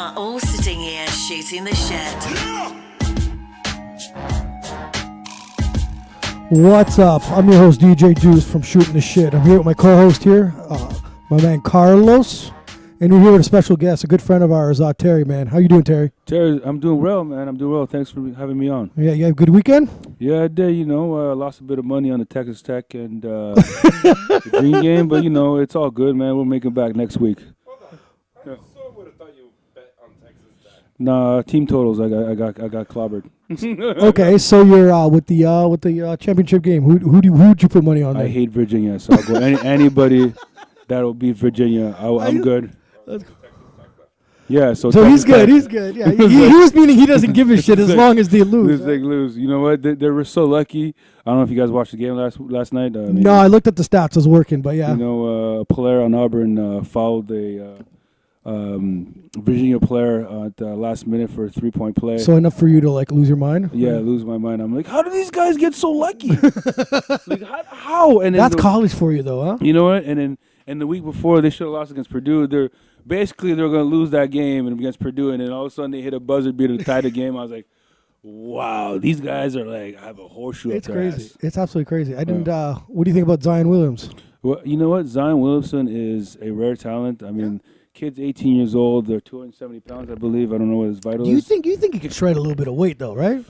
are all sitting here shooting the shit. What's up? I'm your host, DJ Duss from Shooting the Shit. I'm here with my co-host here, my man Carlos. And we're here with a special guest, a good friend of ours, Terry, man. How you doing, Terry? Terry, I'm doing well, man. I'm doing well. Thanks for having me on. Yeah, you have a good weekend? Yeah, I did. Lost a bit of money on the Texas Tech and the Dream game, but, it's all good, man. We'll make it back next week. Hold on. I so would have thought you bet on Texas Tech. Nah, team totals. I got clobbered. Okay, so you're with the championship game. Who'd you put money on? I there? hate Virginia, so I'll go anybody that'll beat Virginia. I'm good. Yeah, so he's good. He's good. Yeah, he was meaning he doesn't give a shit as long as they lose. They lose. You know what? They were so lucky. I don't know if you guys watched the game last night. No, I looked at the stats. I was working, but yeah. A player on Auburn fouled a Virginia player at the last minute for a 3-point play. So enough for you to lose your mind? Yeah, lose my mind. I'm like, how do these guys get so lucky? How? And then that's college for you, though, huh? You know what? And the week before, they should have lost against Purdue. They're going to lose that game against Purdue, and then all of a sudden they hit a buzzer beater to tie the game. I was like, wow, these guys are I have a horseshoe up their crazy. ass. It's absolutely crazy. I didn't. What do you think about Zion Williamson? Well, you know what? Zion Williamson is a rare talent. I mean, kid's 18 years old. They're 270 pounds, I believe. I don't know what his vital is. You think he could shred a little bit of weight, though, right?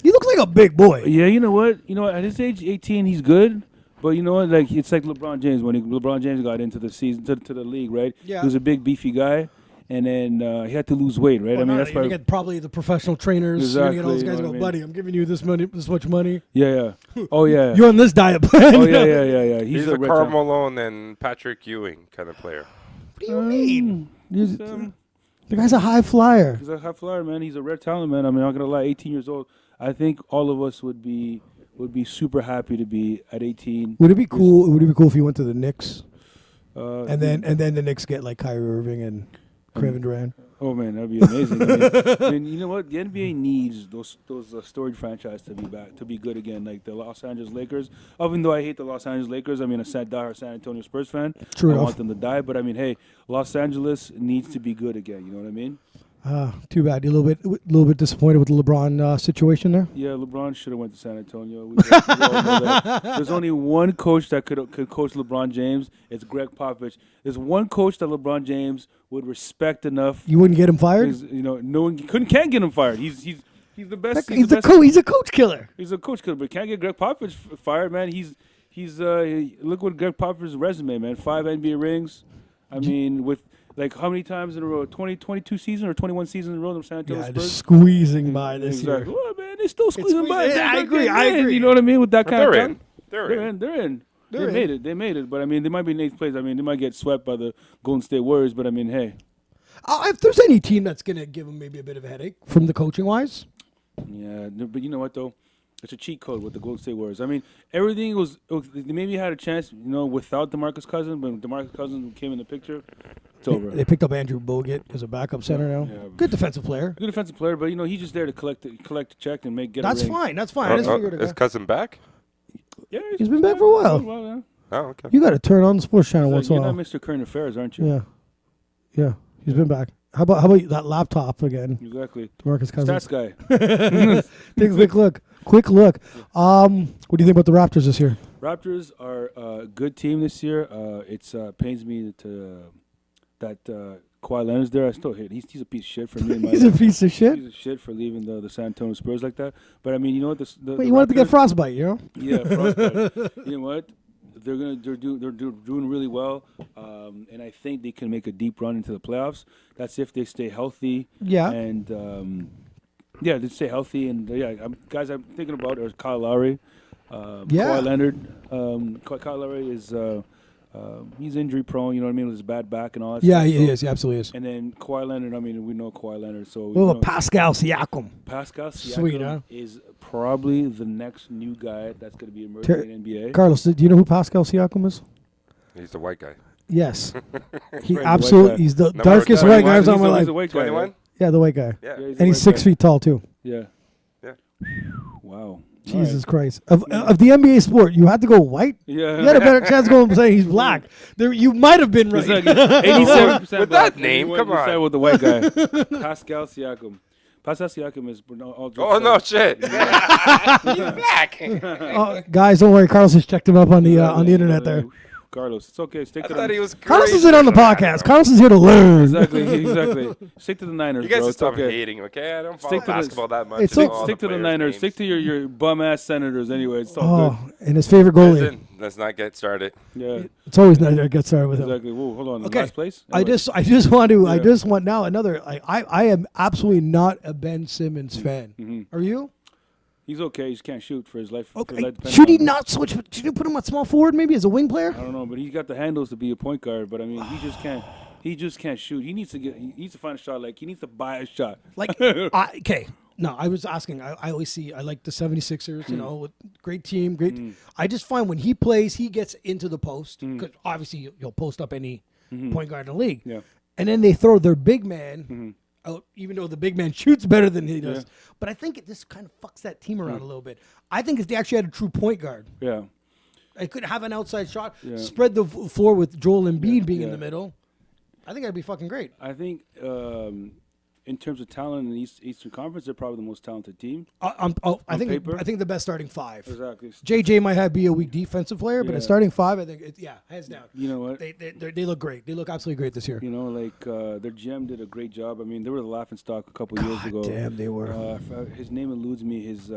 He looks like a big boy. Yeah, you know what? At his age, 18, he's good. But you know what? It's like LeBron James when LeBron James got into the season to the league, right? Yeah. He was a big, beefy guy, and then he had to lose weight, right? Well, that's probably the professional trainers. Exactly. You're gonna get all those guys go, buddy, I'm giving you this much money. Yeah. Oh yeah. You're on this diet plan. Oh yeah. He's a Karl Malone and Patrick Ewing kind of player. What do you mean? The guy's a high flyer. He's a high flyer, man. He's a rare talent, man. I mean, I'm not gonna lie. 18 years old. I think all of us would be super happy to be at 18. Would it be cool? Would it be cool if you went to the Knicks, and then the Knicks get Kyrie Irving and Kevin Durant? Oh man, that'd be amazing. I mean, you know what? The NBA needs those storied franchises to be good again, like the Los Angeles Lakers. Even though I hate the Los Angeles Lakers, I mean, a diehard San Antonio Spurs fan. True I enough. want them to die, but I mean, hey, Los Angeles needs to be good again. You know what I mean? Too bad. You're a little bit disappointed with the LeBron situation there. Yeah, LeBron should have went to San Antonio. We all know that. There's only one coach that could coach LeBron James. It's Greg Popovich. There's one coach that LeBron James would respect enough. You wouldn't get him fired? No one can't get him fired. He's the best. He's a coach killer. He's a coach killer, but can't get Greg Popovich fired, man. He's look what Greg Popovich's resume, man. 5 NBA rings. I mean, with how many times in a row? 22 seasons or 21 seasons in a row in the San Antonio Spurs? Just squeezing by this year. Well, man, they still squeezing by. Yeah, I agree. You know what I mean? With that kind of in. They're in. They made it. But, I mean, they might be in 8th place. I mean, they might get swept by the Golden State Warriors. But, I mean, hey. If there's any team that's going to give them maybe a bit of a headache from the coaching-wise. Yeah, but you know what, though? It's a cheat code with the Golden State Warriors. I mean, everything was they maybe had a chance, without DeMarcus Cousins, but when DeMarcus Cousins came in the picture, it's over. They picked up Andrew Bogut as a backup center now. Yeah. Good defensive player. Good defensive player, but he's just there to collect the check and get That's a ring. fine. That's fine. I just figured Is Cousin back? Yeah, he's been back for a while. Yeah. Oh, okay. You got to turn on the sports channel once in a You're while. not Mr. Current Affairs, aren't you? Yeah. He's been back. How about that laptop again? Exactly. DeMarcus Cousins. Stats guy. Take a quick look. What do you think about the Raptors this year? Raptors are a good team this year. It pains me that Kawhi Leonard's there. I still hate. He's a piece of shit for me. He's a piece of shit. He's a shit for leaving the San Antonio Spurs like that. But I mean, you know what? Wait, you wanted to get frostbite, Yeah, frostbite. You know what? They're doing really well, and I think they can make a deep run into the playoffs. That's if they stay healthy. Yeah. And they stay healthy. And guys I'm thinking about are Kyle Lowry, Kawhi Leonard. Kyle Lowry is he's injury prone. You know what I mean, with his bad back and all that. Yeah, stuff. he is. He absolutely is. And then Kawhi Leonard. I mean, we know Kawhi Leonard. So Pascal Siakam. Pascal Siakam Sweet, huh? is probably the next new guy that's going to be emerging in the NBA. Carlos, do you know who Pascal Siakam is? He's the white guy. Yes. He Right, absolutely, he's the Number darkest white guy I've 21. ever seen in my He's life. a white guy. 21? Yeah, the white guy. Yeah. Yeah, And he's 6 feet tall, too. Yeah. Yeah. Wow. Jesus Christ. Of the NBA sport, you had to go white? Yeah. You had a better chance going saying he's black. There, you might have been right. It's like 87% With black. that name, You come went on. with the white guy. Pascal Siakam. Pascal Siakam is all Oh no, shit! He's black. Guys, don't worry. Carlos just checked him up on the internet there. Carlos, it's okay. Stick I to thought he the was. Carlos crazy is in on the for that, podcast. bro. Carlos is here to learn. exactly. Stick to the Niners, You guys bro. should It's stop okay. hating, okay? I don't follow Stick to the- basketball that much. It's to know so- all Stick to the players' Niners. names. Stick to your bum ass Senators. Anyway, it's all Oh, and his favorite goalie. Listen, let's not get started. good. Yeah, It's always nice to get started with him. exactly. Whoa, hold on. Okay. Last place. I Anyway. just want Yeah. now another. I am absolutely not a Ben Simmons fan. Mm-hmm. Are you? He's okay. He just can't shoot for his life. for his Okay. life depends Should he on him. not switch? Should you put him at small forward maybe as a wing player? I don't know, but he's got the handles to be a point guard. But I mean, he just can't. He just can't shoot. He needs to find a shot. Like he needs to buy a shot. Like, okay. No, I was asking. I always see. I like the 76ers. You know, with great team, great. I just find when he plays, he gets into the post because obviously you'll post up any point guard in the league. Yeah. And then they throw their big man out, even though the big man shoots better than he does. Yeah. But I think it just kind of fucks that team around a little bit. I think if they actually had a true point guard, Yeah. I could have an outside shot, Yeah. spread the floor with Joel Embiid being in yeah. the middle. I think that'd be fucking great. I think in terms of talent in the Eastern Conference, they're probably the most talented team. I think paper? I think the best starting five. Exactly. JJ might be a weak defensive player, but Yeah. at starting five, I think hands down. You know what? They look great. They look absolutely great this year. You know, like their GM did a great job. I mean, they were the laughing stock a couple years ago. damn, they were. His name eludes me. His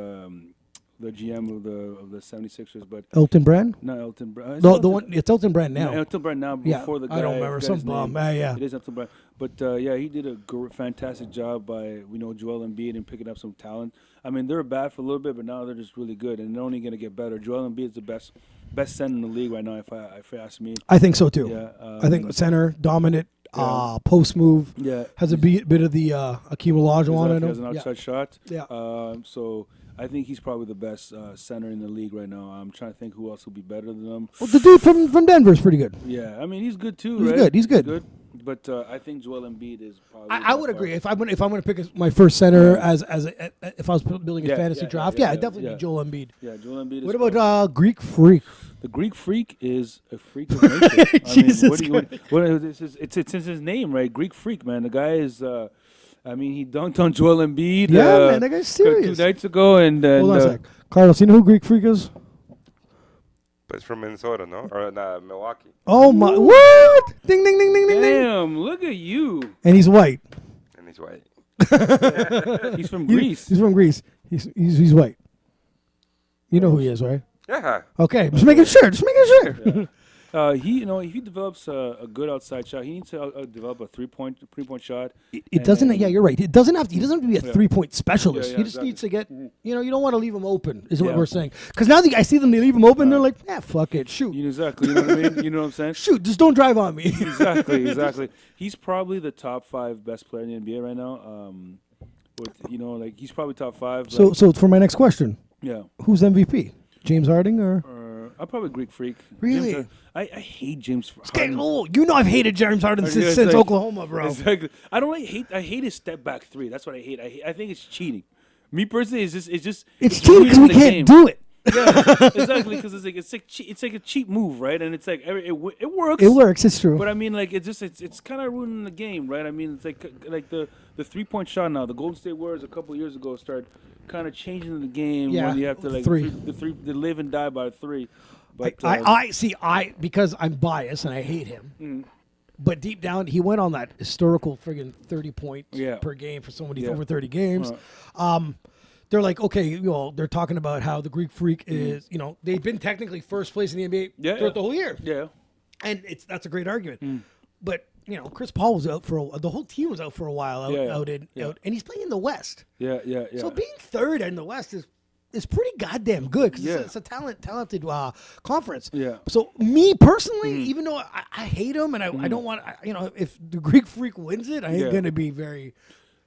the GM of the 76ers, but Elton Brand? not Elton Brand. The one it's Elton Brand now. Elton Brand now. Yeah, Before the guy, I don't remember. forgot Some his bum. name. Yeah. It is Elton Brand. But yeah, he did a fantastic job by Joel Embiid and picking up some talent. I mean, they were bad for a little bit, but now they're just really good, and they're only going to get better. Joel Embiid is the best center in the league right now, if you ask me. I think so too. Yeah, I think center, dominant, post move. Yeah, Has a bit of the Akeem Olajuwon in He has him. an outside shot. Yeah. So I think he's probably the best center in the league right now. I'm trying to think who else will be better than him. Well, the dude from Denver is pretty good. Yeah, I mean he's good too. He's right? good, he's good. But I think Joel Embiid is probably. I would agree. If I'm gonna pick my first center if I was building a fantasy draft, yeah, I'd definitely yeah. be Joel Embiid. Yeah, Joel Embiid. What is about Greek Freak? the Greek Freak? Is a freak of nature. I Jesus mean, it's in his name, right? Greek Freak, man. The guy is. I mean, he dunked on Joel Embiid. Yeah, man, that guy's serious. 2 nights ago, and Hold on a sec. Carlos, you know who Greek Freak is? But it's from Minnesota, no? Or Milwaukee. Oh my! What? Ding ding ding ding ding ding. Damn, look at you. And he's white. And he's white. He's from Greece. He's from Greece. He's white. You know who he is, right? Yeah. Okay, just making sure. Just making sure. If he develops a good outside shot, he needs to develop a three-point shot. It doesn't. Yeah, you're right. It doesn't have to. He doesn't have to be a 3-point specialist. Yeah, he just exactly. needs to get. You don't want to leave him open. Is what Yeah. we're saying. Because now I see them. They leave him open. They're like, fuck it, shoot, Exactly. You know what I mean? You know what I'm saying? shoot. Just don't drive on me. Exactly. He's probably the top 5 best player in the NBA right now. He's probably top 5. So for my next question, yeah. who's MVP? James Harden or? I'll probably Greek Freak. Really? James, I hate James Okay, Harden. I've hated James Harden Yeah, since it's like- Oklahoma, bro. Exactly. I don't I hate his step back 3. That's what I hate. I think it's cheating. Me personally, it's just It's cheating because we ruining the can't game. do it. Yeah, exactly. Because it's like a cheap move, right? And it's like it works. It works. It's true. But I mean, like it's kind of ruining the game, right? I mean, it's like the 3-point shot now. The Golden State Warriors a couple years ago started kind of changing the game Yeah, when you have to like three. the live and die by 3. But I see. Because I'm biased and I hate him. But deep down, he went on that historical friggin' 30 points Yeah. per game for somebody Yeah. over 30 games. They're like, okay, they're talking about how the Greek Freak is, they've been technically first place in the NBA throughout the whole year. yeah. And that's a great argument. But, Chris Paul was out the whole team was out for a while out, and he's playing in the West. Yeah. So being third in the West is pretty goddamn good because it's a talented conference. Yeah. So me personally, even though I hate him and I don't want, if the Greek Freak wins it, I ain't gonna be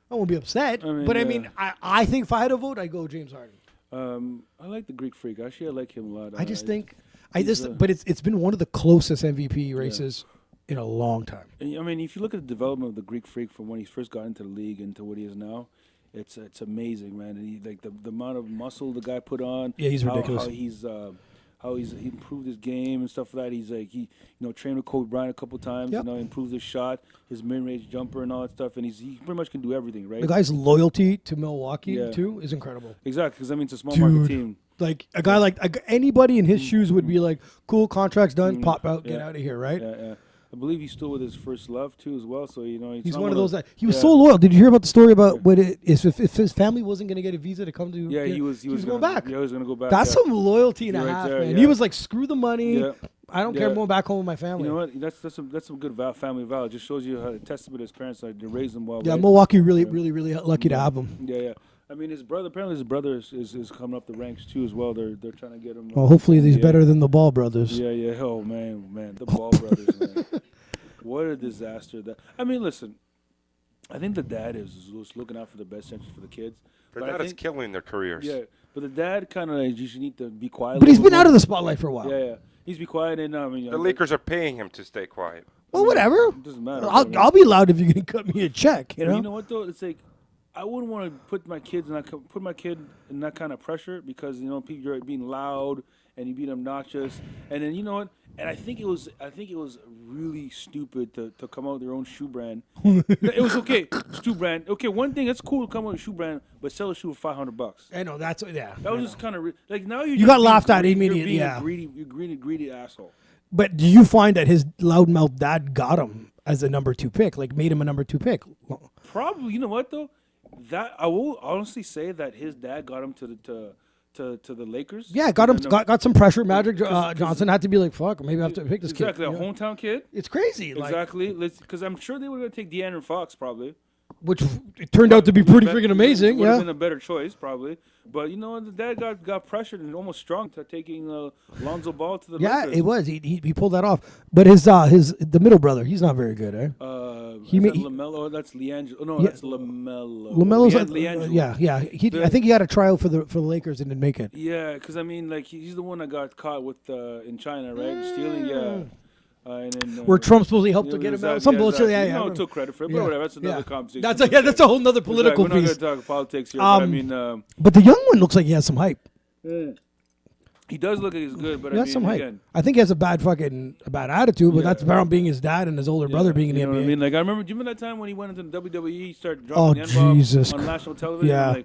I won't be upset. I mean, I think if I had a vote, I'd go James Harden. I like the Greek Freak. Actually, I like him a lot. I just think but it's been one of the closest MVP races in a long time. I mean, if you look at the development of the Greek Freak from when he first got into the league into what he is now, it's amazing, man. And he like the amount of muscle the guy put on. Yeah, he's ridiculous. How he's improved his game and stuff like that. He's like he trained with Kobe Bryant a couple times. Yep. Improved his shot, his mid-range jumper, and all that stuff. And he pretty much can do everything, right? The guy's loyalty to Milwaukee too is incredible. Exactly, because I mean it's a small market team. Like a guy like anybody in his shoes would be like, cool, contract's done, pop out, get out of here, right? Yeah. I believe he's still with his first love too, as well. So he's one of those that he was so loyal. Did you hear about the story about if his family wasn't going to get a visa to come to? Yeah, he was going back. Yeah, he was going to go back. That's some loyalty and a half, there, man. yeah. He was like, screw the money. Yeah. I don't care. I'm going back home with my family. You know what? That's some good family value. It just shows you how a testament his parents like to raise him well. Yeah, right? Milwaukee really lucky to have him. Yeah. I mean, his brother is coming up the ranks too as well. They're trying to get him. Well, hopefully he's better than the Ball brothers. Yeah. Oh man, the Ball brothers, man. What a disaster that. I mean, listen. I think the dad is looking out for the best interest for the kids. But that is killing their careers. Yeah, but the dad kind of like, you should need to be quiet. But he's been out of the spotlight for a while. Yeah. He's be quiet, and I mean, The Lakers are paying him to stay quiet. Well, whatever. It doesn't matter. I'll be loud if you can cut me a check. You know. You know what though? It's like I wouldn't want to put my kid in that kind of pressure because people are being loud and you being obnoxious, and then you know what? And I think it was really stupid to come out with their own shoe brand. It was okay, shoe brand. Okay, one thing that's cool to come out with a shoe brand, but sell a shoe for $500. I know that's That was just kind of like now you got laughed at immediately. You're greedy asshole. But do you find that his loudmouth dad got him as a number 2 pick, like made him a number 2 pick? Probably. You know what though? That I will honestly say that his dad got him to the Lakers. Yeah, got some pressure. Magic Johnson had to be like, fuck, maybe I have to pick this kid. Exactly, a hometown kid. It's crazy. Exactly, because I'm sure they were going to take De'Aaron Fox probably. Which it turned out to be pretty freaking amazing. Would have Yeah, been a better choice probably. But you know, the dad got pressured and almost strong to taking Lonzo Ball to the Lakers. it was. He pulled that off. But the middle brother, he's not very good, eh? LaMelo. That's LiAngelo. Oh, no, that's LaMelo. LaMelo's LiAngelo. I think he had a trial for the Lakers and didn't make it. Yeah, because I mean, like he's the one that got caught with in China, right? Stealing. Yeah. And then, where Trump supposedly helped to get him out. Some bullshit. Exactly. Yeah. No, took credit for it, but whatever. That's another conversation. That's a whole nother political We're not piece. going to talk politics here, but I mean, but the young one looks like he has some hype. he does look like he's good, but He I has mean, some hype. again, I think he has a bad attitude, but that's about him being his dad and his older brother being in the you know NBA. what I mean? Like I remember, do you remember that time when he went into the WWE, he started Oh, dropping the N-bomb Jesus. on national television? Yeah. I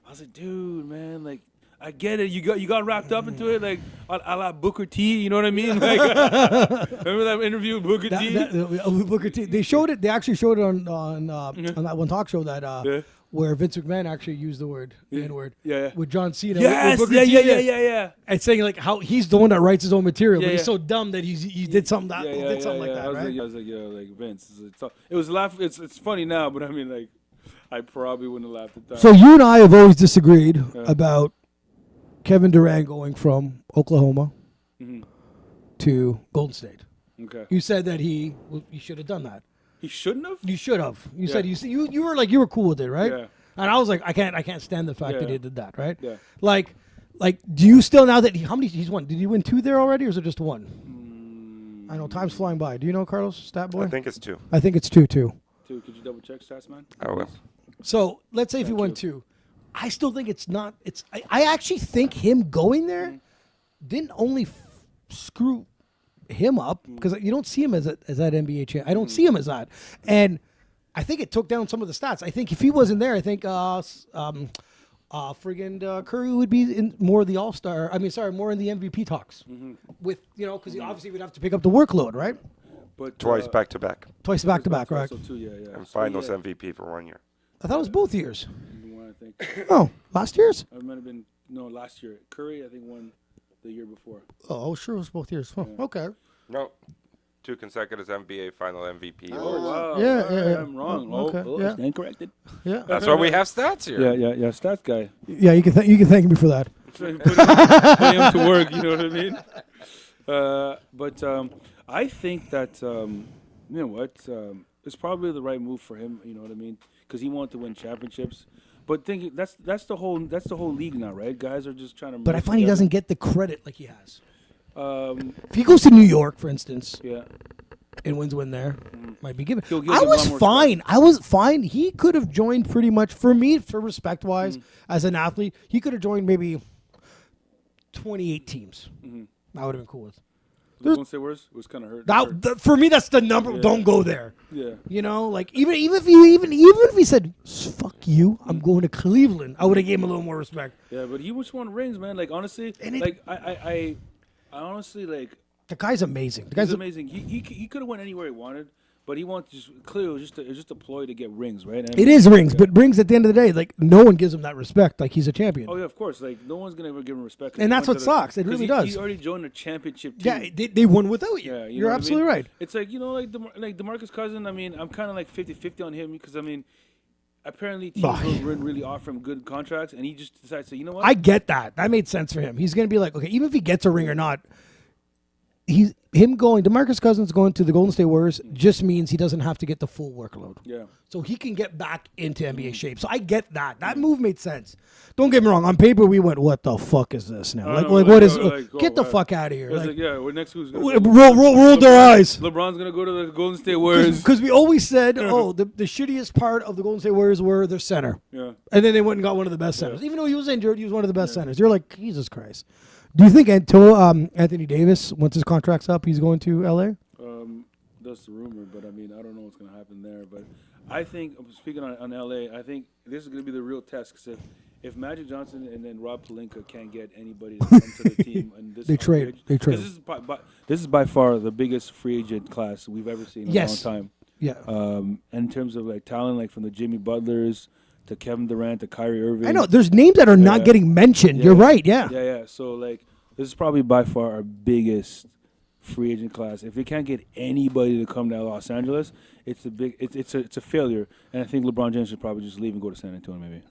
was like, dude, man, like. I get it. You got wrapped up into it, like a la Booker T. You know what I mean? Like, remember that interview with Booker T? Booker T. They showed it. They actually showed it on that one talk show that where Vince McMahon actually used the N-word. Yeah. With John Cena. Yes. With Booker T. Yeah. And saying like how he's the one that writes his own material, but he's so dumb that he did something like that, right? I was like, yo, like Vince. It was It's funny now, but I mean, like, I probably wouldn't have laughed at that. So you and I have always disagreed about Kevin Durant going from Oklahoma to Golden State. Okay. You said that he should have done that. He shouldn't have? You should have. You said you were like you were cool with it, right? Yeah. And I was like, I can't stand the fact that he did that, right? Yeah. Like, do you still now that how many he's won? Did he win 2 there already, or is it just 1? I know time's flying by. Do you know, Carlos, stat boy? I think it's 2. I think it's 2 too. 2. Could you double check stats, man? I will. So let's say if he won 2, I still think it's not. It's I actually think him going there didn't only screw him up because you don't see him as that NBA champ. I don't see him as that, and I think it took down some of the stats. I think if he wasn't there, I think friggin' Curry would be in more of the All-Star. More in the MVP talks with because he obviously would have to pick up the workload, right? But Twice back to back. Twice back to back, right? Also too, yeah. And finals MVP for 1 year. I thought it was both years. I think. Oh, last year's? It might have been last year. Curry, I think, won the year before. Oh, sure, it was both years. Oh, okay. No. 2 consecutive NBA final MVP Oh, awards. wow. Yeah. I'm wrong. Okay, yeah. Stand corrected. Yeah. That's why we have stats here. Yeah. Stats guy. Yeah, you can thank me for that. Put him to work. You know what I mean? But I think that it's probably the right move for him. You know what I mean? Because he wanted to win championships. But that's the whole league now, right? Guys are just trying to. But I find he doesn't get the credit like he has. Um, If he goes to New York, for instance, yeah. and win there, might be given. He'll give I him a was lot more fine. I was fine. He could have joined pretty much for me, for respect wise, as an athlete. He could have joined maybe 28 teams. I would have been cool with. The Golden State Warriors was kind of hurt. For me, that's the number. Don't go there. Yeah. You know, like even if he said "fuck you," I'm going to Cleveland, I would have gave him a little more respect. Yeah, but he just won rings, man. Like honestly, I honestly like. The guy's amazing. He's amazing. He could have went anywhere he wanted, but he wanted clearly it was just a ploy to get rings, right? And it is rings, but rings at the end of the day, like no one gives him that respect. Like he's a champion. Oh yeah, of course. Like no one's gonna ever give him respect. And that's what sucks. It really does. He already joined a championship team. Yeah, they won without you. Yeah, You're absolutely right. It's like like DeMarcus Cousins. I mean, I'm kind of like 50-50 on him because I mean, apparently teams wouldn't really offer him good contracts, and he just decides to, you know what? I get that. That made sense for him. He's gonna be like, okay, even if he gets a ring or not, DeMarcus Cousins going to the Golden State Warriors just means he doesn't have to get the full workload. Yeah. So he can get back into NBA shape. So I get that. That move made sense. Don't get me wrong. On paper, we went, what the fuck is this now? What is? Get the fuck out of here. Like, yeah, next who's gonna roll their eyes. LeBron's gonna go to the Golden State Warriors because we always said, the shittiest part of the Golden State Warriors were their center. Yeah. And then they went and got one of the best centers. Even though he was injured, he was one of the best centers. You're like, Jesus Christ. Do you think Anthony Davis, once his contract's up, he's going to L.A.? That's the rumor, but I mean, I don't know what's going to happen there. But I think, speaking on L.A., I think this is going to be the real test. Because if Magic Johnson and then Rob Pelinka can't get anybody to come to the team, and this they trade. This is by far the biggest free agent class we've ever seen in a long time. Yeah. And in terms of like talent, like from the Jimmy Butlers to Kevin Durant to Kyrie Irving. I know there's names that are not getting mentioned. You're right. Yeah. Yeah. So like, this is probably by far our biggest free agent class. If we can't get anybody to come to Los Angeles, it's a failure. And I think LeBron James should probably just leave and go to San Antonio. Maybe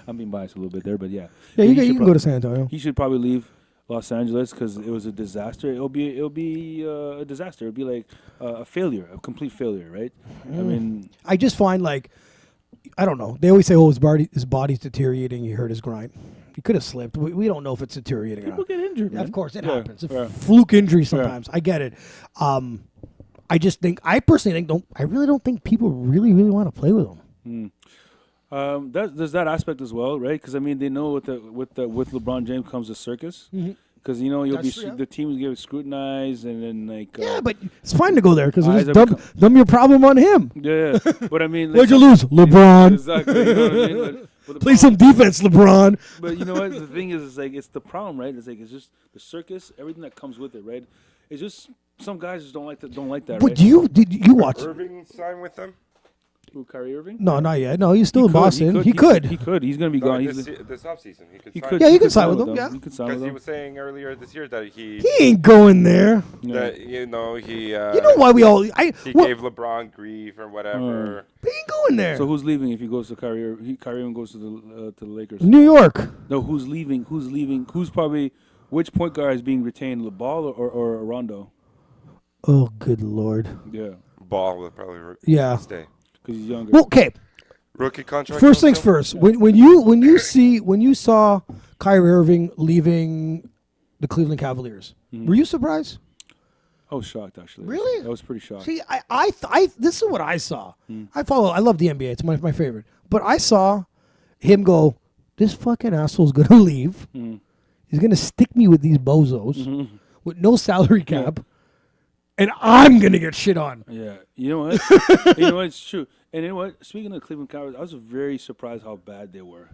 I'm being biased a little bit there, but yeah. Yeah, you can go to San Antonio. He should probably leave Los Angeles because it was a disaster. It'll be a disaster. It'll be like a failure, a complete failure, right? I mean, I just find like. I don't know. They always say, his body's deteriorating. He hurt his groin. He could have slipped. We don't know if it's deteriorating People or not. get injured, man. Of course, it happens. A fluke injury sometimes. I get it. I personally think, I really don't think people really, really want to play with him. There's that aspect as well, right? Because I mean, they know with LeBron James comes a circus. Because the team will get scrutinized and then like but it's fine to go there because dumb your problem on him. Yeah, but I mean, why'd you lose, LeBron? Exactly. You know what I mean? But play some defense, LeBron. But you know what? The thing is, it's the problem, right? It's just the circus, everything that comes with it, right? It's just some guys just don't like that. But right? did you watch Irving sign with them? Who, Kyrie Irving? No, not yet. No, he's still in Boston. He could. He's going to be gone. This offseason. He could. Yeah, he could sign with them. Yeah, he could sign with Because them. he was saying earlier this year that he ain't going there. that he you know why we all he gave LeBron grief or whatever. He ain't going there. So who's leaving if he goes to Kyrie? Kyrie Irving goes to the Lakers. New York. No, who's leaving? Who's probably which point guard is being retained? LeBall or Rondo? Oh, good Lord. Yeah, Ball will probably stay because he's younger. Well, okay. Rookie contract. First things first. When you saw Kyrie Irving leaving the Cleveland Cavaliers, were you surprised? I was shocked actually. Really? I was pretty shocked. See, I this is what I saw. I love the NBA. It's my favorite. But I saw him go, this fucking asshole's gonna leave. He's gonna stick me with these bozos with no salary cap. And I'm going to get shit on. Yeah. You know what? It's true. And you know what? Speaking of the Cleveland Cavaliers, I was very surprised how bad they were.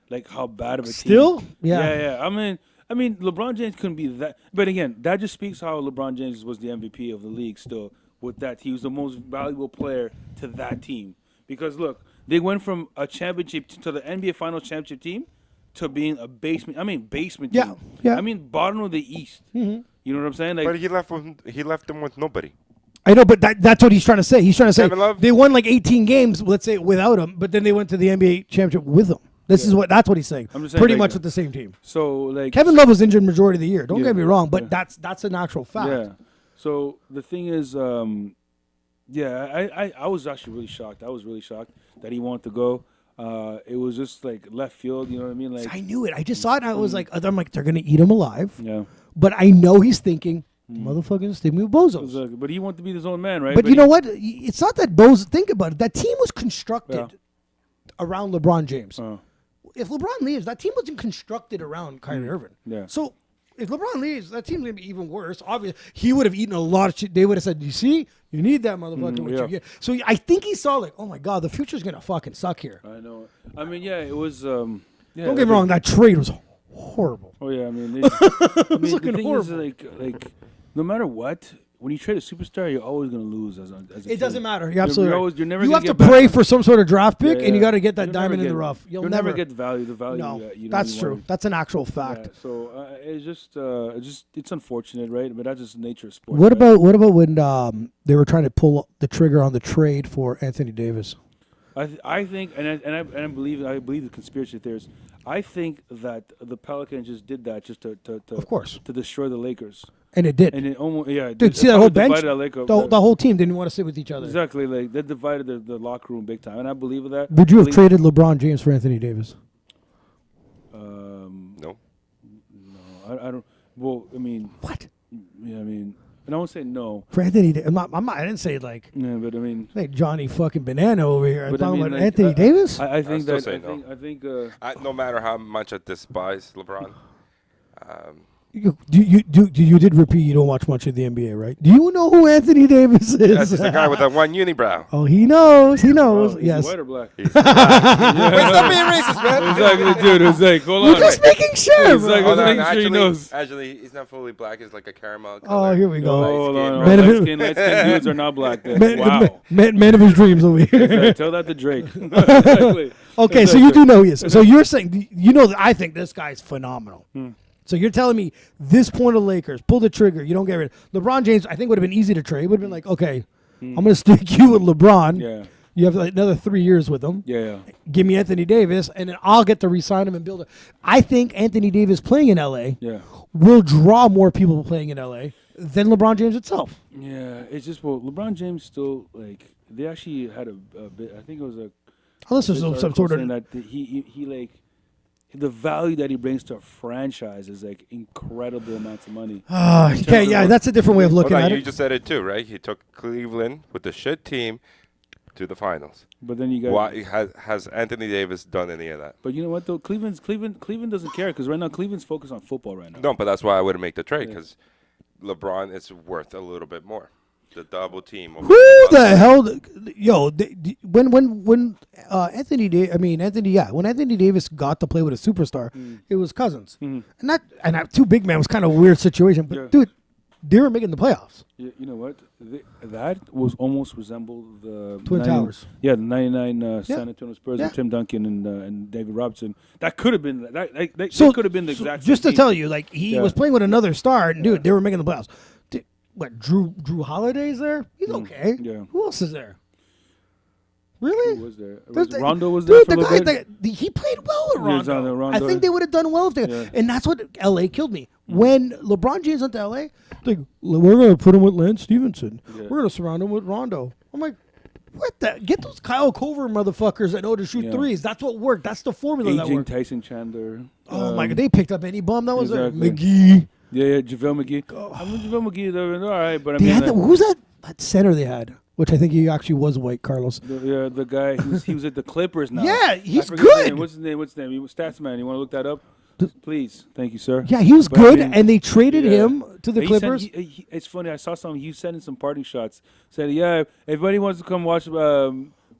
Like, how bad of a team. Still? Yeah. I mean, LeBron James couldn't be that. But again, that just speaks how LeBron James was the MVP of the league still with that. He was the most valuable player to that team. Because, look, they went from a championship to the NBA Finals championship team to being a basement team. Yeah. I mean, bottom of the East. You know what I'm saying? Like, but he left them with nobody. I know, but that's what he's trying to say. He's trying to say they won like 18 games, let's say, without him, but then they went to the NBA championship with him. That's what he's saying. I'm just saying, pretty like, much with the same team. So like Kevin Love was injured majority of the year. Don't get me wrong, but that's a natural fact. Yeah. So the thing is, I was actually really shocked. I was really shocked that he wanted to go. It was just like left field, you know what I mean? Like I knew it. I just saw it and I was like, I'm like, they're gonna eat him alive. Yeah. But I know he's thinking, Motherfucking stick me with bozos. Exactly. But he wanted to be his own man, right? But you know what? It's not that Bozo. Think about it. That team was constructed around LeBron James. If LeBron leaves, that team wasn't constructed around Kyrie Irving. Yeah. So if LeBron leaves, that team's gonna be even worse. Obviously, he would have eaten a lot of shit. They would have said, "You see, you need that motherfucker." What you get. So I think he saw like, "Oh my god, the future's gonna fucking suck here." I know. I mean, yeah, it was. Don't get me wrong. That trade was horrible. Oh yeah, I mean, It was the looking thing horrible. is, like, no matter what, when you trade a superstar, you're always gonna lose as a It team. doesn't matter. You're absolutely right. You're never You gonna have to get pray back. for some sort of draft pick, Yeah, and you yeah. got to get that You'll diamond never in the get- rough. You'll never get the value. The value. No, you that's you true. wanted. That's an actual Yeah, fact. so it's just it's unfortunate, right? But that's just the nature of sports. What right? about when they were trying to pull the trigger on the trade for Anthony Davis? I think, and I believe the conspiracy theories. I think that the Pelicans just did that just to Of course. to destroy the Lakers. And it did. And it almost Dude, see that whole bench? The, The whole team didn't want to sit with each other. exactly, like they divided the locker room big time, and I believe in that. Would you have Believe- traded LeBron James for Anthony Davis? No. No, I don't. Well, I mean, What? yeah, I mean, and I won't say no. For Anthony Davis? I didn't say like Yeah, but I mean, Johnny fucking Banana over here. I'm But I talking mean, about like, Anthony Davis? I think still that say no. I think No matter how much I despise LeBron, You did repeat you don't watch much of the NBA, right? Do you know who Anthony Davis is? that's just the guy with that one unibrow. Oh, he knows. He knows. is he yes. white or black? Wait, stop being racist, man. Exactly, dude. It's like, hold We're on. just making sure. It's like- bro. Hold on, making sure he knows. actually, he's not fully black. He's like a caramel Oh, color. here we go. Hold on. Man of Light his- skin dudes are not black. Then. Man, Wow. man of his dreams over here. Tell that to Drake. Exactly. Okay, so you do know he is. So you're saying, I think this guy's phenomenal. So you're telling me this point of Lakers, pull the trigger, you don't get rid of LeBron James. I think would have been easy to trade. Would have been like, okay, I'm going to stick you with LeBron. Yeah. You have like another 3 years with him. Yeah. Give me Anthony Davis, and then I'll get to re-sign him and build it. I think Anthony Davis playing in LA Yeah. will draw more people playing in LA than LeBron James itself. Yeah. It's just, well, LeBron James still, like, they actually had a bit, I think it was a. Unless there's this some article sort of saying that he like, the value that he brings to a franchise is like incredible amounts of money. okay, yeah, that's a different way of looking Hold on, at you it. just said it too, right? He took Cleveland with the shit team to the finals. But then you got. Why has Anthony Davis done any of that? But you know what though, Cleveland doesn't care because right now Cleveland's focused on football right now. No, but that's why I wouldn't make the trade because LeBron is worth a little bit more. The double team. Who the hell, when Anthony Davis got to play with a superstar, it was Cousins, and that two big man was kind of a weird situation. But dude, they were making the playoffs. You know what? That was almost resembled the Twin Towers. Yeah, the '99 San Antonio Spurs with Tim Duncan and David Robinson. That could have been that could have been the exact. Just to same tell team. you, like he was playing with another star, and dude, they were making the playoffs. Dude, what Drew Holiday's there? He's okay. Yeah. Who else is there? Really? Who was there? There's Rondo was there Dude, for a the little guy, bit. he played well with He was on Rondo. the Rondo. I think they would have done well if they. Yeah. And that's what LA killed me. When LeBron James went to LA, like we're gonna put him with Lance Stevenson. Yeah. We're gonna surround him with Rondo. I'm like, what the? Get those Kyle Cover motherfuckers that know to shoot threes. That's what worked. That's the formula that Aging worked. Tyson Chandler. Oh my God, they picked up any bum that was exactly. there. McGee. Yeah, JaVale McGee. I mean, JaVale McGee, they're all right, but I They mean, had who's that center they had? Which I think he actually was white, Carlos. the guy he was at the Clippers now. Yeah, I he's forget his good. name. What's his name? He was Statsman. You want to look that up? Please, thank you, sir. Yeah, he was But I good, mean, and they traded yeah. him to the He sent- Clippers. it's funny. I saw something. He sent in some parting shots. Said, "Yeah, if everybody wants to come watch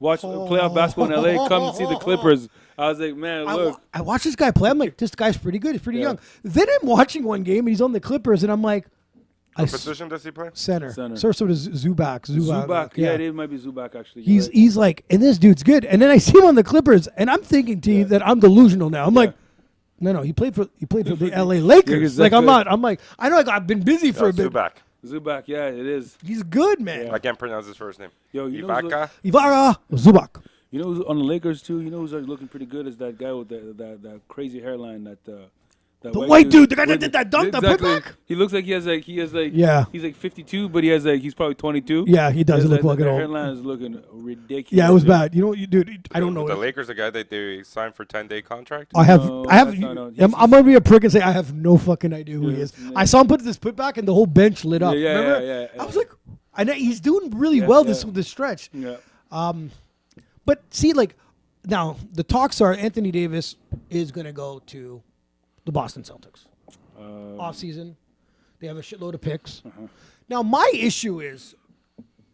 playoff basketball in LA, come and see the Clippers." I was like, man, look. I watched this guy play. I'm like, this guy's pretty good. He's pretty young. Then I'm watching one game, and he's on the Clippers, and I'm like, What position does he play? center. Center. So does Zubac. Zubac. Yeah, it might be Zubac actually. He's like, and this dude's good. And then I see him on the Clippers, and I'm thinking to you that I'm delusional now. I'm like, no, he played for the LA Lakers. exactly. Like I'm not. I'm like, I know, like I've been busy for a bit. Zubac. Yeah, it is. He's good, man. I can't pronounce his first name. Yo, you know Ibaka. Ibarra Zubac. You know who's on the Lakers too? You know who's looking pretty good is that guy with that crazy hairline that That The white dude, the guy that did that dunk, that exactly. putback? He looks like he's like Yeah. he's like 52, but he's probably 22. Yeah, he does His, look like the an old. hairline is looking ridiculous. Yeah, it was dude. bad. You know, dude, I don't know. The Lakers, the guy that they signed for 10-day contract. I have. No, I'm he's- gonna be a prick and say I have no fucking idea who he Yeah, is. yeah. I saw him put this putback and the whole bench lit up. Yeah, Remember? yeah. I was like, I know he's doing really well this stretch. Yeah. But see, like now the talks are Anthony Davis is gonna go to the Boston Celtics. Off season, they have a shitload of picks. Now my issue is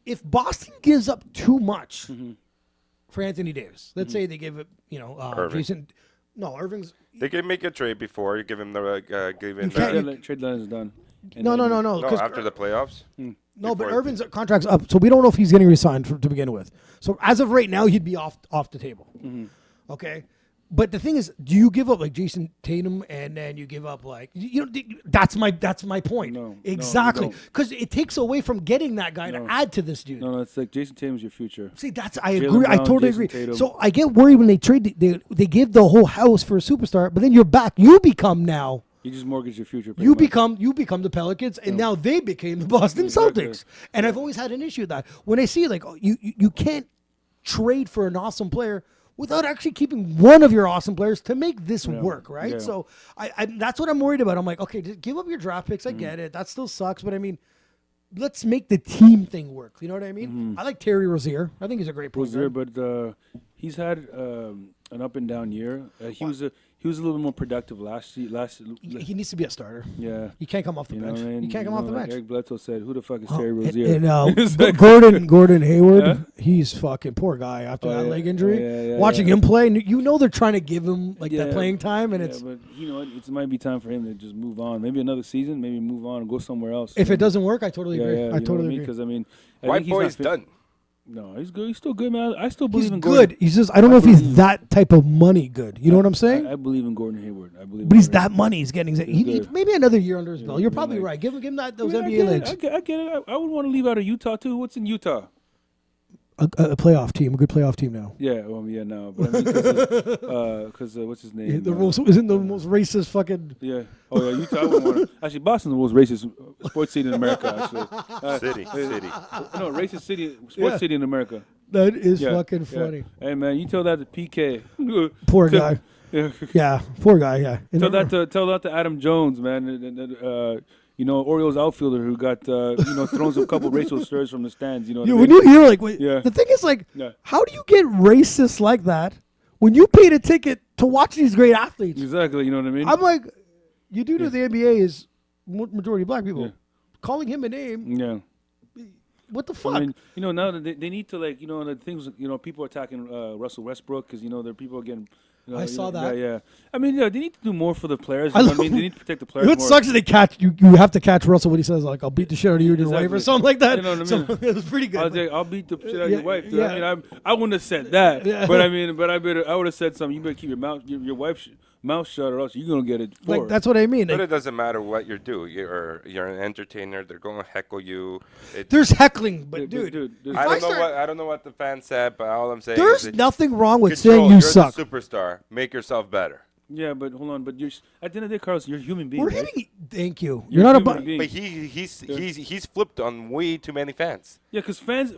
if Boston gives up too much for Anthony Davis. Let's say they give it, Irving. Jason. No, Irving's. They can make a trade before you give him the give him can't- the, Trade line is done. And No. then- no 'cause- after the playoffs. No, but before- Irvin's contract's up, so we don't know if he's getting resigned to begin with. So as of right now, he'd be off the table. Okay, but the thing is, do you give up like Jason Tatum and then you give up like that's my point. No, exactly, you don't. because it takes away from getting that guy to add to this dude. No, it's like Jason Tatum's your future. See, I Jaylen agree. I Brown, totally Jason agree. Tatum. So I get worried when they trade. They give the whole house for a superstar, but then you're back. You become now. You just mortgage your future. pretty You much. become the Pelicans, and now they became the Boston Exactly. Celtics. And I've always had an issue with that. When I see like you can't trade for an awesome player without actually keeping one of your awesome players to make this work, right? Yeah. So I that's what I'm worried about. I'm like, okay, just give up your draft picks. I get it. That still sucks, but I mean, let's make the team thing work. You know what I mean? I like Terry Rozier. I think he's a great point Rozier, guard. but he's had an up and down year. He was a little bit more productive last year. He needs to be a starter. Yeah. You can't come off the You know bench. what I mean? You can't come off the like bench. Eric Bledsoe said, "Who the fuck is Terry Rozier?" And Gordon Hayward, he's fucking poor guy after that leg injury. Watching him play, and you know they're trying to give him like that playing time, and it's but it might be time for him to just move on. Maybe another season, maybe move on and go somewhere else. if it doesn't work, I totally agree. I totally agree. Because I mean, I White think he's not boy's fit- done. No, he's good. He's still good, man. I still believe He's in Gordon. good. He's just I don't know if he's that type of money good. You know what I'm saying? I believe in Gordon Hayward. I believe. But in he's Gordon that money. He's getting good. maybe another year under his belt. You're I mean, probably like- right. Give him those I mean, NBA legs. I get it. I would want to leave out of Utah too. What's in Utah? A playoff team, a good playoff team now. Yeah, no. But I mean, because what's his name? Isn't the most racist fucking. Yeah. Oh yeah, Utah. I wouldn't want to. Actually, Boston's the most racist sports city in America. Actually, City. no, racist sports city in America. That is Yeah, fucking yeah. funny. Hey man, you tell that to PK. Poor guy. Yeah. Yeah, poor guy. Yeah. Tell that to Adam Jones, man. Orioles outfielder who got thrown a couple racial slurs from the stands. You know. What Yeah, I when mean? you hear like, wait, Yeah. the thing is like, Yeah. how do you get racist like that when you paid a ticket to watch these great athletes? Exactly. You know what I mean? I'm like, you do know the NBA is majority black people. Yeah. Calling him a name, Yeah. what the fuck? I mean, now that they need to the things. People are attacking Russell Westbrook because there are people getting. I saw that. Yeah. I mean, they need to do more for the players. I You know love- what I mean, they need to protect the players. What more. sucks is they catch you. You have to catch Russell when he says like, "I'll beat the shit out of you and your wife" or Exactly. something like that. You know what I So mean? it was pretty good. I'll beat the shit out of Yeah, your wife. Dude. yeah. I mean, I wouldn't have said that. Yeah. But I mean, I would have said something. You better keep your wife's mouth shut, or else you're gonna get it. Like that's what I mean. But Like, it doesn't matter what you do. You're an entertainer. They're going to heckle you. there's heckling, but Dude, dude, there's- I don't know what the fans said, but all I'm saying there's is that nothing wrong with control, saying you you're suck. the superstar. Make yourself better. Yeah, but hold on. But at the end of the day, Carlos, you're a human being. We're right? hitting. Thank you. You're You're not a a. human being. But he's flipped on way too many fans. Yeah, because fans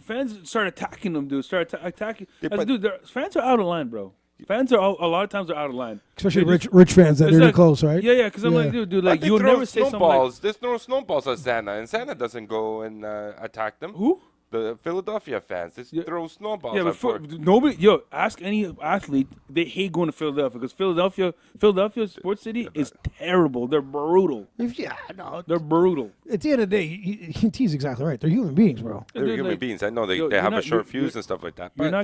start attacking them, dude. Start attacking. but- Dude, fans are out of line, bro. Fans are a lot of times are out of line. Especially They just- rich fans that it's are like- close, right? Yeah, because I'm Yeah. like, dude, But like they you'll throw never say something like, snowballs. There's no snowballs at Santa, and Santa doesn't go and attack them. who? The Philadelphia fans. They throw snowballs. Yeah, at but Ford. nobody. Ask any athlete. They hate going to Philadelphia because Philadelphia sports city is terrible. They're brutal. Yeah, no. They're brutal. At the end of the day, he's exactly right. They're human beings, bro. They're Dude, human like, beings. I know they you're have a not- short you're- fuse and stuff like that. You're But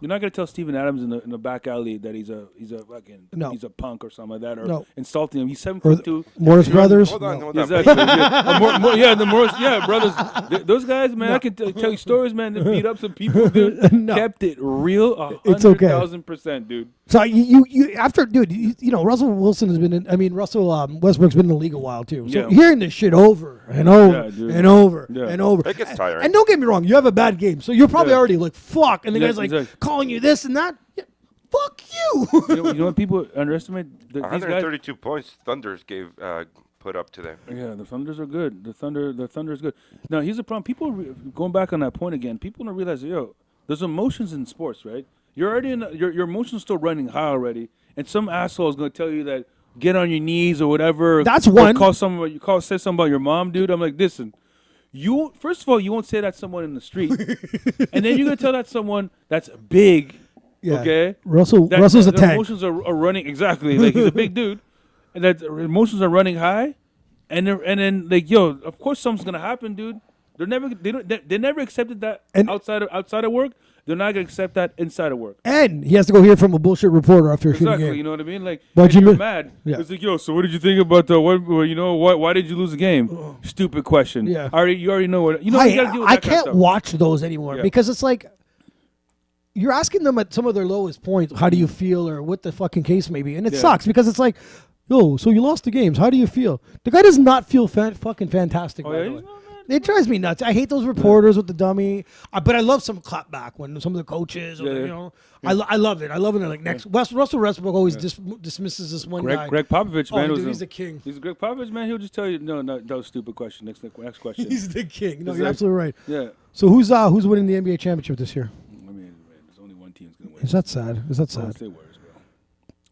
not gonna tell Steven Adams in the back alley that he's a fucking No. he's a punk or something like that, or No. insulting him. He's Or 7'2". Morris Brothers. hold on, No. hold on. Exactly. The Morris, brothers. Those guys, man, I can tell you stories, man. That beat up some people, dude. No. Kept it real, It's okay. 100,000%, dude. So you after, dude, Russell Wilson has been in. I mean, Russell Westbrook's been in the league a while too. So Yeah. hearing this shit over and over Yeah, dude. and over Yeah. and over. It gets tiring. And don't get me wrong, you have a bad game, so you're probably Yeah. already like fuck, and the Yeah, guy's like exactly. calling you this and that. Yeah, fuck you. You know what people underestimate? These guys. 132 points Thunders gave put up today. Yeah, the Thunders are good. The Thunder is good. Now here's the problem. People going back on that point again. People don't realize, there's emotions in sports, right? You're already your emotions still running high already, and some asshole is going to tell you that get on your knees or whatever. That's one. Say something about your mom, dude. I'm like, listen. You first of all, you won't say that to someone in the street, and then you're gonna tell that someone that's big. Yeah. Okay, Russell's a tank. Emotions are running exactly like he's a big dude, and that emotions are running high, and then like of course something's gonna happen, dude. They never accepted that outside of work. They're not gonna accept that inside of work. And he has to go hear from a bullshit reporter after a shooting game. You know what I mean? Like, but you're mad. Yeah. It's like, so what did you think about the what? Why did you lose the game? Stupid question. Yeah. You already know what. You know. You gotta deal with I that kind of can't stuff. watch those anymore because it's like you're asking them at some of their lowest points, how do you feel, or what the fucking case may be, and it sucks because it's like, so you lost the games. How do you feel? The guy does not feel fucking fantastic. Oh, by yeah, the he's way. not, man. It drives me nuts. I hate those reporters with the dummy. But I love some clapback when some of the coaches, I love it. I love it. Like Russell Westbrook always dismisses this one guy. Greg Popovich, man, he's the king. He's Greg Popovich, man. He'll just tell you, no, that was a stupid question. Next question. He's the king. No, Is you're that- absolutely right. Yeah. So who's winning the NBA championship this year? I mean, there's only one team's gonna win. Is that sad? Stay worse,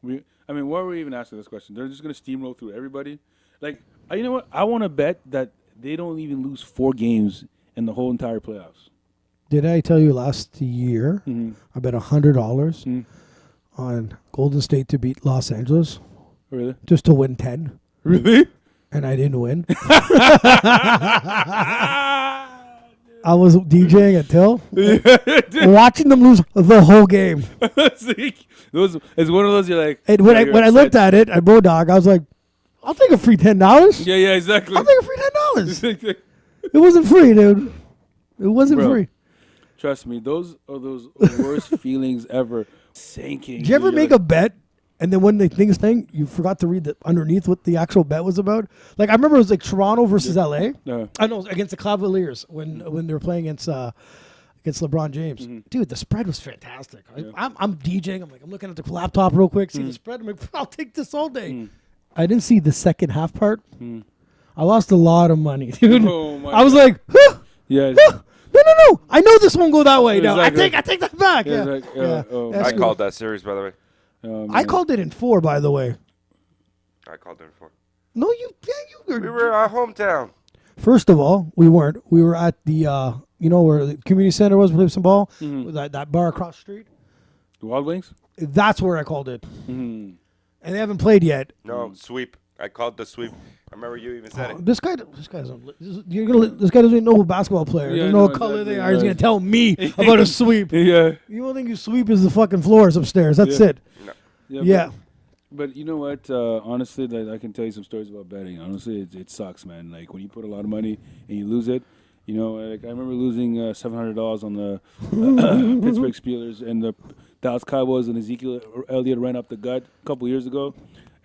bro. Why were we even asking this question? They're just gonna steamroll through everybody. Like, you know what? I want to bet that they don't even lose 4 games in the whole entire playoffs. Did I tell you last year I bet $100 on Golden State to beat Los Angeles Really? just to win 10? Really? And I didn't win. I was DJing at Till, watching them lose the whole game. It's one of those you're like. And when I looked at it at Bodog, I was like, I'll take a free $10. Yeah, exactly. I'll take a free $10. It wasn't free, dude. It wasn't free. Trust me, those are those worst feelings ever. Sinking. Did you ever make a bet, and then when the thing, you forgot to read underneath what the actual bet was about? Like, I remember it was like Toronto versus LA. No. I know, against the Cavaliers when they were playing against LeBron James. Dude, the spread was fantastic. I'm DJing. I'm looking at the laptop real quick, see the spread. I'm like, I'll take this all day. I didn't see the second half part. I lost a lot of money, dude. Oh my I was like, huh, Yeah. huh, no. I know this won't go that way. No, Exactly. I take that back. Yeah, Yeah, like, yeah. oh, That's I good. called that series, by the way. I called it in 4, by the way. I called it before. No, you were. We were our hometown. First of all, we weren't. We were at the, where the community center was, we played some ball, that bar across the street. The Wild Wings? That's where I called it. And they haven't played yet. No, sweep. I called the sweep. I remember you even said it. This guy doesn't. This guy doesn't know a basketball player. Yeah, Doesn't know no, what color exactly, they are. He's right. gonna tell me about a sweep. Yeah. You don't think you sweep is the fucking floors upstairs? That's it. No. Yeah. But you know what? Honestly, I can tell you some stories about betting. Honestly, it sucks, man. Like when you put a lot of money and you lose it. Like I remember losing $700 on the Pittsburgh Steelers and the Dallas Cowboys, and Ezekiel Elliott ran up the gut a couple years ago.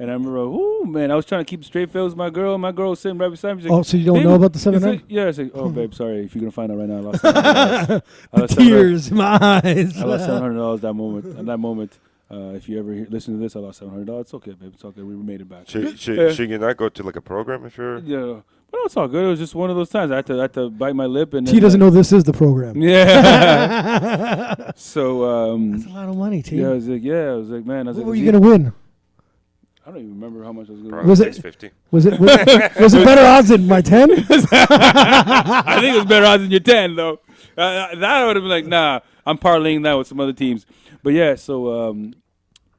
And I remember, oh man, I was trying to keep a straight face with my girl. My girl was sitting right beside me. She's like, Oh, so you don't know about the 700? Yeah, I said, oh babe, sorry. If you're gonna find out right now, I lost $700. I lost Tears in my eyes. I lost $700 that moment. At that moment, if you ever listen to this, I lost $700. It's okay, babe. It's okay. We made it back. Should you not go to like a program if you're? Yeah, but it's all good. It was just one of those times. I had to bite my lip, and T doesn't know this is the program. Yeah. So That's a lot of money, T. I was like, man. I was What like, were you gonna win? I don't even remember how much I was gonna. Probably Was it- 650. Was it better odds than my 10? I think it was better odds than your 10, though. That would have been like, nah, I'm parlaying that with some other teams. But yeah, so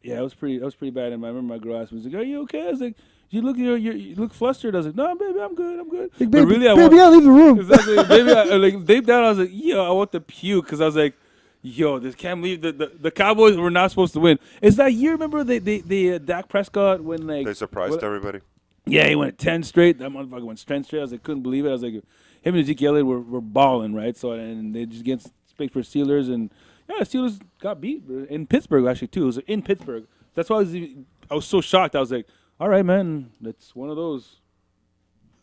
it was pretty bad. And I remember my girl asked me, "Are you okay?" I was like, "You look flustered." I was like, "No, baby, I'm good. Like, But baby, really, baby, I'll leave the room. exactly, baby, like deep down, I was like, "Yo, I want to puke," because I was like, "Yo, this can't believe the Cowboys were not supposed to win." Is that year? Remember they Dak Prescott when like They surprised everybody. Yeah, he went 10 straight. That motherfucker went 10 straight. I was like, couldn't believe it. I was like, him and Ezekiel Elliott were balling, right? So and they just against Space for Steelers, and yeah, Steelers got beat in Pittsburgh actually too. It was in Pittsburgh. That's why I was so shocked. I was like, all right, man, that's one of those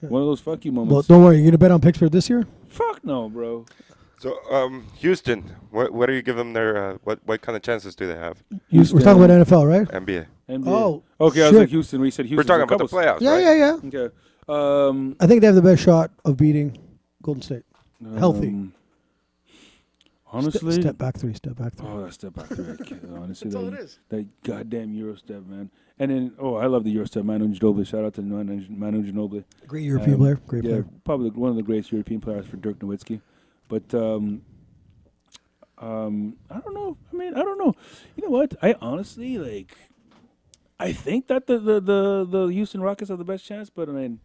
fuck you Well, moments. don't worry. You gonna bet on Pittsburgh this year? Fuck no, bro. So, Houston, what do you give them their what kind of chances do they have? We're talking about NFL, right? NBA. NBA. Oh, okay. I was shit. like Houston. We said Houston. We're talking about the playoffs, Yeah, right? yeah, yeah. Okay. I think they have the best shot of beating Golden State. Healthy. Honestly, Step back three. Oh, that step back three. I can't, honestly, That's all it is. That goddamn Euro step, man. And then, I love the Euro step. Manu Ginobili. Shout out to Manu Ginobili. Great European player. Great Yeah, player. probably one of the greatest European players for Dirk Nowitzki. But I don't know. I don't know. You know what? I honestly I think that the Houston Rockets have the best chance, but I mean,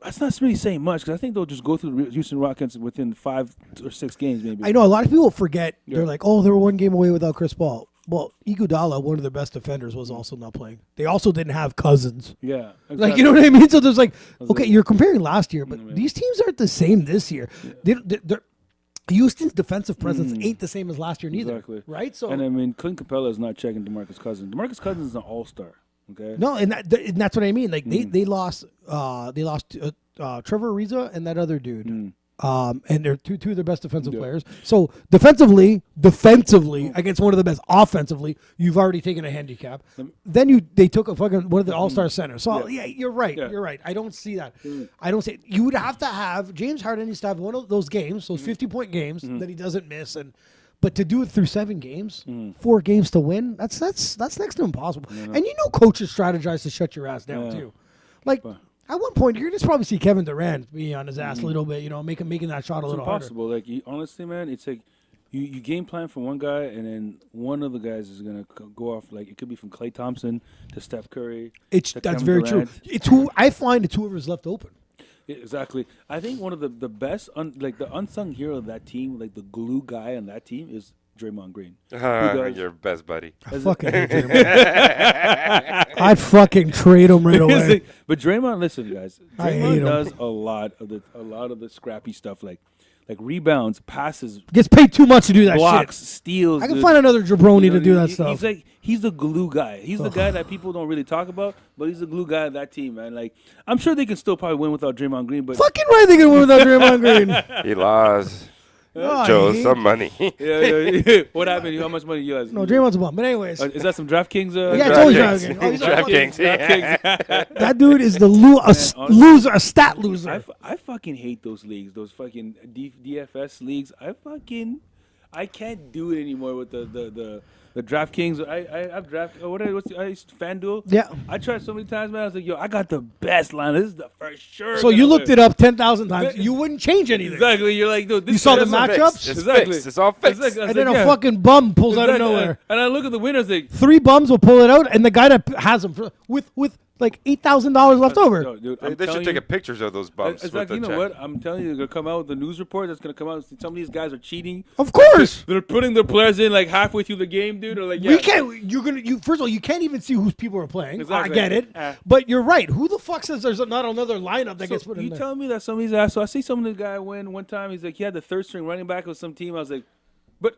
that's not really saying much because I think they'll just go through the Houston Rockets within 5 or 6 games, maybe. I know a lot of people forget. Yeah. They're like, oh, they were one game away without Chris Paul. Well, Iguodala, one of their best defenders, was also not playing. They also didn't have Cousins. Yeah, exactly. Like, you know what I mean? So there's like, okay, like- you're comparing last year, but these teams aren't the same this year. They're Houston's defensive presence ain't the same as last year neither. Exactly. Right? So And I mean, Clint Capella is not checking DeMarcus Cousins. DeMarcus Cousins is an all-star. Okay. no, and that's what I mean. Like they lost Trevor Ariza and that other dude. And they're two of their best defensive players. So defensively against one of the best offensively, you've already taken a handicap. Then they took one of the all-star centers. So yeah, you're right. Yeah. You're right. I don't see that. I don't see. You would have to have James Harden needs to have one of those games, those 50-point games that he doesn't miss, but to do it through 7 games, 4 games to win, that's next to impossible. And you know, coaches strategize to shut your ass down too. Like. At one point, you're going to probably see Kevin Durant be on his ass a little bit, making that shot a little harder. It's impossible. Like, honestly, man, it's like you game plan for one guy, and then one of the guys is going to go off. Like, it could be from Klay Thompson to Steph Curry. That's Kevin very Durant. true. I find it's whoever's left open. Yeah, exactly. I think one of the best, the unsung hero of that team, like the glue guy on that team, is Draymond Green. Your best buddy. I fucking hate Draymond. I'd fucking trade him right away. But Draymond, listen, guys. I hate Draymond him. does a lot of the scrappy stuff, like rebounds, passes, Gets paid too much to do that blocks, shit. steals. I can dude. find another jabroni You know, to do that stuff. He's the glue guy. He's the guy that people don't really talk about, but he's the glue guy of that team, man. Like, I'm sure they can still probably win without Draymond Green, but Fucking right they can win without Draymond Green. He lost. Oh, Joe, I hate- some money. yeah. What happened? How much money you guys? No, Draymond's a bum. But anyways, Is that some DraftKings? yeah, it's always DraftKings. Oh, he's a fucking- DraftKings. that dude is the loser, a stat loser. I fucking hate those leagues, those fucking DFS leagues. I can't do it anymore with the DraftKings. I have FanDuel. Yeah. I tried so many times, man. I was like, yo, I got the best line. This is the first sure. So you looked it up 10,000 times. You wouldn't change anything. Exactly. You're like, dude, this You saw the is matchups? It's Exactly. fixed. It's all fixed. Exactly. I was And then like, a yeah. fucking bum pulls out of Exactly. nowhere. And I look at the winners like, 3 bums will pull it out, and the guy that has them with like $8,000 left over. no, dude, They should take a pictures of those bumps. It's with like, the you know check. what? I'm telling you, they're going to come out with a news report that's going to come out. Some of these guys are cheating. Of course. They're putting their players in like halfway through the game, dude. Or like, yeah. We can't. First of all, you can't even see who people are playing. Exactly. I get it, but you're right. Who the fuck says there's not another lineup that gets put in you there? tell me that some of these guys. So I see some of the guy win one time. He's like, he had the third string running back of some team. I was like, but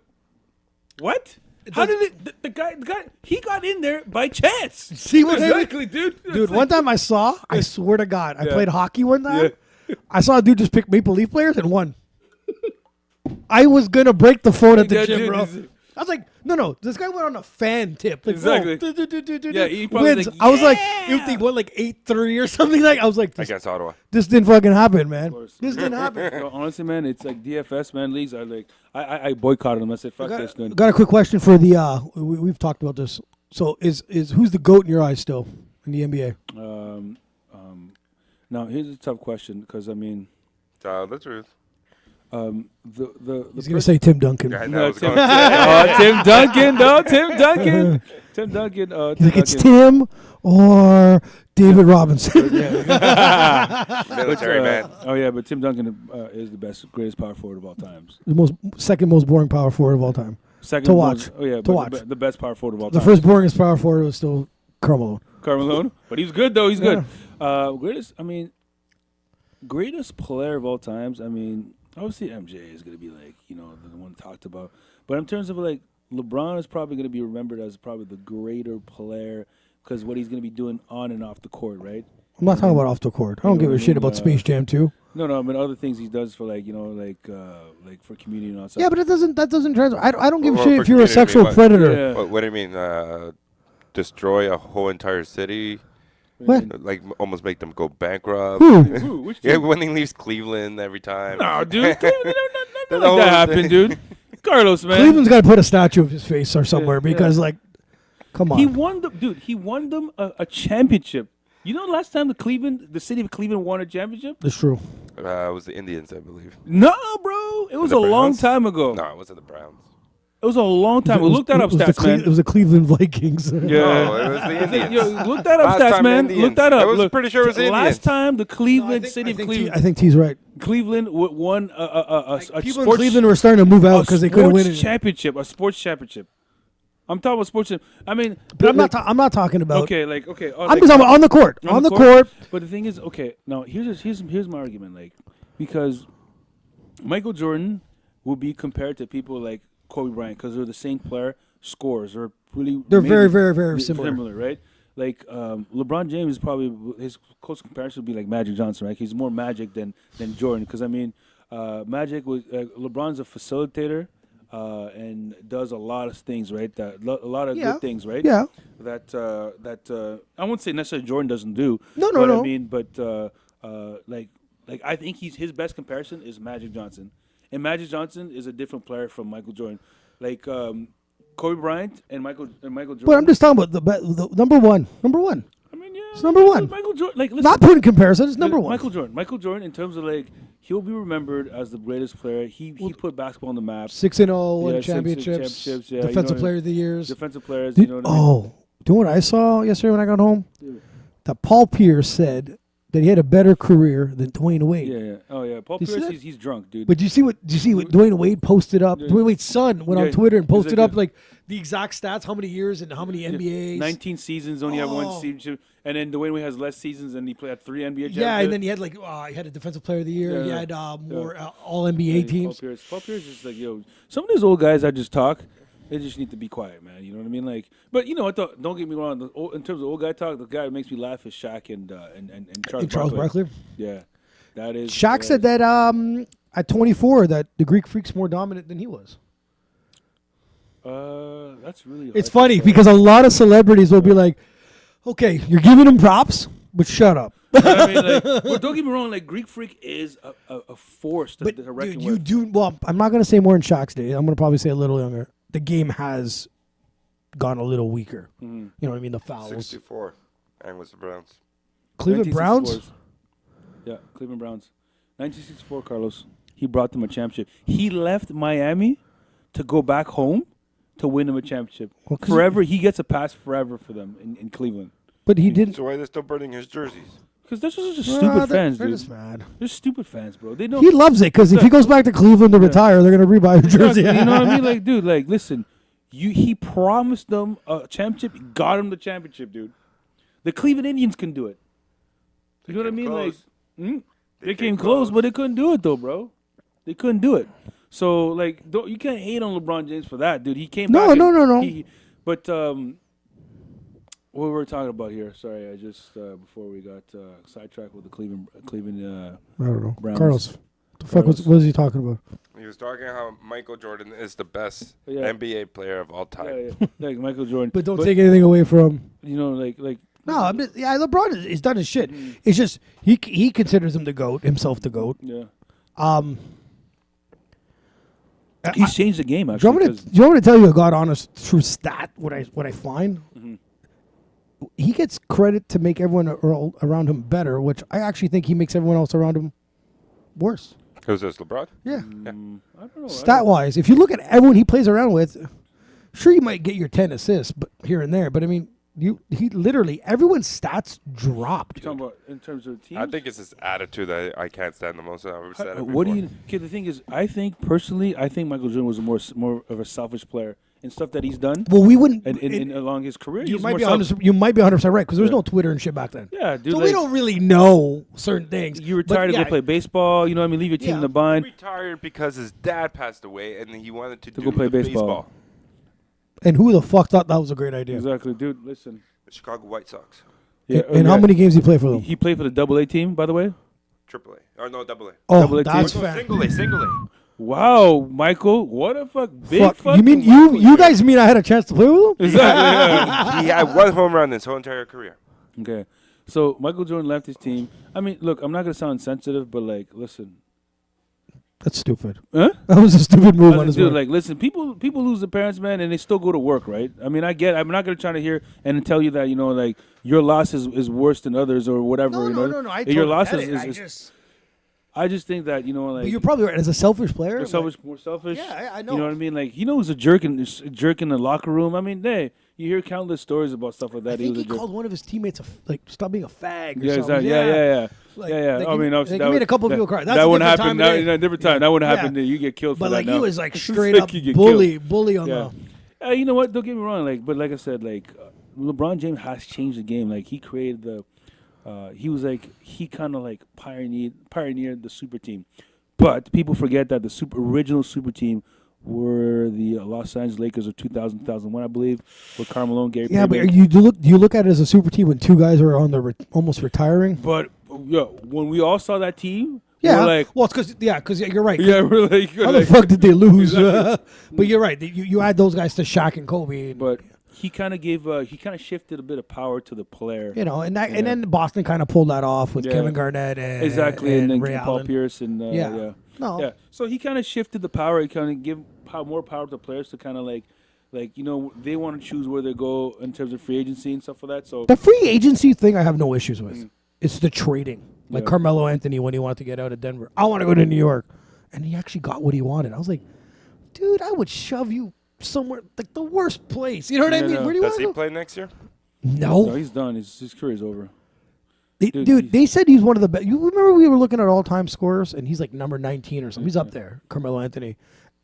what? How did it? The guy, he got in there by chance. See what I mean? Exactly, dude. Dude, one time I swear to God, I Yeah. played hockey one time. I saw a dude just pick Maple Leaf players and won. I was gonna break the phone at the Yeah, gym, dude, bro. this is- I was like, no, this guy went on a fan tip. Like, Exactly. whoa, Yeah, he probably wins. like, I was like, yeah. he won like 8-3 or something like. I was like, Against Ottawa. this didn't fucking happen, man. course. This didn't happen. So, honestly, man, it's like DFS man leagues are like I boycotted them. I said, fuck this, dude. Got a quick question for the. We've talked about this. So is who's the GOAT in your eyes still in the NBA? Now here's a tough question because I mean, Tell the truth. the He's gonna say Tim Duncan. I No, know. I was Tim- going to say. Tim Duncan, no, Tim Duncan. Tim Duncan. He's like, it's Tim or David Robinson. Military man. Oh yeah, but Tim Duncan is the greatest power forward of all times. The second most boring power forward of all time. Second To most- watch. Oh yeah, To but watch. the best power forward of all The time. first boringest power forward was still Carmelo. Carmelo, but he's good though. He's good. Greatest player of all times. I mean, obviously MJ is gonna be like the one talked about. But in terms of like LeBron is probably gonna be remembered as probably the greater player because what he's gonna be doing on and off the court, right? I'm not talking about off the court. I don't give a shit about Space Jam 2. No, I mean other things he does for like for community and all that. Yeah, but that doesn't translate. I don't give a Or shit for if you're a community, sexual what? predator. Yeah. What do you mean? Destroy a whole entire city? What? Like almost make them go bankrupt? Ooh, which Yeah, team? when he leaves Cleveland every time. No, dude. Nothing The like whole that happened, thing. dude. Carlos, man. Cleveland's got to put a statue of his face or somewhere because, like, come on. He won them, dude. He won them a championship. You know, last time the city of Cleveland won a championship? That's true. It was the Indians, I believe. No, bro. It was The a long Browns? time ago. No, it wasn't the Browns. It was a long time. It was- Look that up, it was the stats, man. It was the Cleveland Vikings. Yeah. No, it was the Indians. Yo, look that up, Last stats, time man. Indians. Look that up. I was Look, pretty sure it was the Indians. Last time the Cleveland city of I Cleveland, think T's right. Cleveland won a People in sports Cleveland were starting to move out because they couldn't win it. championship. A sports championship. I'm talking about sports. I mean, But I'm not talking about. okay. I'm like, just talking about on the court. On the court. court. But the thing is, okay, now here's my argument, like, because Michael Jordan will be compared to people like Kobe Bryant because they're the same player, scores, they're really They're maybe very, very, very similar. right? Like LeBron James is probably his close comparison would be like Magic Johnson, right? He's more Magic than Jordan because I mean, Magic was LeBron's a facilitator. And does a lot of things, right? A lot of good things, right? Yeah. That I won't say necessarily Jordan doesn't do. No. I mean, like I think his best comparison is Magic Johnson, and Magic Johnson is a different player from Michael Jordan. Like Kobe Bryant and Michael Jordan. But I'm just talking about the number one. Number one. I mean, yeah, it's number one. Michael Jordan, like listen, Not putting comparison. It's number one. Michael Jordan, in terms of like he'll be remembered as the greatest player. He put basketball on the map. 6-0 Yeah, in championships. yeah, Defensive player of the years. Defensive players. Did- you know what I mean? oh, do you know what I saw yesterday when I got home? That Paul Pierce said that he had a better career than Dwayne Wade. Yeah. Oh yeah. Paul You see Pierce, that? he's drunk, dude. But did you see what Dwayne Wade posted up? Yeah. Dwayne Wade's son went Yeah, on Twitter and he's posted like, up like the exact stats, how many years and how many NBAs. 19 seasons, only had one Oh. season, and then Dwayne Wade has less seasons, and he had 3 NBA championships. Yeah, and then he had like he had a defensive player of the year. Yeah, He yeah. had more all NBA teams. Paul Pierce is like, yo, some of these old guys that just talk, they just need to be quiet, man. You know what I mean? Like, but you know what? Don't get me wrong. In terms of old guy talk, the guy that makes me laugh is Shaq and Charles Barkley. Yeah, that is. Shaq said that at 24 that the Greek Freak's more dominant than he was. That's really. It's hard to funny say. because a lot of celebrities will be like, "Okay, you're giving him props, but shut up." I mean, like, but don't get me wrong. Like, Greek Freak is a force to But reckon you with. do well. I'm not going to say more in Shaq's day. I'm going to probably say a little younger. The game has gone a little weaker. Mm-hmm. You know what I mean? The fouls. 64. And was the Browns. Cleveland Browns. 1964. Yeah, Cleveland Browns. 1964, Carlos. He brought them a championship. He left Miami to go back home to win them a championship. Well, 'cause Forever, he gets a pass forever for them in Cleveland. But he didn't. So why are they still burning his jerseys? Because they're just stupid fans, they're dude. just mad. They're stupid fans, bro. They don't. He loves it because if he goes back to Cleveland to retire, they're going to rebuy his jersey. You know what I mean? Like, dude, like, listen. He promised them a championship. He got him the championship, dude. The Cleveland Indians can do it. You know what I mean? Close. Like, they came close, but they couldn't do it, though, bro. They couldn't do it. So, like, you can't hate on LeBron James for that, dude. He came back. No. But what were we talking about here? Sorry, I just before we got sidetracked with the Cleveland. I don't know. Browns. Carlos, the fuck what was he talking about? He was talking how Michael Jordan is the best Yeah. NBA player of all time. Yeah, like Michael Jordan. But don't take anything away from. You know, like. No, LeBron is done his shit. It's just he considers him the GOAT, himself the GOAT. Yeah. I- He's changed the game, Do actually. you want me to tell you a God honest true stat? What I find, he gets credit to make everyone around him better, which I actually think he makes everyone else around him worse. Who's this, LeBron? Yeah, I don't know. stat wise, if you look at everyone he plays around with, sure you might get your 10 assists, but here and there. But I mean, he literally everyone's stats dropped. You're talking about in terms of teams? I think it's his attitude that I can't stand the most. I've ever said it What do before. you? Okay, the thing is, I think Michael Jordan was more of a selfish player in stuff that he's done Well, we wouldn't. and along his career. you he's might more be selfish. 100%, you might be 100% right because there was no Twitter and shit back then. Yeah, dude. So like, we don't really know certain things. You retired to But go play baseball. You know what I mean? Leave your team Yeah. in the He bind retired because his dad passed away, and he wanted to do go play the baseball. And who the fuck thought that was a great idea? Exactly, dude. Listen. The Chicago White Sox. Yeah, And how many games he play for them? He played for the Double-A team, by the way. Triple A. Or no, double A. Oh, Double A that's team. fat. Single A. Wow, Michael, what a big Fuck. fucking You mean Michael you here. guys mean I had a chance to play with him? Exactly. He had one home run his whole entire career. Yeah. Okay, so Michael Jordan left his team. I mean, look, I'm not gonna sound insensitive, but like, listen, That's stupid. huh? That was a stupid move on his Dude, part. like, listen, people lose their parents, man, and they still go to work, right? I mean, I'm not gonna try to hear and tell you that like your loss is worse than others or whatever. No. I your totally loss get it. is I just think that like But you're probably right. As a selfish player, more selfish. Yeah, I know. You know what I mean? Like he was a jerk in the locker room. I mean, hey, you hear countless stories about stuff like that. I think was he a jerk. called one of his teammates stop being a fag. Or Yeah, something. exactly. Yeah. Like, yeah. like, I mean, he obviously made a couple of people cry. That's that a wouldn't different happen. time of day. Different time. That wouldn't Yeah. happen. You get killed for But that. like now. he was like It's straight like up you get bully killed. on Yeah. the. You know what? Don't get me wrong. Like, but like I said, like LeBron James has changed the game. Like he created the. He kind of like pioneered the super team, but people forget that the original super team were the Los Angeles Lakers of 2000, 2001, I believe, with Carmelo and Gary Yeah, Payton. but do you look at it as a super team when two guys are on the almost retiring? But when we all saw that team, Yeah, we're like, well, it's because you're right. yeah, we're like, How the fuck did they lose? But you're right. You add those guys to Shaq and Kobe. But he kind of shifted a bit of power to the player. And then Boston kind of pulled that off with Yeah. Kevin Garnett and Exactly, and then Ray Paul Allen. Pierce and Yeah. No. yeah. So he kind of shifted the power. He kind of give more power to the players to kind of like they want to choose where they go in terms of free agency and stuff like that. So The free agency thing I have no issues with. It's the trading. Like Yeah. Carmelo Anthony when he wanted to get out of Denver. I want to go to New York. And he actually got what he wanted. I was like, dude, I would shove you somewhere, like the worst place. You know what I Yeah, mean? no. Where do you Does want he to go? play next year? no, No. he's done. His career's over. Dude, they said he's one of the best. You remember we were looking at all-time scorers, and he's like number 19 or something. He's up there, Carmelo Anthony.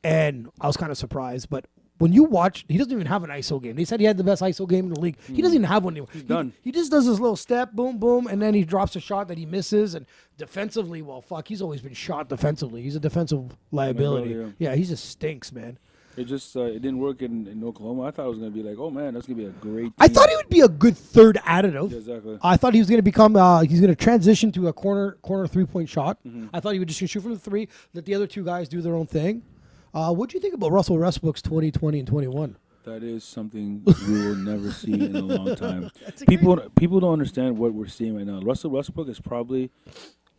And I was kind of surprised. But when you watch, he doesn't even have an ISO game. They said he had the best ISO game in the league. He doesn't even have one anymore. He's done. He just does his little step, boom, boom, and then he drops a shot that he misses. And defensively, well, fuck, he's always been shot defensively. He's a defensive liability. Liability, Yeah, he just stinks, man. It just it didn't work in Oklahoma. I thought it was gonna be like, oh man, that's gonna be a great team. I thought he would be a good third additive. Yeah, exactly. I thought he was going to become. He's going to transition to a corner 3-point shot. I thought he would just shoot from the three. Let the other two guys do their own thing. What do you think about Russell Westbrook's 2020 and 21? That is something we will never see in a long time. People don't understand what we're seeing right now. Russell Westbrook is probably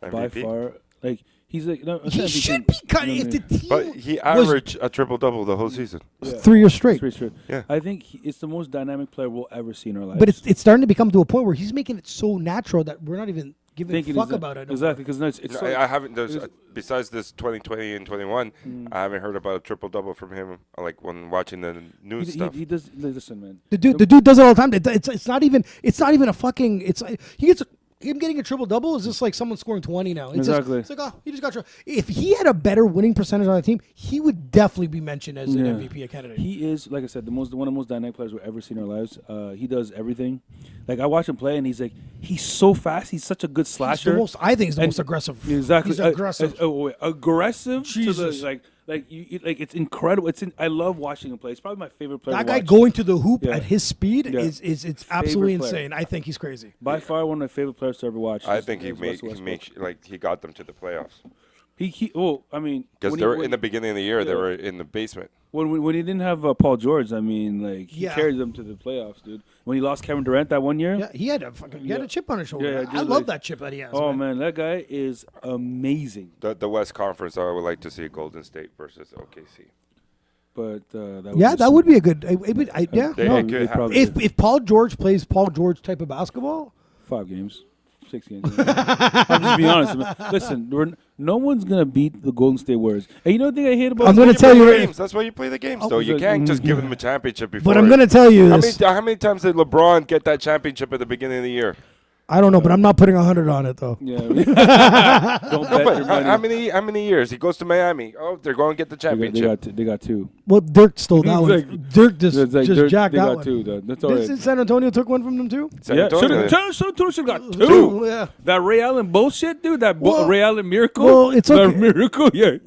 by MVP? far like he's like no, He should be cut if the team But he was averaged a triple-double the whole season. 3 years straight. Straight. Yeah. I think it's the most dynamic player we'll ever see in our lives. But it's starting to become to a point where he's making it so natural that we're not even giving a Thinking fuck exa- about it. no more. Exactly, because it's No, so, I haven't. There's it's- besides this 2020 and 21, I haven't heard about a triple-double from him. Like when watching the news stuff. he does. Listen, man. The dude does it all the time. It's not even a fucking. He gets him getting a triple double is just like someone scoring 20 now. It's Exactly. Just, it's like he just got. If he had a better winning percentage on the team, he would definitely be mentioned as an Yeah. MVP candidate. He is, like I said, one of the most dynamic players we've ever seen in our lives. He does everything. Like I watch him play, and he's so fast. He's such a good slasher. I think he's the And- most aggressive. Exactly. He's aggressive. Aggressive. Jesus. To the, it's incredible. I love watching him play. It's probably my favorite player. That to guy watch. going to the hoop Yeah. at his speed Yeah. is it's absolutely player. insane. I think he's crazy. By far one of my favorite players to ever watch. I is- think he is Russell Westbrook. he got them to the playoffs I mean, because when they he- were when- in the beginning of the year. They yeah. were in the basement. When he didn't have Paul George, I mean, like he Yeah. carried them to the playoffs, dude. When he lost Kevin Durant that one year, Yeah, he had a chip on his shoulder. Yeah, I dude, love like- that chip that he has. oh man, that guy is amazing. The West Conference. I would like to see Golden State versus OKC. But that Yeah, that would be a good. Yeah, They no. could have- If Paul George plays Paul George type of basketball, 5 games. 6 games. I'm just being honest. Man. Listen, no one's gonna beat the Golden State Warriors. And you know the thing I hate about I'm gonna You tell play you the right- games. That's why you play the games. Though you Exactly. can't just give them a championship before. but I'm gonna tell you this. How many times did LeBron get that championship at the beginning of the year? I don't know, but I'm not putting 100 on it though. Yeah. Don't bet No, your but money. how many years? He goes to Miami. Oh, they're going to get the championship. They got 2. Well, Dirk stole that one. Like- Dirk just It's like jacked they that got one. 2. Though. That's all This right. San Antonio took one from them too. San Yeah, Antonio. should have got 2. Two, yeah. That Ray Allen bullshit, dude. Well- Ray Allen miracle. well, it's That okay. miracle, yeah.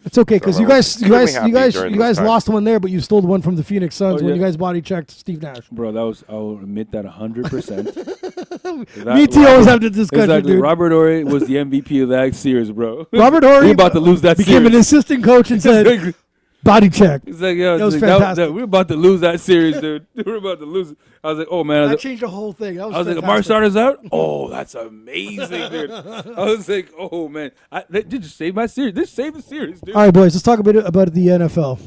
It's okay because So you guys extremely happy during those times. lost one there, but you stole one from the Phoenix Suns Oh, when yeah. you guys body checked Steve Nash. Bro, I'll admit that 100%. Me too. Always have the discussion, Exactly. dude. Robert Horry was the MVP of that series, bro. Robert Horry we about to lose that became series. an assistant coach and said, "Body check." It's like, yo, That was it's fantastic. we're about to lose that series, dude. We're about to lose it. I was like, oh man. That changed the whole thing. That was I was like, fantastic. Amar Starter's out? Oh, that's amazing, dude. I was like, oh, man. They just saved my series. Just save the series, dude. All right, boys. Let's talk a bit about the NFL.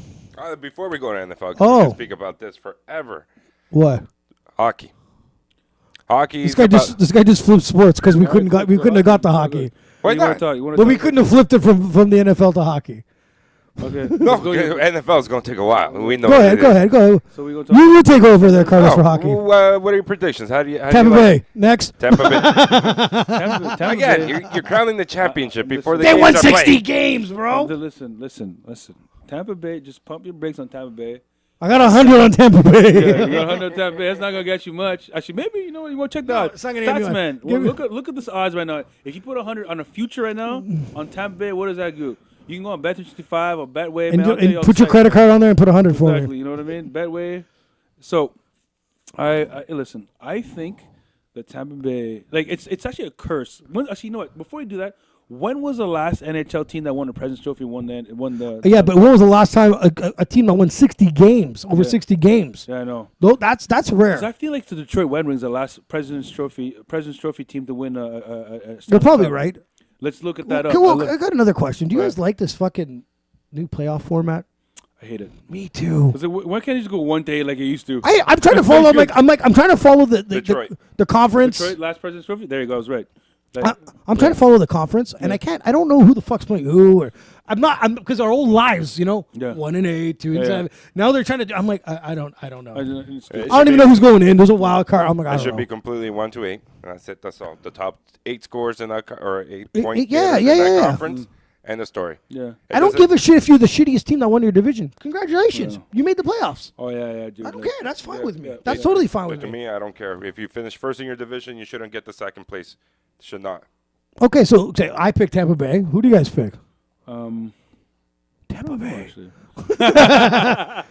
Before we go to NFL, 'cause Oh. we can speak about this forever. What? Hockey. Hockey. This guy just flipped sports because we couldn't have got the hockey, Why You wanna not? talk- you wanna but we talk- couldn't have flipped it from the NFL to hockey. Okay. No, Let's go here. NFL is going to take a while. We know. Go what ahead, it go is. ahead, go ahead. So we gonna talk. You take over there, Carlos, for hockey. What are your predictions? How do you Tampa like Bay next. Tampa Bay. Tampa Again, Bay- you're crowning the championship before the They games won are 60 played. games, bro. Listen. Tampa Bay, just pump your brakes on Tampa Bay. I got 100 on Tampa Yeah, Bay. you got 100 Tampa Bay. That's not gonna get you much. Actually, maybe you know what? You want to check the odds. it's not gonna get me Stats, much. man. Give me- Look at this odds right now. If you put 100 on a future right now on Tampa Bay, what does that do? You can go on Bet365 or Betway. and man, I'll tell you all put the your sites, credit man. card on there and put 100 for Exactly. me. You know what I mean? Betway. So, I listen. I think the Tampa Bay, like it's actually a curse. Actually, you know what? Before you do that, when was the last NHL team that won the President's Trophy? Won the? Yeah, but when was the last time a team that won 60 games, over Yeah. 60 games? Yeah, I know. Though that's 'Cause rare. I feel like the Detroit Red Wings, the last President's Trophy team to win a You're Stanley probably Cup. right. Let's look at that Okay, up. well, I got another question. Do you guys Right. like this fucking new playoff format? I hate it. Me too. Why can't you just go one day like it used to? I'm trying to follow. I'm trying to follow the Detroit. the conference. Detroit last President's Trophy. There you go. I was right. Like, I'm trying to follow the conference, and I can't. I don't know who the fuck's playing who. Or I'm because our old lives, Yeah. 1-8, 2-7. Yeah. now they're trying to. I'm like, I don't know. I I don't- It don't should even be- know who's going in. There's a wild card. I'm like, I It don't should know. be completely 1-8. That's it. That's all. The top 8 scores in that or 8 It- point yeah, getters in that yeah. conference. End of story. Yeah. I don't give a shit if you're the shittiest team that won your division. Congratulations, you made the playoffs. Oh yeah, dude. I don't like- care. That's fine yeah, with me. yeah, That's yeah. totally fine with To me. me, I don't care. If you finish first in your division, you shouldn't get the second place. Should not. Okay, so say I picked Tampa Bay. Who do you guys pick? Tampa Bay. Actually.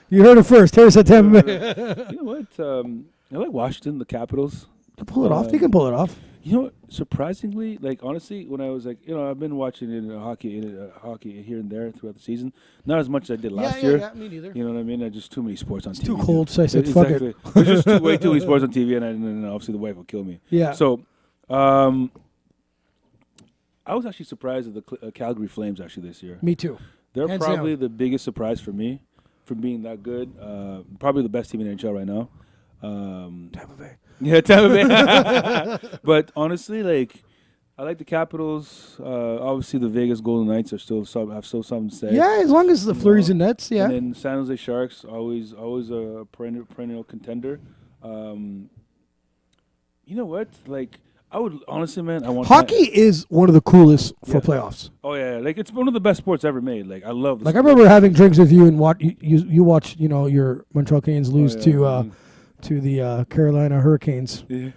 You heard it first. Terry said Tampa Bay. You know what? I like Washington, the Capitals. Pull it off. You can pull it off. You know what? Surprisingly, like honestly, when I was like, I've been watching hockey here and there throughout the season. Not as much as I did last year. Me neither. You know what I mean? Just too many sports on TV. too dude. cold, so I said, fuck it. Exactly. There's just way too many sports on TV, and obviously the wife will kill me. Yeah. So, I was actually surprised at the Calgary Flames actually this year. Me too. They're Hands probably down. the biggest surprise for me, for being that good. Probably the best team in the NHL right now. Tampa Bay. Yeah, Tampa Bay. But honestly, like, I like the Capitals. Obviously, the Vegas Golden Knights are still have something to say. Yeah, as long as the Flurries and Nets, yeah. And then San Jose Sharks, always a perennial contender. You know what? Like, I would honestly, man, I want Hockey is one of the coolest for Yeah. playoffs. Oh yeah, like it's one of the best sports ever made. Like I love. Like I remember having drinks with you and you watched your Montreal Canadiens lose to the Carolina Hurricanes. Yeah.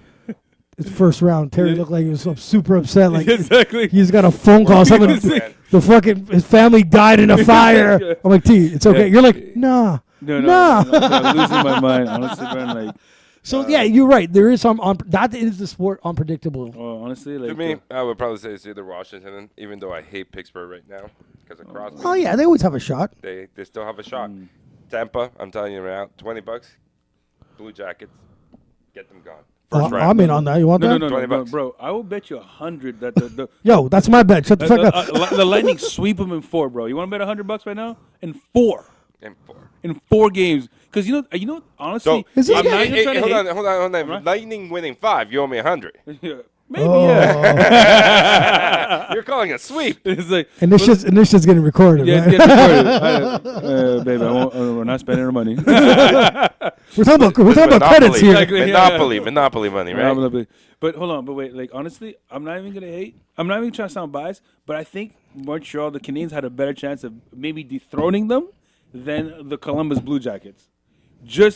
It's first round. Terry looked like he was super upset. Like exactly. he's got a phone call. Someone, Yeah. the fucking his family died in a fire. Yeah. I'm like, T, it's okay. Yeah. You're like, nah. No, Nah. I'm losing my mind. Honestly, man, like, So yeah, you're right. There is some that is the sport unpredictable. honestly, like, To me, I would probably say it's either Washington, even though I hate Pittsburgh right now because of Crosby. Oh yeah, they always have a shot. They still have a shot. Tampa, I'm telling you right now, $20. Blue Jackets, get them gone. First round. I'm in on that. You want that? no, $20. bro. I will bet you 100 that the Yo, that's my bet. Shut the fuck up. the Lightning sweep them in 4, bro. You want to bet $100 right now? In 4. And 4. In 4 games. Because you know, honestly, So, Is it- I'm not even trying to hold hate. on, hold on. Right. Lightning winning 5, you owe me 100. Yeah. Maybe, yeah. You're calling a sweep. It's like, And this shit's getting recorded, yeah, right? it's getting recorded. Baby, we're not spending our money. We're talking about credits here. Exactly. Monopoly money, right? But hold on, but wait, like honestly, I'm not even gonna hate. I'm not even trying to sound biased, but I think Montreal, the Canadiens, had a better chance of maybe dethroning them than the Columbus Blue Jackets.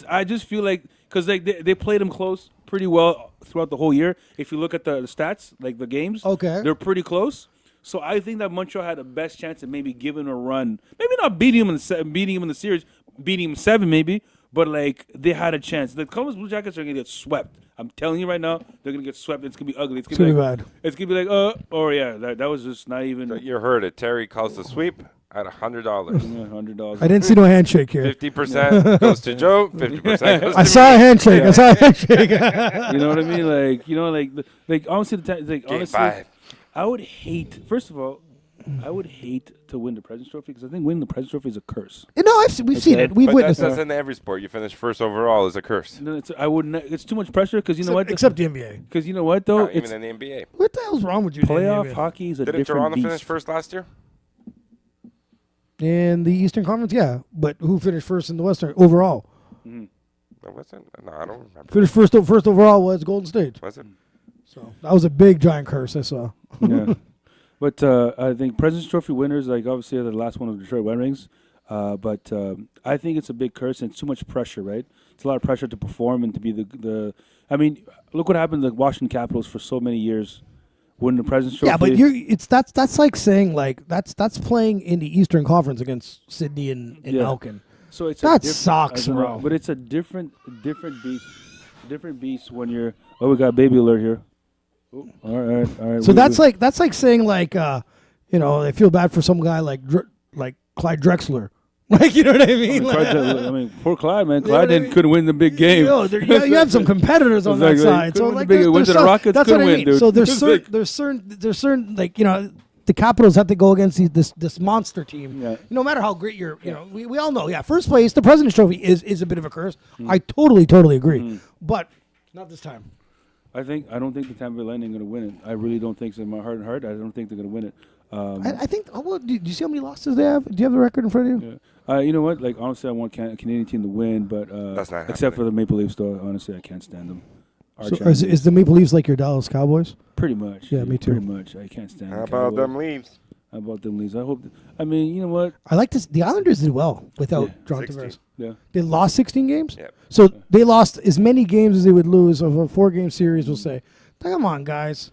I just feel like because like they played them close pretty well throughout the whole year. If you look at the stats, like the games, Okay. they're pretty close. So I think that Montreal had the best chance of maybe giving a run. Maybe not beating him in the series, beating him 7 maybe, but like they had a chance. The Columbus Blue Jackets are gonna get swept. I'm telling you right now, they're gonna get swept. It's gonna be ugly. It's gonna be bad. It's gonna be like, oh yeah, that was just not even. So you heard it. Terry calls the sweep at $100. $100. I didn't see no handshake here. 50% goes to Joe. 50% goes to I saw a handshake. I saw a handshake. You know what I mean? Like honestly, Game honestly, 5. I would hate. First of all, I would hate to win the President's Trophy because I think winning the President's Trophy is a curse. No, we've seen it. We've But witnessed that's it. in every sport. You finish first overall is a curse. No, I wouldn't. It's too much pressure because you know what? Except the NBA. Because you know what though? Not even in the NBA. What the hell's wrong with you? Playoff hockey is a Didn't different Toronto beast. finish first last year? In the Eastern Conference, yeah. But who finished first in the Western overall? No, was it? No, I don't remember. Finished first overall was Golden State. Was it? So that was a big giant curse I saw. Yeah. But I think President's Trophy winners, like obviously the last one of the Detroit Red Wings. But I think it's a big curse and it's too much pressure, right? It's a lot of pressure to perform and to be the. I mean, look what happened to the Washington Capitals for so many years, winning the President's Trophy. Yeah, but that's like saying like that's playing in the Eastern Conference against Sydney and Malkin. So it's that sucks, I don't know, bro. but it's a different beast. Different beast when you're. Oh, we got baby alert here. Oh, all right. So that's like saying like I feel bad for some guy like Clyde Drexler. Like, you know what I mean? I mean, poor Clyde, man. Clyde couldn't win the big game. You have some competitors on that side. So like, went to the Rockets, that's what I mean. Dude. So there's certain like the Capitals have to go against this monster team. Yeah. No matter how great you're, we all know. Yeah, first place, the President's Trophy is a bit of a curse. I totally agree, but not this time. I don't think the Tampa Bay Lightning are going to win it. I really don't think so. In my heart and heart, I don't think they're going to win it. I think. Do you see how many losses they have? Do you have the record in front of you? Yeah. You know what? Like honestly, I want a Canadian team to win, but That's not except for the Maple Leafs, though. Honestly, I can't stand them. So is the Maple Leafs like your Dallas Cowboys? Pretty much. Yeah, me too. Pretty much. I can't stand. How the about Cowboys. them Leafs? How about them Leafs? I hope. I mean, you know what? I like this. The Islanders did well without John 16. Tavares. Yeah. They lost 16 games. Yeah. So they lost as many games as they would lose of a 4-game series. We'll say, come on, guys.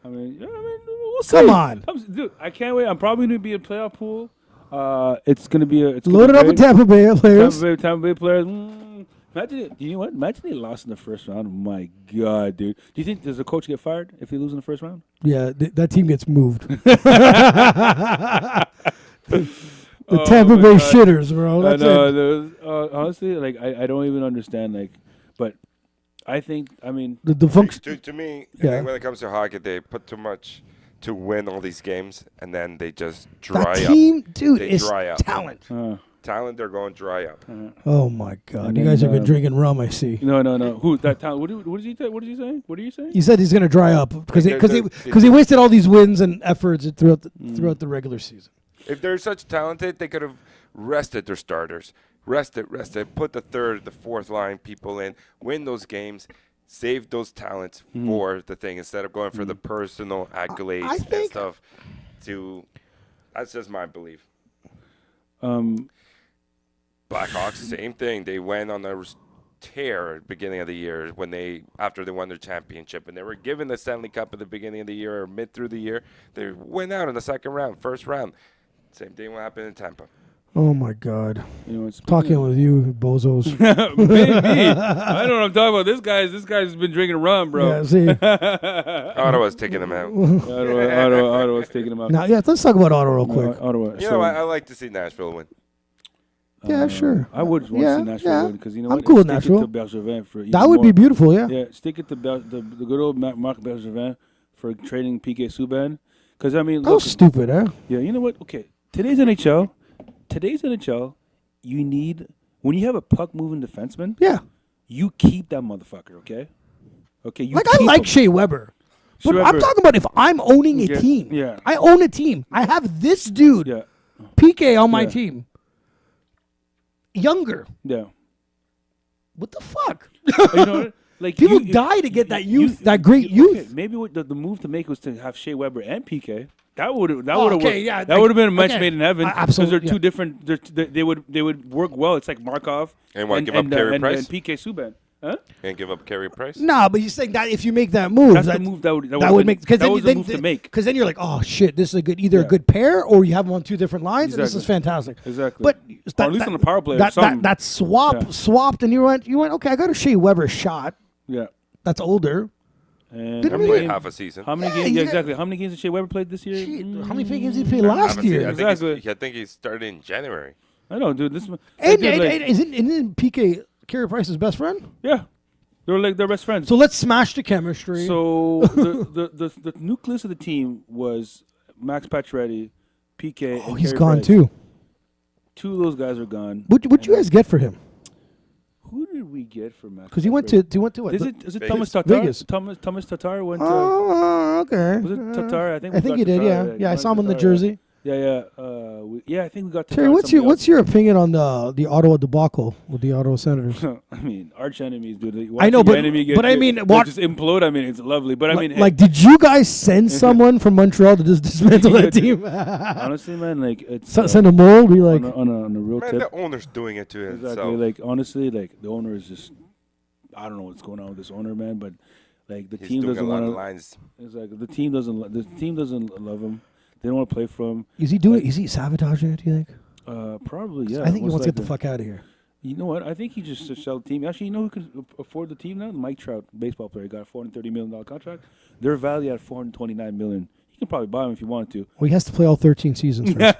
I mean, we'll see. Come on. Dude, I can't wait. I'm probably going to be a playoff pool. It's going to be Loaded up with Tampa Bay players. Tampa Bay players. Imagine it. You know what? Imagine they lost in the first round. My God, dude. Do you think does the coach get fired if they lose in the first round? Yeah, that team gets moved. The Tampa Bay shitters, bro. That's it. Honestly, like I don't even understand. Like, but I think The function. To me, Yeah. when it comes to hockey, they put too much to win all these games, and then they just dry That up. team, dude, They is dry up. talent. Talent, they're going dry up. Oh my God, And you then, guys have been drinking rum. I see. No. Who that talent? What is he saying? What are you saying? He said he's going to dry up because Like they wasted all these wins and efforts throughout the regular season. If they're such talented, they could have rested their starters. Rested. Put the third, the fourth line people in. Win those games. Save those talents for the thing instead of going for the personal accolades I and think- stuff. That's just my belief. Blackhawks, same thing. They went on a tear at the beginning of the year after they won their championship, and they were given the Stanley Cup at the beginning of the year or mid through the year. They went out in the first round. Same thing will happen in Tampa. Oh my God! You know, it's Talking with you, bozos. Maybe. I don't know what I'm talking about. This guy's been drinking rum, bro. Yeah, see. Ottawa's taking them out. Ottawa's taking him out. Now, let's talk about Ottawa real quick. Ottawa. You know, I like to see Nashville win. Yeah, sure. I would want to see Nashville win because you know I'm what? cool with Stick Nashville. it to Bergevin for even That would be more. beautiful, yeah. Yeah, stick it to the good old Marc Bergevin for trading PK Subban. Because I mean, That was stupid, huh? Yeah, you know what? Okay, today's NHL, you need when you have a puck moving defenseman, Yeah. you keep that motherfucker. Okay. You Like I keep like him. Shea Weber. But Shea I'm Weber- talking about if I'm owning a Yeah, team. yeah. I own a team. I have this dude, Yeah, PK, on my Yeah. team. Younger. yeah. What the fuck? You know what? Like People die to get that youth, that great youth. Okay, maybe what the move to make was to have Shea Weber and PK. That would have okay, yeah, that would have been a match again, made in heaven. absolutely, Because they're two different. They would work well. It's like Markov And what, give up Carey Price? and PK Subban. Huh? And give up Carey Price? No, but you're saying that if you make that move, That's the move that would make because that then, was the move to make. Because then you're like, oh shit, this is either a good pair or you have them on two different lines, and this is Exactly. fantastic. Exactly. But Or at least on the power play. or something. that swapped, and you went. Okay, I got to Shea Weber a shot. Yeah. That's older. And Didn't how really- many Played games- half a season. How many Yeah, games? Yeah, yeah. exactly. How many games did Shea Weber play this year? Shit, how many games did he play last Haven't seen- year? I think, Exactly. I think he started in January. I know, dude. This And like, isn't PK Carey Price's best friend? yeah, they're best friends. So let's smash the chemistry. So the nucleus of the team was Max Pacioretty, PK. oh, and he's Carey gone Price. too. Two of those guys are gone. What you guys get for him? Who did we get for Max? Because he went to what? Is it Vegas. Thomas Tatar? Vegas. Thomas Tatar went to. Oh, okay. Was it Tatar? I think. I we think got you did. Tatar, Yeah, I saw him in the Tatar, jersey. Yeah. I think we got. Tatar Terry, and what's somebody your opinion on the Ottawa debacle with the Ottawa Senators? else. I mean, arch enemies, dude. I know, Watching your but- enemy but I mean, what- just implode. I mean, it's lovely. But I mean, like, did you guys send someone from Montreal to just dismantle that team? honestly, man, like it's Send a mold? Be like, on a real Man, tip. the owner's doing it to Exactly. himself. Like honestly, like the owner is just. I don't know what's going on with this owner, man, but like the He's team doing doesn't a lot want of to. lines. Exactly. The team doesn't love him. They don't want to play for him. is he doing? Is he sabotaging it? Do you think? Probably, yeah. I think he most wants to get the likely. fuck out of here. You know what? I think he just to sell the team. Actually, you know who can afford the team now? Mike Trout, baseball player, got a $430 million contract. They're valued at $429 million. You can probably buy him if you wanted to. Well, he has to play all 13 seasons first.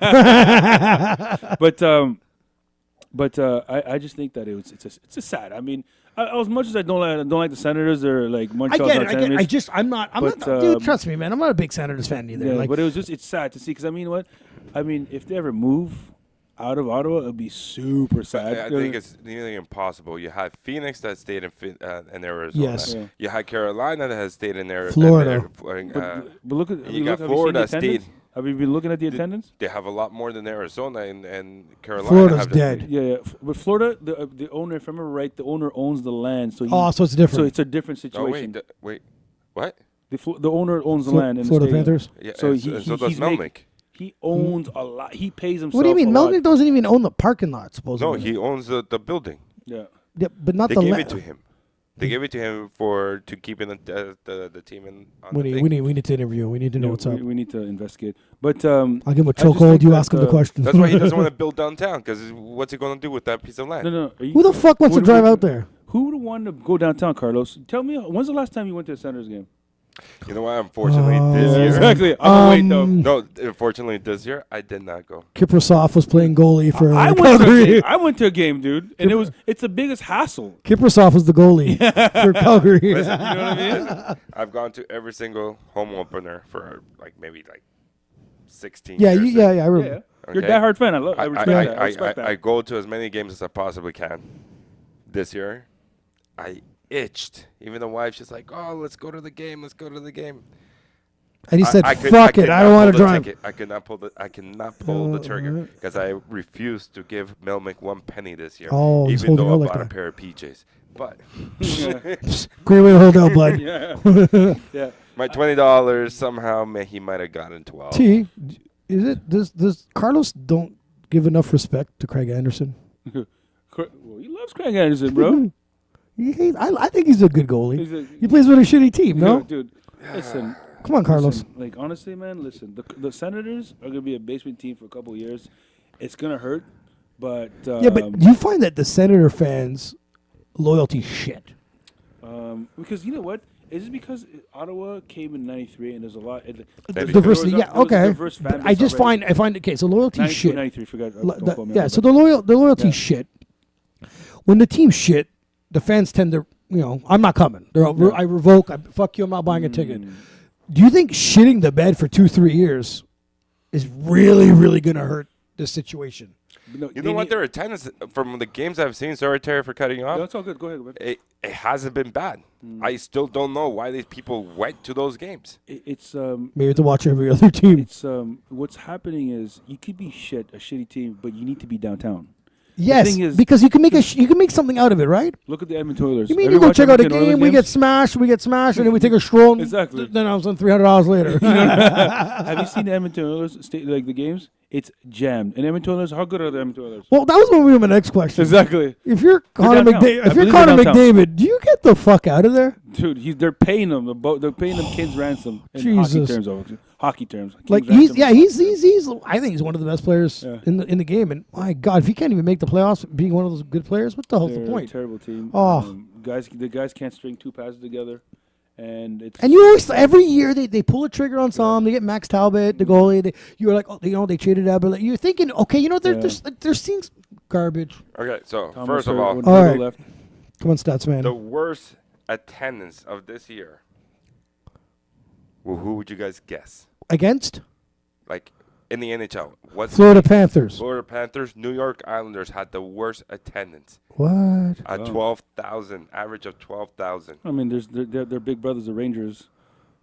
But I just think that it's just sad. I mean, as much as I don't like the Senators or like I Montreal's get not it. I get it. enemies, I'm not. But, Dude, trust me, man. I'm not a big Senators fan either. yeah, like, but it's sad to see because I mean what? I mean, if they ever move out of Ottawa, it'd be super sad. I think it's nearly impossible. You had Phoenix that stayed in Arizona. Yes. Yeah. You had Carolina that has stayed in there. Florida. But look at you got Florida stayed. Have you been looking at the attendance? They have a lot more than Arizona and Carolina. Florida's have dead. Yeah. But Florida, the owner, if I remember right, the owner owns the land, so so it's different. So it's a different Oh situation. wait, what? The owner owns the land in the Florida stadium. Panthers. Yeah, So so does he's Melnick. He owns a lot. He pays himself. What do you mean? a lot. Melnick doesn't even own the parking lot, No, supposedly. he owns the building. Yeah. Yeah, but not They the gave land. it to him. They gave it to him to keep in the team in. On We the need, thing. we need to interview him. We need to know what's up. We need to investigate. But I'll give him a I just chokehold. think You that, ask him the question. That's why he doesn't want to build downtown. Because what's he going to do with that piece of land? no. Who the fuck wants to drive out there? Who would want to go downtown, Carlos? Tell me, when's the last time you went to a Senators game? You know what? Unfortunately, this year. Exactly. I'm wait though. No, unfortunately, this year I did not go. Kiprasov was playing goalie for I went to a Calgary. game. I went to a game, dude, and it's the biggest hassle. Kiprasov was the goalie for Calgary. Listen, You know what I mean? I've gone to every single home opener for maybe 16 yeah, years. I Yeah, remember. you're a Okay. diehard fan. I respect that. I respect that. I go to as many games as I possibly can. This year, I itched. Even the wife, she's like, "Oh, let's go to the game. Let's go to the game." And he said, could "Fuck it, I don't not want to pull the drive." ticket. I cannot pull the trigger because I refuse to give Melnick one penny this year. Oh, he's even holding though out I like bought a that. pair of PJs. But Great way to hold out, bud. Yeah. my $20 somehow he might have gotten 12. T, is it does Carlos don't give enough respect to Craig Anderson? Well, he loves Craig Anderson, bro. I think he's a good goalie. He's He plays with a shitty team, no? dude. Listen. Come on, Carlos. Listen, like honestly, man, listen. The Senators are gonna be a basement team for a couple of years. It's gonna hurt, but Yeah, but you find that the Senator fans' loyalty shit. because you know what? Is it because Ottawa came in '93 and there's a lot Diversity, yeah, okay. Diverse But fan I base just already. find okay. So loyalty 92, shit. 93, forgot. Lo- don't quote me yeah, on so that. the loyalty Yeah. shit. When the team's shit, the fans tend to, I'm not coming. I revoke. Fuck you. I'm not buying a ticket. Do you think shitting the bed for 2-3 years is really, really going to hurt the situation? No, You know what? Their attendance from the games I've seen. Sorry, Terry, for cutting you off. That's all good. Go ahead. Man. It hasn't been bad. I still don't know why these people went to those games. It's Maybe to watch every other team. it's what's happening is you could be a shitty team, but you need to be downtown. Yes, thing is- because you can make something out of it, right? Look at the Edmonton Oilers. You mean Have you go watched check out a Edmonton Oilers game, we get games? smashed, and then we take a stroll. Exactly. Then I was on $300 later. Have you seen the Edmonton Oilers the games? it's jammed. And Edmonton Oilers, how good are the Edmonton Oilers? Well, that was going to be my next question. Exactly. If you're Connor downtown. I believe they're downtown. McDavid, do you get the fuck out of there? Dude, they're paying them. They're paying them king's ransom in Jesus. hockey terms. Like King's ransom. he's I think he's one of the best players Yeah. in the game. And my God, if he can't even make the playoffs, being one of those good players, what the hell's They're the point? a terrible team. Oh. The guys can't string two passes together, and it's And you always every year they pull a trigger on some. They get Max Talbot, the goalie. You're like, they traded Aberle. You're thinking, okay, they're seeing garbage. Okay, so Thomas first of Hurd, all, when All Hurd right. left. Come on, stats man. the worst attendance of this year. Well, who would you guys guess? Against Like in the NHL, what's Florida Panthers. Florida Panthers, New York Islanders had the worst attendance What? at 12,000, average of 12,000. I mean, they're big brothers, the Rangers.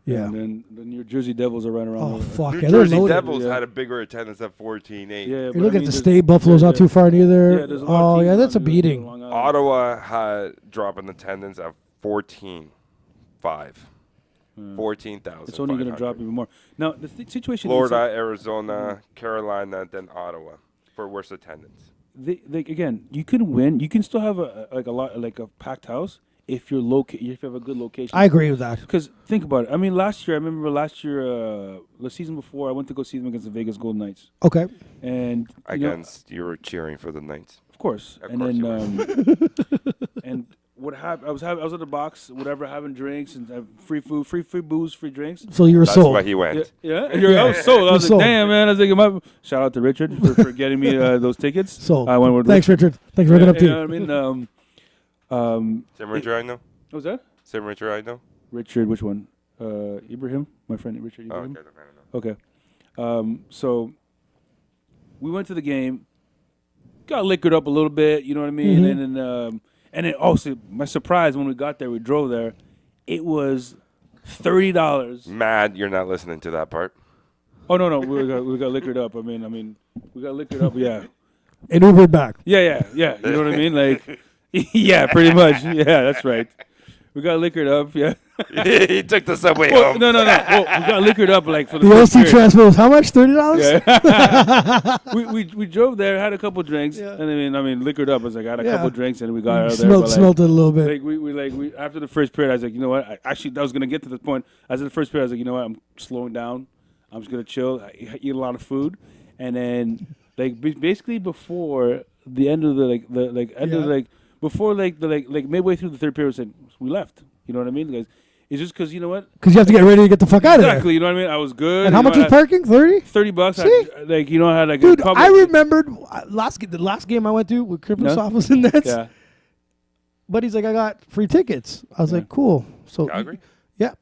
Yeah. And then the New Jersey Devils are running around. Oh with- fuck! New Yeah, they're Jersey loaded. Devils Yeah. had a bigger attendance at 14,800. Yeah, You but look I at mean, the there's- state. Buffalo's not too far neither. Yeah, there's a lot of teams That's a on beating. Long Island. Ottawa had drop in attendance at 14,500. 14,000. It's only going to drop even more. Now, the situation Florida, Arizona, Carolina, then Ottawa for worst attendance. again, you can win. You can still have a packed house if you're if you have a good location. I agree with that. Because think about it. I mean, I remember last year, the season before, I went to go see them against the Vegas Golden Knights, Okay. and You were cheering for the Knights. of course, Of and course then you and what happened? I was at the box, whatever, having drinks and free food, free booze, free drinks. So you were That's sold. why he went. Yeah. I was sold. I was sold. like, damn, man. I was thinking, shout out to Richard for getting me those tickets. Sold. I went with Thanks, Richard. Thanks for hooking up You to know what I mean? Same Richard I know? What was that? Same Richard I know? Richard, which one? Ibrahim, my friend Richard Oh, Ibrahim. okay, I don't know. Okay. So we went to the game, got liquored up a little bit, you know what I mean? And then also, my surprise when we got there, we drove there, it was $30. Mad you're not listening to that part. Oh, no, we got liquored up. I mean, we got liquored up, yeah. And Ubered back. Yeah. You know what I mean? Like, yeah, pretty much. Yeah, that's right. We got liquored up, yeah. He took the subway Well, home. no. Well, we got liquored up like for the The first OC period. transfer was how much? $30? Yeah. we drove there, had a couple drinks, Yeah. and I mean, liquored up. I was like, I had a Yeah. couple drinks, and we got out of there. but, Smelled it a little bit. we after the first period, I was like, you know what? I was gonna get to this point. As in the first period, I was like, you know what? I'm slowing down. I'm just gonna chill. I eat a lot of food, and then basically before the end of before midway through the third period, we left. You know what I mean? Because it's just because you know what? Because you have to get ready to get the fuck out of there. Exactly. You know what I mean? I was good. And how you know, much I was had parking? 30? $30. See? I had like Dude, a I remembered the last game I went to with Krippenshoff was in Nets. Yeah. But he's like, I got free tickets. I was like, cool. So Calgary? yeah.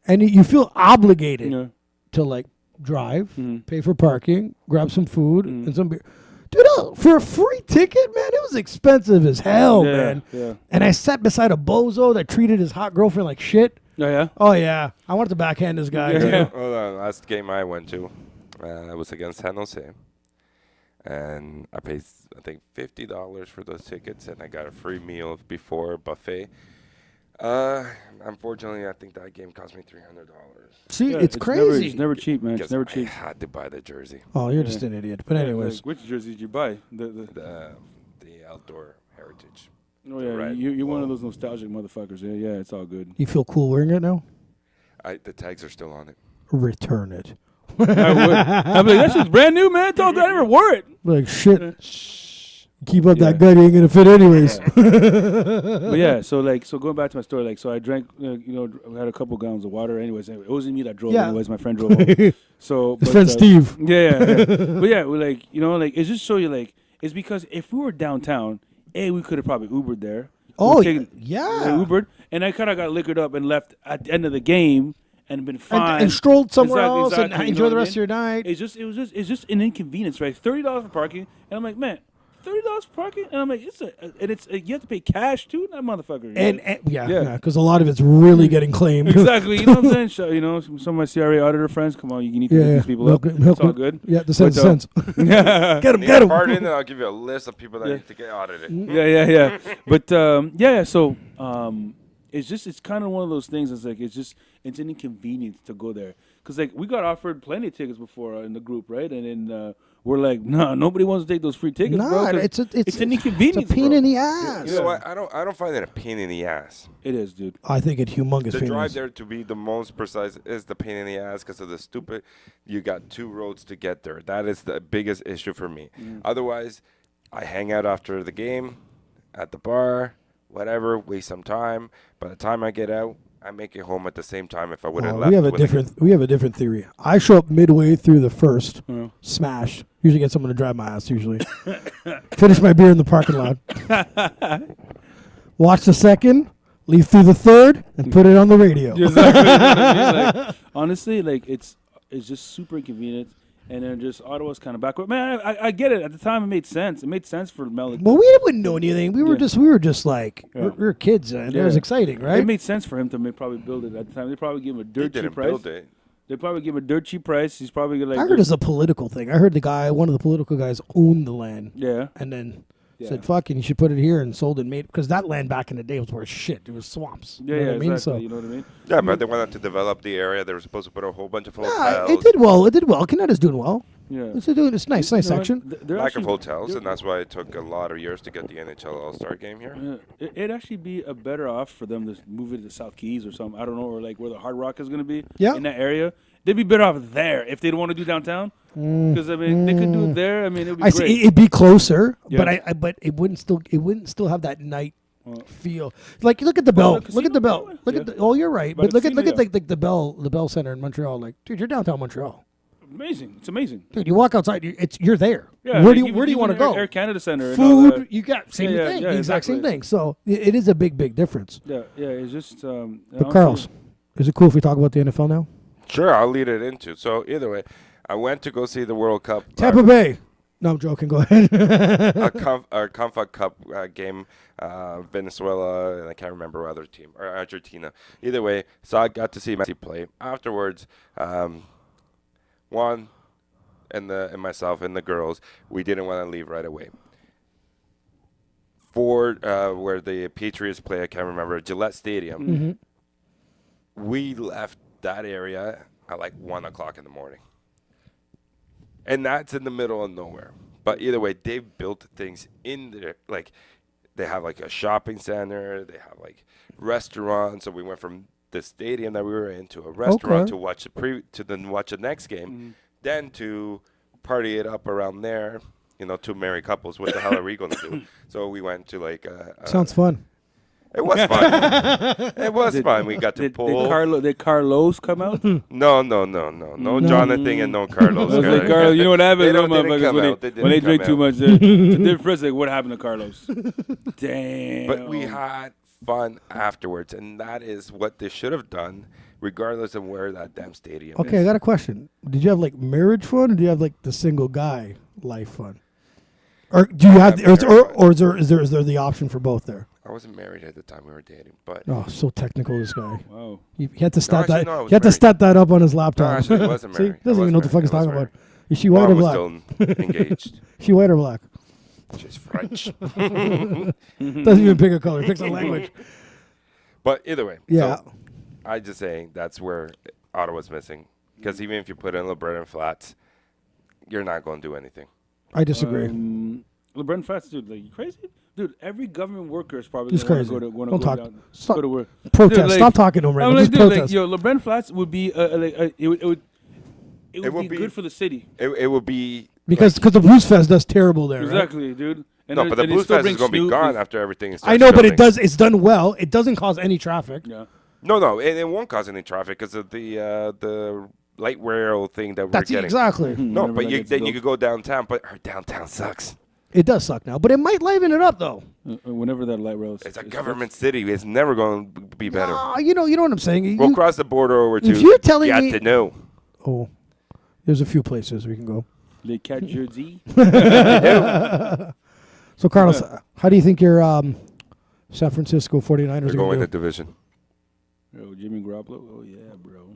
And you feel obligated Yeah. to like drive, Mhm. pay for parking, grab some food Mhm. and some beer. Dude, for a free ticket, man, it was expensive as hell, Yeah, man. yeah. And I sat beside a bozo that treated his hot girlfriend like shit. Oh, yeah? Oh yeah, I wanted to backhand this guy. Yeah. too. Hold on. Last game I went to, was against San Jose. And I paid, I think, $50 for those tickets, and I got a free meal before buffet. Unfortunately, I think that game cost me $300. See, Yeah, it's crazy. It's never cheap, man. It's Because never I cheap. had to buy the jersey, Oh, you're just an idiot. But anyways, Like, which jersey did you buy? the outdoor heritage. Oh, yeah. Right. You're one of those nostalgic motherfuckers. Yeah, it's all good. you feel cool wearing it now? The tags are still on it. Return it. I would. I'm like, that shit's brand new, man. I never wore it. Like shit. Keep up Yeah. that gut, you ain't gonna fit anyways. But yeah, so going back to my story, so I drank, I had a couple gallons of water. Anyways, it wasn't me that drove. Yeah. Anyways, my friend drove home. So His friend Steve. Yeah. But yeah, we're it's just show you it's because if we were downtown, we could have probably Ubered there. Oh, We would've yeah. Ubered, and I kind of got liquored up and left at the end of the game and been fine. And strolled somewhere else Exactly, and you enjoy know the what I rest of your night. It's just an inconvenience, right? $30 for parking, and I'm like, man, $30 for parking, and I'm like, you have to pay cash too, that motherfucker. And Yeah. because a lot of it's really getting claimed. Exactly, you know what I'm saying? Some of my CRA auditor friends, come on, you need to Yeah, get yeah. these people Milk up. it, milk It's all it. good. Yeah, the sense, But, sense. yeah, Get him, Need get a him. pardon, and I'll give you a list of people that need to get audited. yeah. But so it's kind of one of those things. It's an inconvenience to go there Because like we got offered plenty of tickets before in the group, right? And then we're like, no, nobody wants to take those free tickets, bro. Nah, 'cause it's an inconvenience. It's a pain bro. in the ass. You know what? I don't find it a pain in the ass. It is, dude. I think it's humongous. The pain in drive the there, to be the most precise, is the pain in the ass because of the stupid. You got 2 roads to get there. That is the biggest issue for me. Otherwise, I hang out after the game at the bar, whatever, waste some time. By the time I get out, I make it home at the same time if I would have left. we have a different theory. I show up midway through the first, Yeah. smash. Usually get someone to drive my ass. Usually, finish my beer in the parking lot. Watch the second, leave through the third, and put it on the radio. Exactly. You know what I mean? Like, honestly, like it's just super inconvenient. And then just Ottawa's kind of backward. Man, I get it. At the time, it made sense. It made sense for Mel. Well, we wouldn't know anything. We were just like Yeah. we were kids, and it was Yeah. exciting, right? It made sense for him to probably build it at the time. They probably give him a They dirt cheap didn't price. build it. They probably give him a dirt cheap price. He's probably gonna like. I heard it's a political thing. I heard one of the political guys owned the land, Yeah. and then Yeah. said, "Fucking, you should put it here," and sold it. Made because that land back in the day was worth shit. It was swamps. Yeah, you know yeah, what I mean? exactly. So, You know what I mean? Yeah, but they wanted to develop the area. They were supposed to put a whole bunch of yeah, hotels. it did well. It did well. Canada's doing well. Yeah. It's doing. It's nice. Nice You know what? section. They're Lack actually- of hotels, they're- and that's why it took a lot of years to get the NHL All-Star game here. It'd actually be a better off for them to move it to South Keys or something. I don't know, or like where the Hard Rock is going to be. Yeah. In that area, they'd be better off there if they don't want to do downtown. Because I mean, they could do it there. I mean, it'd be I great. see. It'd be closer, but Yeah. but it wouldn't still have that night feel. Like look at the Bell. the Look at the casino, Bell. probably. Look Yeah. at the. Oh, you're right. By But the look at casino, like the Bell Center in Montreal. Like, dude, you're downtown Montreal. Amazing. It's amazing. Dude, you walk outside. You're there. Yeah. where do like you even want to Air, go? Air Canada Center. And all Food. that. You got same Yeah, thing. yeah, the exact same exactly. thing. So it is a big difference. Yeah. Yeah. It's just. But honestly- Carlos, is it cool if we talk about the NFL now? Sure, I'll lead it into. So either way, I went to go see the World Cup. Tampa Bay. No, I'm joking. Go ahead. a Confa Cup game, Venezuela, and I can't remember what other team, or Argentina. Either way, so I got to see Messi play. Afterwards, Juan and myself and the girls, we didn't want to leave right away. For where the Patriots play, I can't remember, Gillette Stadium. We left that area at like 1 o'clock in the morning. And that's in the middle of nowhere. But either way, they've built things in there. Like, they have like a shopping center. They have like restaurants. So we went from the stadium that we were in to a restaurant to watch the next game, then to party it up around there. You know, 2 married couples. What the hell are we going to do? So we went to like. Sounds fun. It was fun. It was fun. We got to pull. Did Carlos come out? No, Jonathan and no Carlos. I was like, Carlos, you know what happens? They Those didn't motherfuckers come when out. they They when they didn't drink come too out. much. It's a different. Like, what happened to Carlos? Damn. But we had fun afterwards, and that is what they should have done, regardless of where that damn stadium Okay, I is. got a question. Did you have like marriage fun, or do you have like the single guy life fun? Or do you have, or is there the option for both there? I wasn't married at the time we were dating, but Oh, so technical, this guy. Wow. He had to stat actually, that. no, I was He had to married. stat that up on his laptop. actually, I wasn't See, married. doesn't I even know what the fuck was he's talking married. about. Is she white Mom or was black? still engaged. She white or black? She's French. Doesn't even pick a color. Picks a language. But either way, Yeah. so I just saying that's where Ottawa's missing. Because even if you put in LeBron Flats, you're not going to do anything. I disagree. LeBron Flats, dude, like you crazy? Dude, every government worker is probably He's gonna crazy. wanna Don't go talk. down, Stop. go to work. Protest. Dude, like, Stop talking to him right I'm now. like, Just dude, protest. like, yo, LeBron Flats would be it would would be be- good for the city. It would be because the Blues Fest does terrible there. Right? Exactly, dude. And no, then- but the and they Blues still Fest bring is going to be Snoop gone and- after everything is. I know, but it does. It's done well. It doesn't cause any traffic. Yeah. No, it won't cause any traffic because of the light rail thing that That's we're getting. exactly. No, Whenever but that you, gets then you built. could go downtown, but our downtown sucks. It does suck now, but it might liven it up though. Whenever that light rail is. It's a government city. It's never going to be better. You know what I'm saying. We'll You- cross the border over to. if you're telling got me- to know. oh, there's a few places we can go. Les Quatre Jersey. So, Carlos, how do you think your San Francisco 49ers They're are going going the to division. Oh, Jimmy Garoppolo. Oh yeah, bro.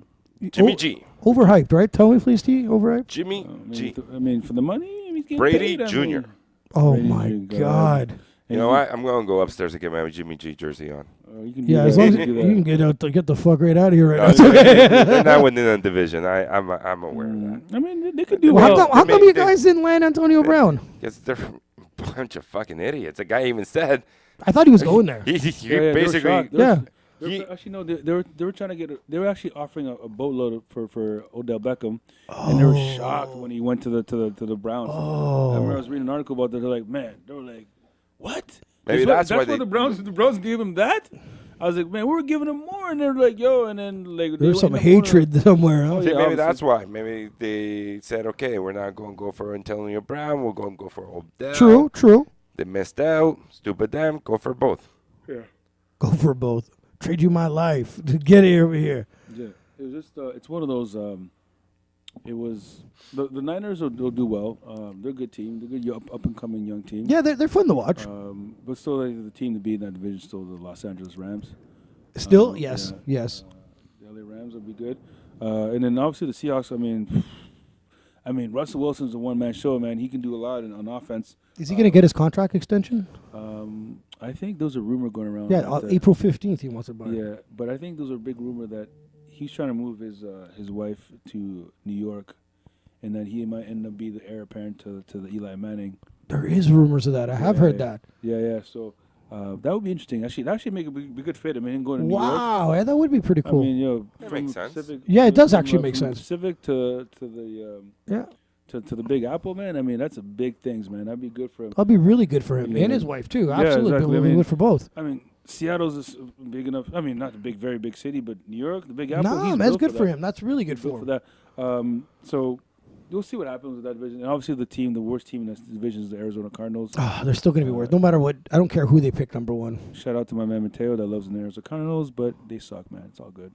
do? Jimmy G. Overhyped, right? Tell me, please, T. Overhyped? Jimmy I mean, G. I mean, for the money, he's getting Brady paid, I mean. Jr. Oh, Brady my Jr. God. You know what? I'm going to go upstairs and get my Jimmy G jersey on. You can do Yeah, that. as long as You you can do that. can get the fuck right out of here right No, now. It's okay. they're not winning the division. I'm aware of that. I mean, they could do Well, well. how come you guys didn't land Antonio Brown? Because they're a bunch of fucking idiots. The guy even said I thought he was going there. he Yeah, they were basically. shocked. They were- Yeah. they were- Actually, no. They were trying to get. They were actually offering a boatload for Odell Beckham, and they were shocked when he went to the Browns. I remember I was reading an article about that. They're like, man, they were like, what? Maybe that's why they- the Browns gave him that. I was like, man, we were giving him more, and they're like, yo, and then like There's they some ended up going hatred somewhere. Huh? Oh, See, yeah, maybe obviously. that's why. Maybe they said, okay, we're not going to go for Antonio Brown. We're going to go for Odell. True. They missed out. Stupid them. Go for both. Yeah. Go for both. Trade you my life to get over here. Yeah, it was just it's one of those. It was the Niners will do well. They're a good team. They're a good up and coming young team. Yeah, they're fun to watch. But still, the team to beat in that division is still the Los Angeles Rams. Still, yes, yeah. yes. The LA Rams will be good. And then obviously the Seahawks. I mean, Russell Wilson's a one-man show, man. He can do a lot on offense. Is he going to get his contract extension? I think there's a rumor going around. Yeah, that, April 15th he wants to buy. Yeah, but I think there's a big rumor that he's trying to move his wife to New York, and that he might end up being the heir apparent to the Eli Manning. There is rumors of that. I have heard that. Yeah. So that would be interesting. Actually, that actually make a be good fit. I mean, him going to New York. Wow, yeah, that would be pretty cool. I mean, That from makes sense. Pacific, Yeah, it does from, actually make from sense. Pacific to the yeah, to the Big Apple, man. I mean, that's a big things, man. That'd be good for him. that'll be really good for him Yeah. and his wife too. Yeah, Absolutely, exactly. it'll be I mean, good for both. I mean, Seattle's is big enough. I mean, not a big, very big city, but New York, the Big Apple. Nah, he's that's built good for that. him. That's really good He's for built him. that. So we'll see what happens with that division. And obviously, the worst team in this division is the Arizona Cardinals. Ah, they're still going to be worse. No matter what, I don't care who they pick number one. Shout out to my man Mateo that loves the Arizona Cardinals, but they suck, man. It's all good.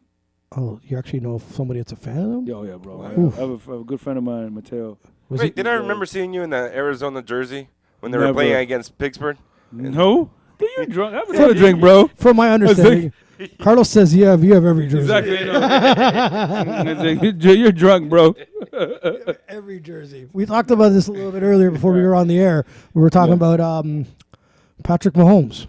Oh, you actually know somebody that's a fan of them? Yeah, oh yeah, bro. I Oof. have a good friend of mine, Mateo. Was Wait, it- did I remember seeing you in the Arizona jersey when they were Never. playing against Pittsburgh? No, dude, you're drunk. Have another drink, bro. From my understanding, Carlos says you have every jersey. Exactly. You're drunk, bro. Every jersey. We talked about this a little bit earlier before we were on the air. We were talking about Patrick Mahomes.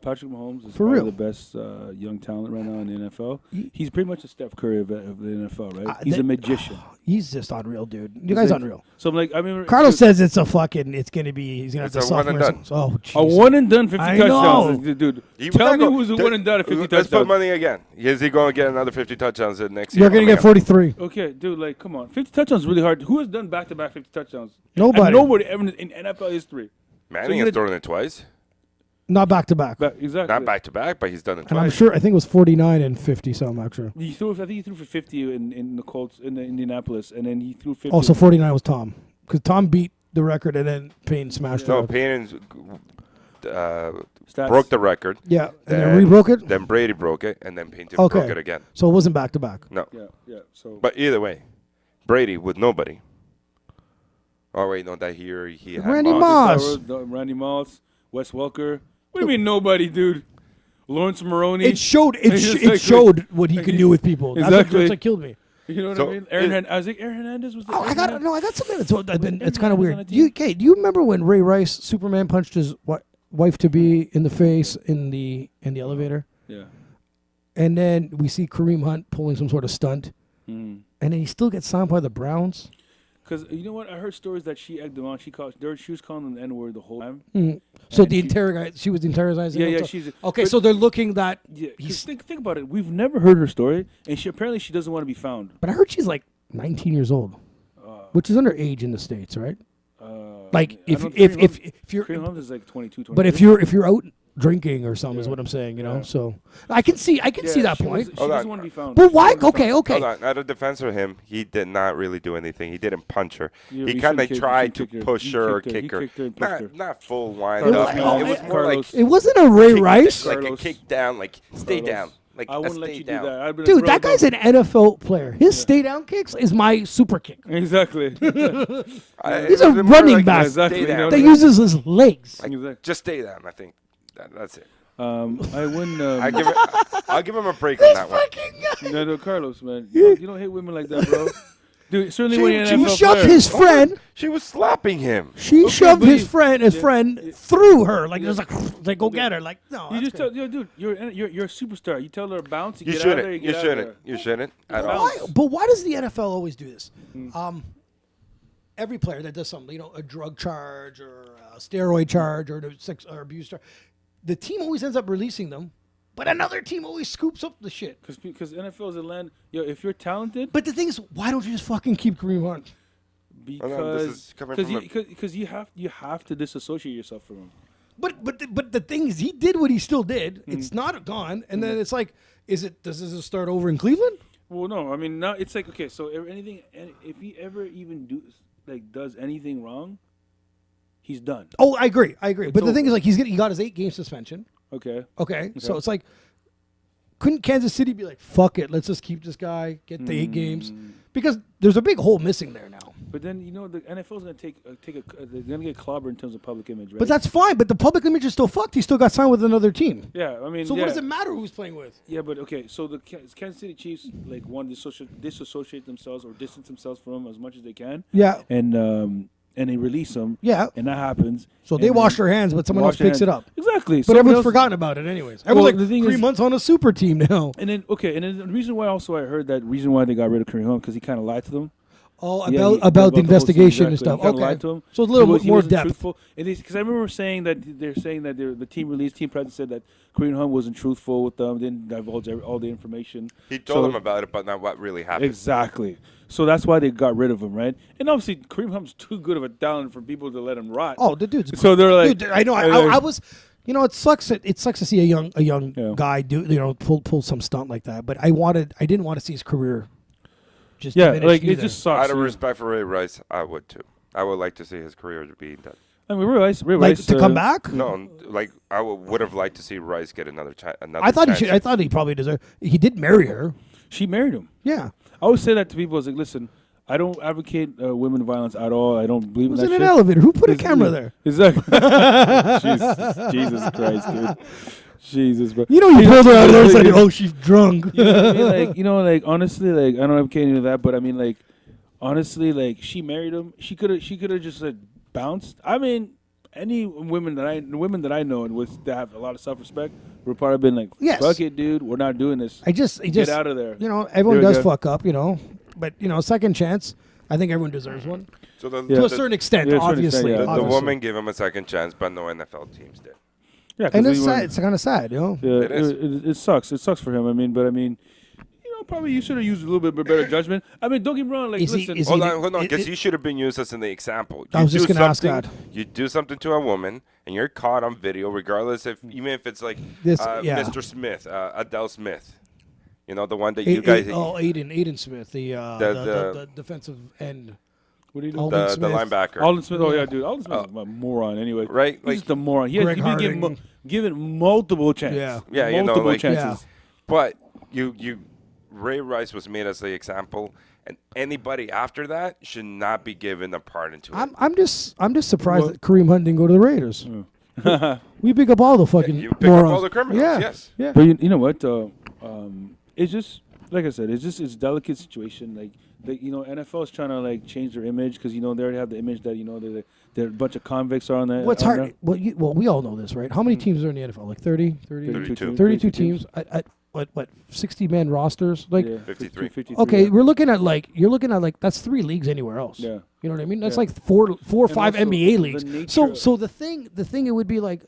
Patrick Mahomes is For probably real. the best young talent right now in the NFL. He's pretty much a Steph Curry of the NFL, right? He's a magician. He's just unreal, dude. You guys like- unreal. So I'm like, I mean, Carlos says it's a fucking. It's gonna be. He's gonna have It's to a one and sophomore. done. Oh, a jeez. one and done 50 I touchdowns, know. dude. He was Tell not me go- who's a one and done at 50 Let's put touchdowns. money again. Is he going to get another 50 touchdowns next year? You're gonna get 43. Okay, dude, like, come on. 50 touchdowns is really hard. Who has done back-to-back 50 touchdowns? Nobody. And nobody ever in NFL history. Manning you're has gonna- thrown it twice. Not back to back. Exactly. Not back to back, but he's done it And I'm twice. sure. I think it was 49 and 50 some actually. I think he threw for 50 in the Colts in Indianapolis, and then he threw 50. Also 49 was Tom because Tom beat the record and then Payne smashed No, it. Payton Stats. broke the record. Yeah, and then rebroke it. Then Brady broke it, and then Payton Okay. broke it again. So it wasn't back to back. No. Yeah. So But either way, Brady with nobody. Oh, wait, no, that year he had Randy Moss. Moss. Randy Moss, Wes Welker. What do you mean nobody, dude? Lawrence Maroney. It showed. Exactly. It showed what he can do with people. Exactly. That's what killed me. You know what So, I mean? I was like, Aaron Hernandez was the. Oh, I got something it's kind of Aaron weird. Hernandez on the team? Do you remember when Ray Rice, Superman, punched his wife to be in the face in the elevator, Yeah. and then we see Kareem Hunt pulling some sort of stunt, and then he still gets signed by the Browns. Because you know what? I heard stories that she egged them on. She was calling them the N-word the whole time. So And she was interrogating. Yeah, him, yeah. so- She's okay. but- So they're looking that. Yeah, 'cause He's- think about it. We've never heard her story, and she doesn't want to be found. But I heard she's like 19 years old, which is underage in the States, right? Like I if don't- if Kareem if, Hunt- if you're, Kareem Hunt is like 22, 23. but if you're out drinking or something, is what I'm saying. You know, so I can see that she point. She Hold doesn't on. want to be found. But She why? doesn't wanna be Okay. Hold on. Out of defense of him, he did not really do anything. He didn't punch her. Yeah, he he kind of should've tried to kicked her. push He her or kicked her. He kick her. kicked her and pushed her. Not full wind Carlos, up. man. It was more like Carlos. It wasn't a Ray Rice, like a Carlos. kick down, like stay Carlos. down, like I a wouldn't let stay you down. do that. I'd be like, dude. bro, That guy's don't- an NFL player. His stay down kicks is my super kick. Exactly. He's It a was more running like back Exactly, Stay you know down. that what I mean? uses his legs. Like, Exactly. just stay down. I think that's it. I wouldn't. I'll give him a break on that one. No, Carlos, man. You don't hit women like that, bro. Dude, certainly when you're an She NFL shoved player. his friend. She was slapping him. She shoved but his you- friend through her. Like, it was like, go get her. Like, no. You that's just tell, crazy. dude, you're a superstar. You tell her to bounce, you You get out of there, shouldn't. you You get out of shouldn't. there. You shouldn't at Bounce. all. But why does the NFL always do this? Every player that does something, a drug charge or a steroid charge or a sex or abuse charge, the team always ends up releasing them, but another team always scoops up the shit. Because NFL is a land. If you're talented, But the thing is, why don't you just fucking keep Kareem Hunt? no, this is coming from because you have to disassociate yourself from him. But the thing is, he did what he still did. It's not gone, and then it's like, does this start over in Cleveland? Well, no, I mean now it's like okay. So if he ever even does anything wrong, he's done. Oh, I agree. But the over. thing is, like, he got his 8-game suspension. Okay. Okay, so it's like, couldn't Kansas City be like, fuck it, let's just keep this guy, get the 8 games? Because there's a big hole missing there now. But then the NFL is going to they're going to get clobbered in terms of public image, right? But that's fine. But the public image is still fucked. He still got signed with another team. yeah. I mean, So yeah. what does it matter who's playing with? Yeah, but okay. So the Kansas City Chiefs want to disassociate themselves or distance themselves from him as much as they can. Yeah. And they release him. Yeah. And that happens. So they and wash then their hands, but someone else wash their picks it hands. up. Exactly. But Someone everyone's else- forgotten about it anyways. Well, Everyone's the like, thing 3 is- months on a super team now. And then the reason why also I heard that reason why they got rid of Kareem Hunt because he kind of lied to them. Oh, Yeah, he- about the whole thing, investigation and exactly. stuff. He kinda Okay. lied to him. So it's a little He more wasn't depth. Truthful. Because I remember saying that the team released, team president said that Kareem Hunt wasn't truthful with them, didn't divulge all the information. He told them about it, but not what really happened. Exactly. So that's why they got rid of him, right? And obviously, Kareem Hunt's too good of a talent for people to let him rot. Oh, the dude's So they're like, dude, I know. I was, it sucks. It sucks to see a young guy do, pull some stunt like that. But I didn't want to see his career just diminish like either. it just sucks. Out of respect for Ray Rice, I would too. I would like to see his career be done. I mean, Ray like Rice, to come back. No, like I would have liked to see Rice get another chance. I thought he probably deserved. He did marry her. She married him. Yeah. I always say that to people. I was like, listen, I don't advocate women violence at all. I don't believe in Was that in an shit. elevator. Who put a camera there? Exactly. Jesus Christ, dude. Jesus, bro. You pulled her out there and said, "Oh, she's drunk." You know what I mean? Like, honestly, like, I don't advocate any of that, but I mean, like, honestly, like, she married him. She could have just bounced. I mean, any women that I know and that have a lot of self-respect would probably been like, Yes. fuck it, dude, we're not doing this. Get out of there. Everyone There we does go. fuck up, but second chance. I think everyone deserves one So the, Yeah. to a certain extent. Yeah, to a certain Obviously, extent, yeah. the obviously. woman gave him a second chance, but no NFL teams did. Yeah, 'cause and it's we sad. weren't- It's kind of sad, Yeah, It is. it sucks. It sucks for him. I mean, probably you should have used a little bit better judgment. I mean, don't get me wrong. Like, Is he- listen, is Hold he- on, because it- you should have been used as an example. I You was just do gonna ask something- that. You do something to a woman, and you're caught on video, regardless even if it's like Yeah. Mr. Smith, Adele Smith. You know, the one that you guys, Aiden Smith, the defensive end. what do you do? Alden the Smith. linebacker. Alden Smith. Oh yeah, dude. Alden Smith's a moron. Anyway, Right, He's like- just a moron. He Greg has been Harding. given multiple chances. Yeah. Yeah, multiple like- chances. But Ray Rice was made as the example, and anybody after that should not be given a part into it. I'm just surprised that Kareem Hunt didn't go to the Raiders. We pick up all the fucking You pick morons. up all the criminals, Yeah. yes. Yeah. But you know what? It's just like I said. It's a delicate situation. Like NFL is trying to change their image because they already have the image that they're a bunch of convicts are on there. What's on hard? Well, we all know this, right? How many teams are in the NFL? Like 30, 32. 32 teams. At what 60-man rosters? Like, Yeah, 53. 53, okay, yeah. we're looking at that's 3 leagues anywhere else. Yeah. You know what I mean? That's Yeah. like four or five also NBA the leagues. nature- So the thing it would be like,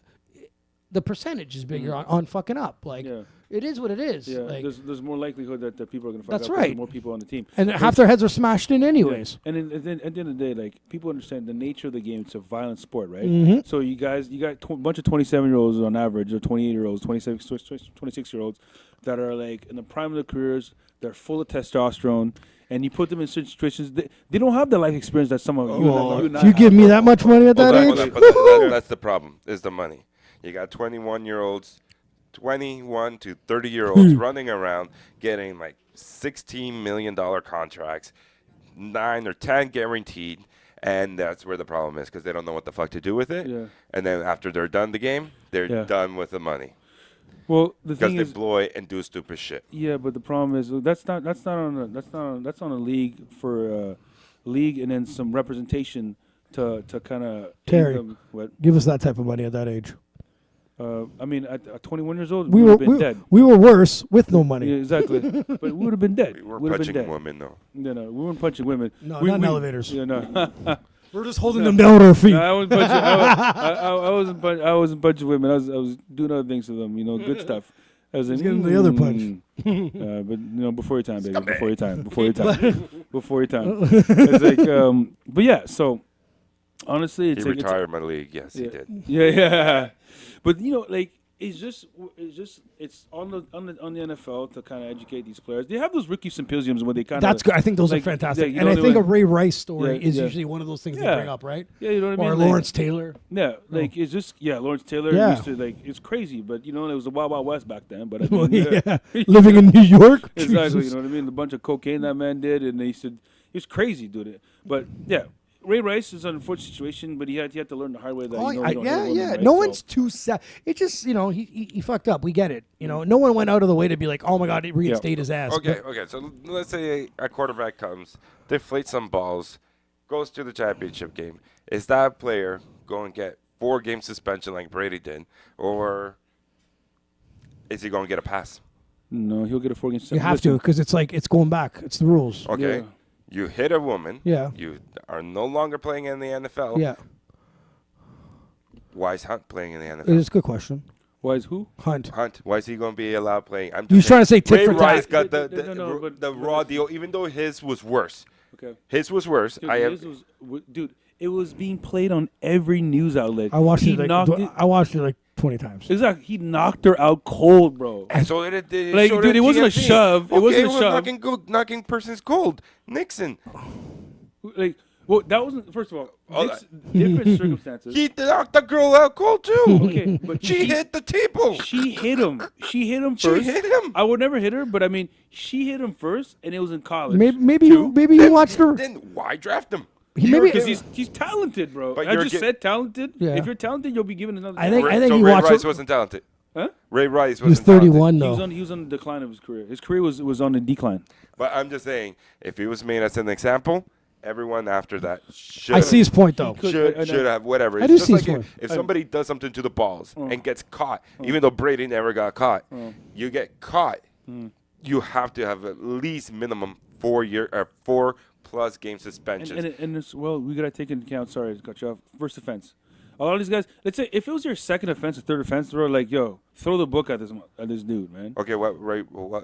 the percentage is bigger on fucking up. Like, Yeah. it is what it is. Yeah, Like, there's more likelihood that people are going to fuck That's up 'cause there's right. more people on the team. and half their heads are smashed in anyways. And then at the end of the day, like people understand the nature of the game. It's a violent sport, right? Mhm. So you got a bunch of 27-year-olds on average, or 28-year-olds, 26-year-olds that are like in the prime of their careers. They're full of testosterone, and you put them in certain situations. They don't have the life experience that some of you and I If you give me that much money at that Hold on, age, but that's the problem, is the money. You got 21-year-olds, 21 to 30-year-olds running around getting like $16 million contracts, 9 or 10 guaranteed, and that's where the problem is because they don't know what the fuck to do with it. Yeah. And then after they're done the game, they're Yeah. done with the money. Well, the because thing they is, blow it and do stupid shit. yeah, but the problem is that's on a league for league and then some representation to kind of Terry. What? Give us that type of money at that age. I mean, at 21 years old, We we were would have been dead. we were worse with no money. Yeah, exactly. But we would have been dead. We were Would have been punching dead. women though. No, we weren't punching women. No, we, not in elevators. Yeah, no. We're just holding them down with our feet. No, I wasn't punching. I wasn't punching women. I was doing other things to them. Good stuff. I was He's getting the other punch. But before your time, baby. Before your time. Before your time. Before your time. It's like, but yeah. So honestly, He it's like, retired my league. Yes, he yeah. did. Yeah. But like. It's on the NFL to kind of educate these players. They have those rookie symposiums where they kind of. That's good. I think those are fantastic. And I think a Ray Rice story is usually one of those things they bring up, right? Yeah, you know what I mean. Or Lawrence Taylor. Yeah, like it's just Lawrence Taylor. Yeah. Used to, like it's crazy, but it was the Wild Wild West back then. But I Well, mean, yeah. Living in New York. exactly. Jesus. You know what I mean? The bunch of cocaine that man did, and they said it's crazy, dude. But yeah. Ray Rice is an unfortunate situation, but he had to learn the hard way that you don't hit women, right? No one's too sad. It just he fucked up. We get it. No one went out of the way to be like, oh my god, he reinstated his ass. Okay. So let's say a quarterback comes, deflates some balls, goes to the championship game. Is that player going to get 4-game suspension like Brady did, or is he going to get a pass? No, he'll get a 4-game suspension. You have to because it's like it's going back. It's the rules. Okay. Yeah. You hit a woman. Yeah. You are no longer playing in the NFL. Yeah, Why is Hunt playing in the NFL? it's a good question. Why is who? Hunt. Hunt. Why is he going to be allowed playing? I'm He was trying to say tit Ray for Rice tat. got No, but the raw deal, even though his was worse. Okay. His was worse. Dude, it was being played on every news outlet. I watched He it. knocked I watched it like 20 times. Exactly. He knocked her out cold, bro. And so it Like, showed dude, on it wasn't a TMZ. shove. It Okay, wasn't a was shove. knocking persons cold. Nixon. Like, well, that wasn't. First of all, Oh, different circumstances. He knocked the girl out cold too. Okay, but She hit the table. She hit him. She hit him She first. hit him. I would never hit her, but I mean, she hit him first, and it was in college. Maybe you watched her. Then why draft him? Because he's talented, bro. But I you're just said talented. Yeah. If you're talented, you'll be given another. I think chance. So he Ray watched Rice it- wasn't talented. Huh? Ray Rice He was wasn't talented. 31 though. He was on the decline of his career. His career was on the decline. But I'm just saying, if he was made as an example, everyone after that should I see his point though. could- should have whatever. I It's do just see like his point. if somebody does something to the balls and gets caught, even though Brady never got caught, you get caught, you have to have at least minimum 4+ game suspensions. And it's, well, we gotta take into account. Sorry to cut you off. First offense. A lot of these guys. Let's say if it was your second offense or third offense, they're like, yo, throw the book at this dude, man. Okay, what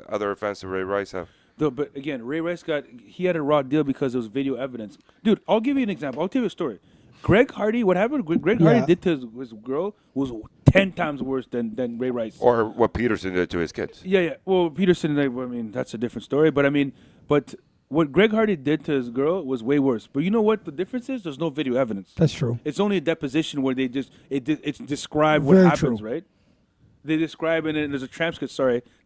other offense did Ray Rice have? But again, Ray Rice he had a raw deal because there was video evidence. Dude, I'll give you an example. I'll tell you a story. Greg Hardy, what happened? Greg Hardy did to his girl was 10 times worse than Ray Rice. Or what Peterson did to his kids. Yeah. Well, Peterson, I mean, that's a different story. But I mean, what Greg Hardy did to his girl was way worse. But you know what the difference is? There's no video evidence. That's true. It's only a deposition where it's described what Very happens, true. right? They describe it, and there's a transcript,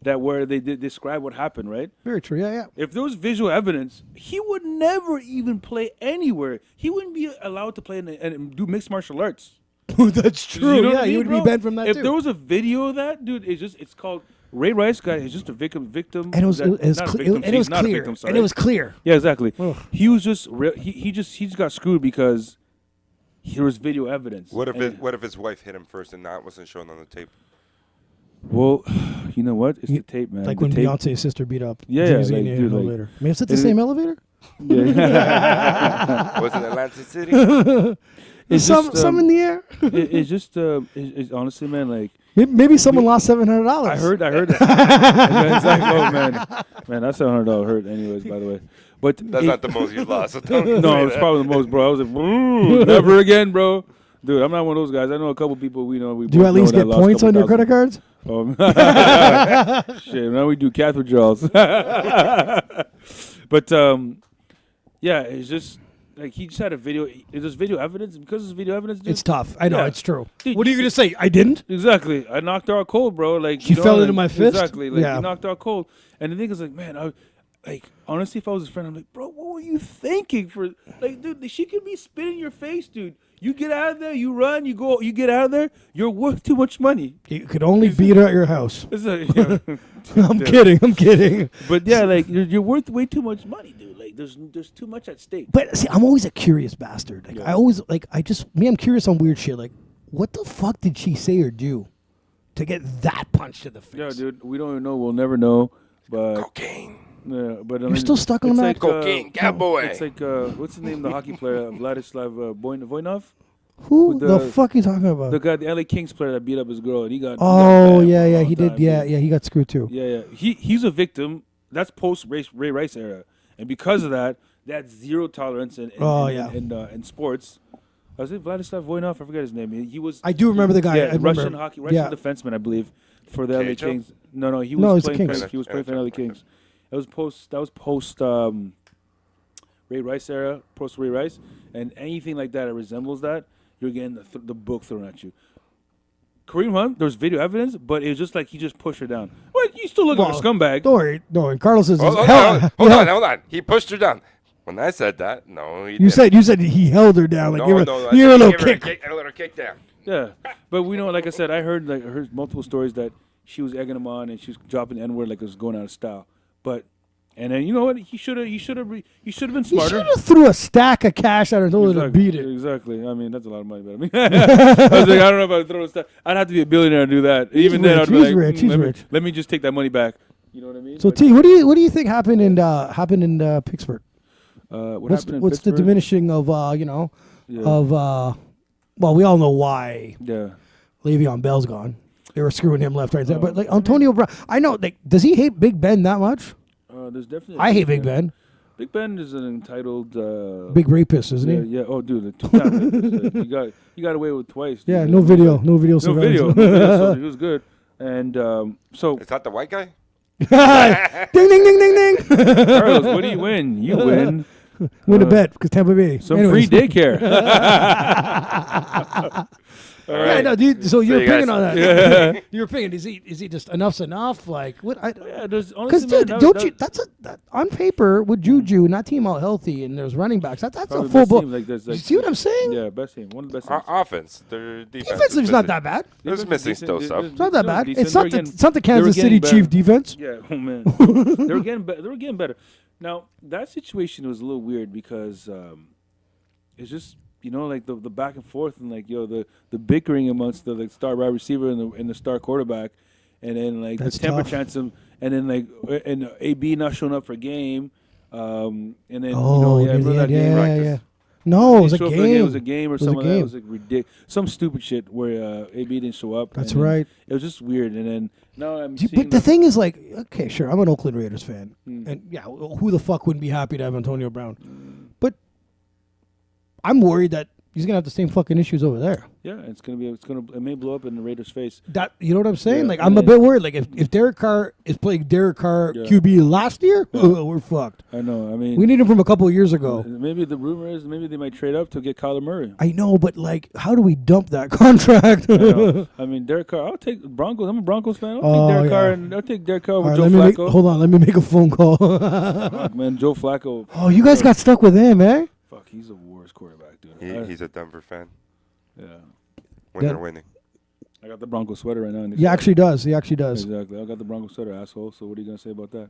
where they describe what happened, right? Very true. Yeah. If there was visual evidence, he would never even play anywhere. He wouldn't be allowed to play and do mixed martial arts. That's true. You know what Yeah, I mean, you would bro? be banned from that if too. there was a video of that, dude, it's called Ray Rice guy. He's just a victim. And it was not a victim, and it was he's not a clear. victim, sorry. And it was clear. Yeah, exactly. Ugh. He was just he just got screwed because there was video evidence. What if And- what if his wife hit him first and that wasn't shown on the tape? Well, you know what? It's the tape, man. Like The when tape. Beyonce's sister beat up. Yeah, Jay-Z like, in the dude, like- elevator. I mean, is it the Is same it- elevator? Yeah. Was it Atlantic City? It's some just, some in the air. it's just it's honestly, man, like Maybe someone lost $700. I heard that. Exactly. Oh man, that $700 hurt. Anyways, by the way, but That's not the most you lost. So don't no, say it's that. probably the most, bro. I was like, "Ooh, never again, bro. Dude, I'm not one of those guys. I know a couple people we know. We Do you both at least know that get lost points on your couple credit cards? thousand. Shit, now we do cath withdrawals. But yeah, it's just like he just had a video. There's video evidence because there's video evidence. Dude, It's tough. I know, Yeah. it's true. Dude, What are you going to say? I didn't? Exactly. I knocked her out cold, bro. Like She you know, fell like, into my fist? Exactly. Like Yeah. you knocked her out cold. And the thing is, like, man, like honestly, if I was his friend, I'm like, bro, what were you thinking for? Like, dude, she could be spitting in your face, dude. You get out of there, you run, you get out of there. You're worth too much money. You could only beat her at your house. It's like, yeah. I'm kidding. But yeah, like you're worth way too much money, dude. Like there's too much at stake. But see, I'm always a curious bastard. Like I'm curious on weird shit. Like, what the fuck did she say or do to get that punch to the face? Yeah, dude, we don't even know. We'll never know. But Cocaine. yeah, but I You're mean, still stuck on it's that? like, Cocaine, cowboy. It's like what's the name of the hockey player? Vladislav Voinov. Who with the the- fuck are you talking about? The guy, the LA Kings player that beat up his girl, and he got. Oh he got banned for a yeah, long he did. time, Yeah, dude. yeah, he got screwed too. Yeah. He's a victim. That's post Ray Rice era, and because of that, that's zero tolerance in sports. Was it Vladislav Voinov? I forget his name. He was. I do remember the guy. Yeah, I remember Russian him. hockey, Russian defenseman, I believe, for the LA Cahill? Kings. No, he No, was it's the playing. Kings. He was playing for the LA Kings. That was post Ray Rice era, post Ray Rice, and anything like that resembles that, you're getting the book thrown at you. Kareem Hunt, there's video evidence, but it was just like he just pushed her down. What? You still look like a scumbag? Don't worry. No, and Carlos is Hold on. He pushed her down. When I said that, no, he You didn't. said he held her down. Like No, give her, no, I give her a said little give her kick. I let her kick down. Yeah, but we know, like I said, I heard multiple stories that she was egging him on and she was dropping the N-word like it was going out of style. But and then you know what? He should have been He smarter. should have threw a stack of cash at her and told her to beat it. Exactly. I mean, that's a lot of money. But I mean, I was like, I don't know if I would throw a stack. I'd have to be a billionaire to do that. Even then, I'd be He's like, rich. He's rich. Let me just take that money back. You know what I mean? So But, T, what do you think happened in Pittsburgh? what What's happened in the Pittsburgh? diminishing of Yeah. well, we all know why Yeah. Le'Veon Bell's gone. They were screwing him left, right, and center. But like Antonio Brown, I know. Like, does he hate Big Ben that much? There's definitely. I hate Big Ben. Big Ben is an entitled. Big rapist, isn't he? Yeah. Oh, dude, the 2 times. You got away with twice. Dude. Yeah, no video No video. surveillance. So he was good. And so, Is that the white guy? Ding, ding, ding, ding, ding. Carlos, what do you win? You win Win a bet because Tampa Bay. some Anyways. free daycare. All Yeah, right. no, dude. So you're you guys. picking on that. You're picking. Is he just enough's enough? Like what? Yeah, there's Because honestly, dude, man, don't you? That on paper with Juju, not team out healthy, and there's running backs. That's a probably full best ball. team, like, You see what I'm saying? Yeah, best team. One of the best teams. Offense. Their defense. Defensive's not that bad. There's missing still stuff. It's not that bad. Decent. It's not They're it's not the they were Kansas City getting Chief defense. Yeah, oh man, they were getting better. Now that situation was a little weird because it's just like the back and forth and like the bickering amongst the star wide receiver and the star quarterback, and then like That's the temper tough. tantrum, and then like and AB not showing up for a game, and then Oh, remember that game? yeah, practice. yeah. No, it was a Didn't show up for the game. It was a game or was a something. That game. was like ridiculous. Some stupid shit where AB didn't show up. That's and then right. It was just weird, and then now I'm See, seeing but the thing is, like, okay, sure, I'm an Oakland Raiders fan, Hmm. and yeah, who the fuck wouldn't be happy to have Antonio Brown? But I'm worried that he's gonna have the same fucking issues over there. Yeah, it may blow up in the Raiders' face. That you know what I'm saying? Yeah, Like, I'm a yeah. bit worried. Like, if Derek Carr is playing Derek Carr Yeah. QB last year, we're fucked. I know. I mean, We need him from a couple of years ago. maybe the rumor is maybe they might trade up to get Kyler Murray. I know, but like, how do we dump that contract? I know. I mean, Derek Carr. I'll take Broncos. I'm a Broncos fan. Oh, I'll take Derek Carr yeah. and I'll take Derek Carr All over right, Joe let me Flacco. hold on. Let me make a phone call. Fuck, man, Joe Flacco. Oh, you guys got stuck with him, eh? Fuck, he's the worst quarterback, dude. He's a Denver fan. Yeah, When That- they're winning. I got the Broncos sweater right now. He actually does. He actually does. Exactly. I got the Broncos sweater, asshole. So what are you gonna say about that?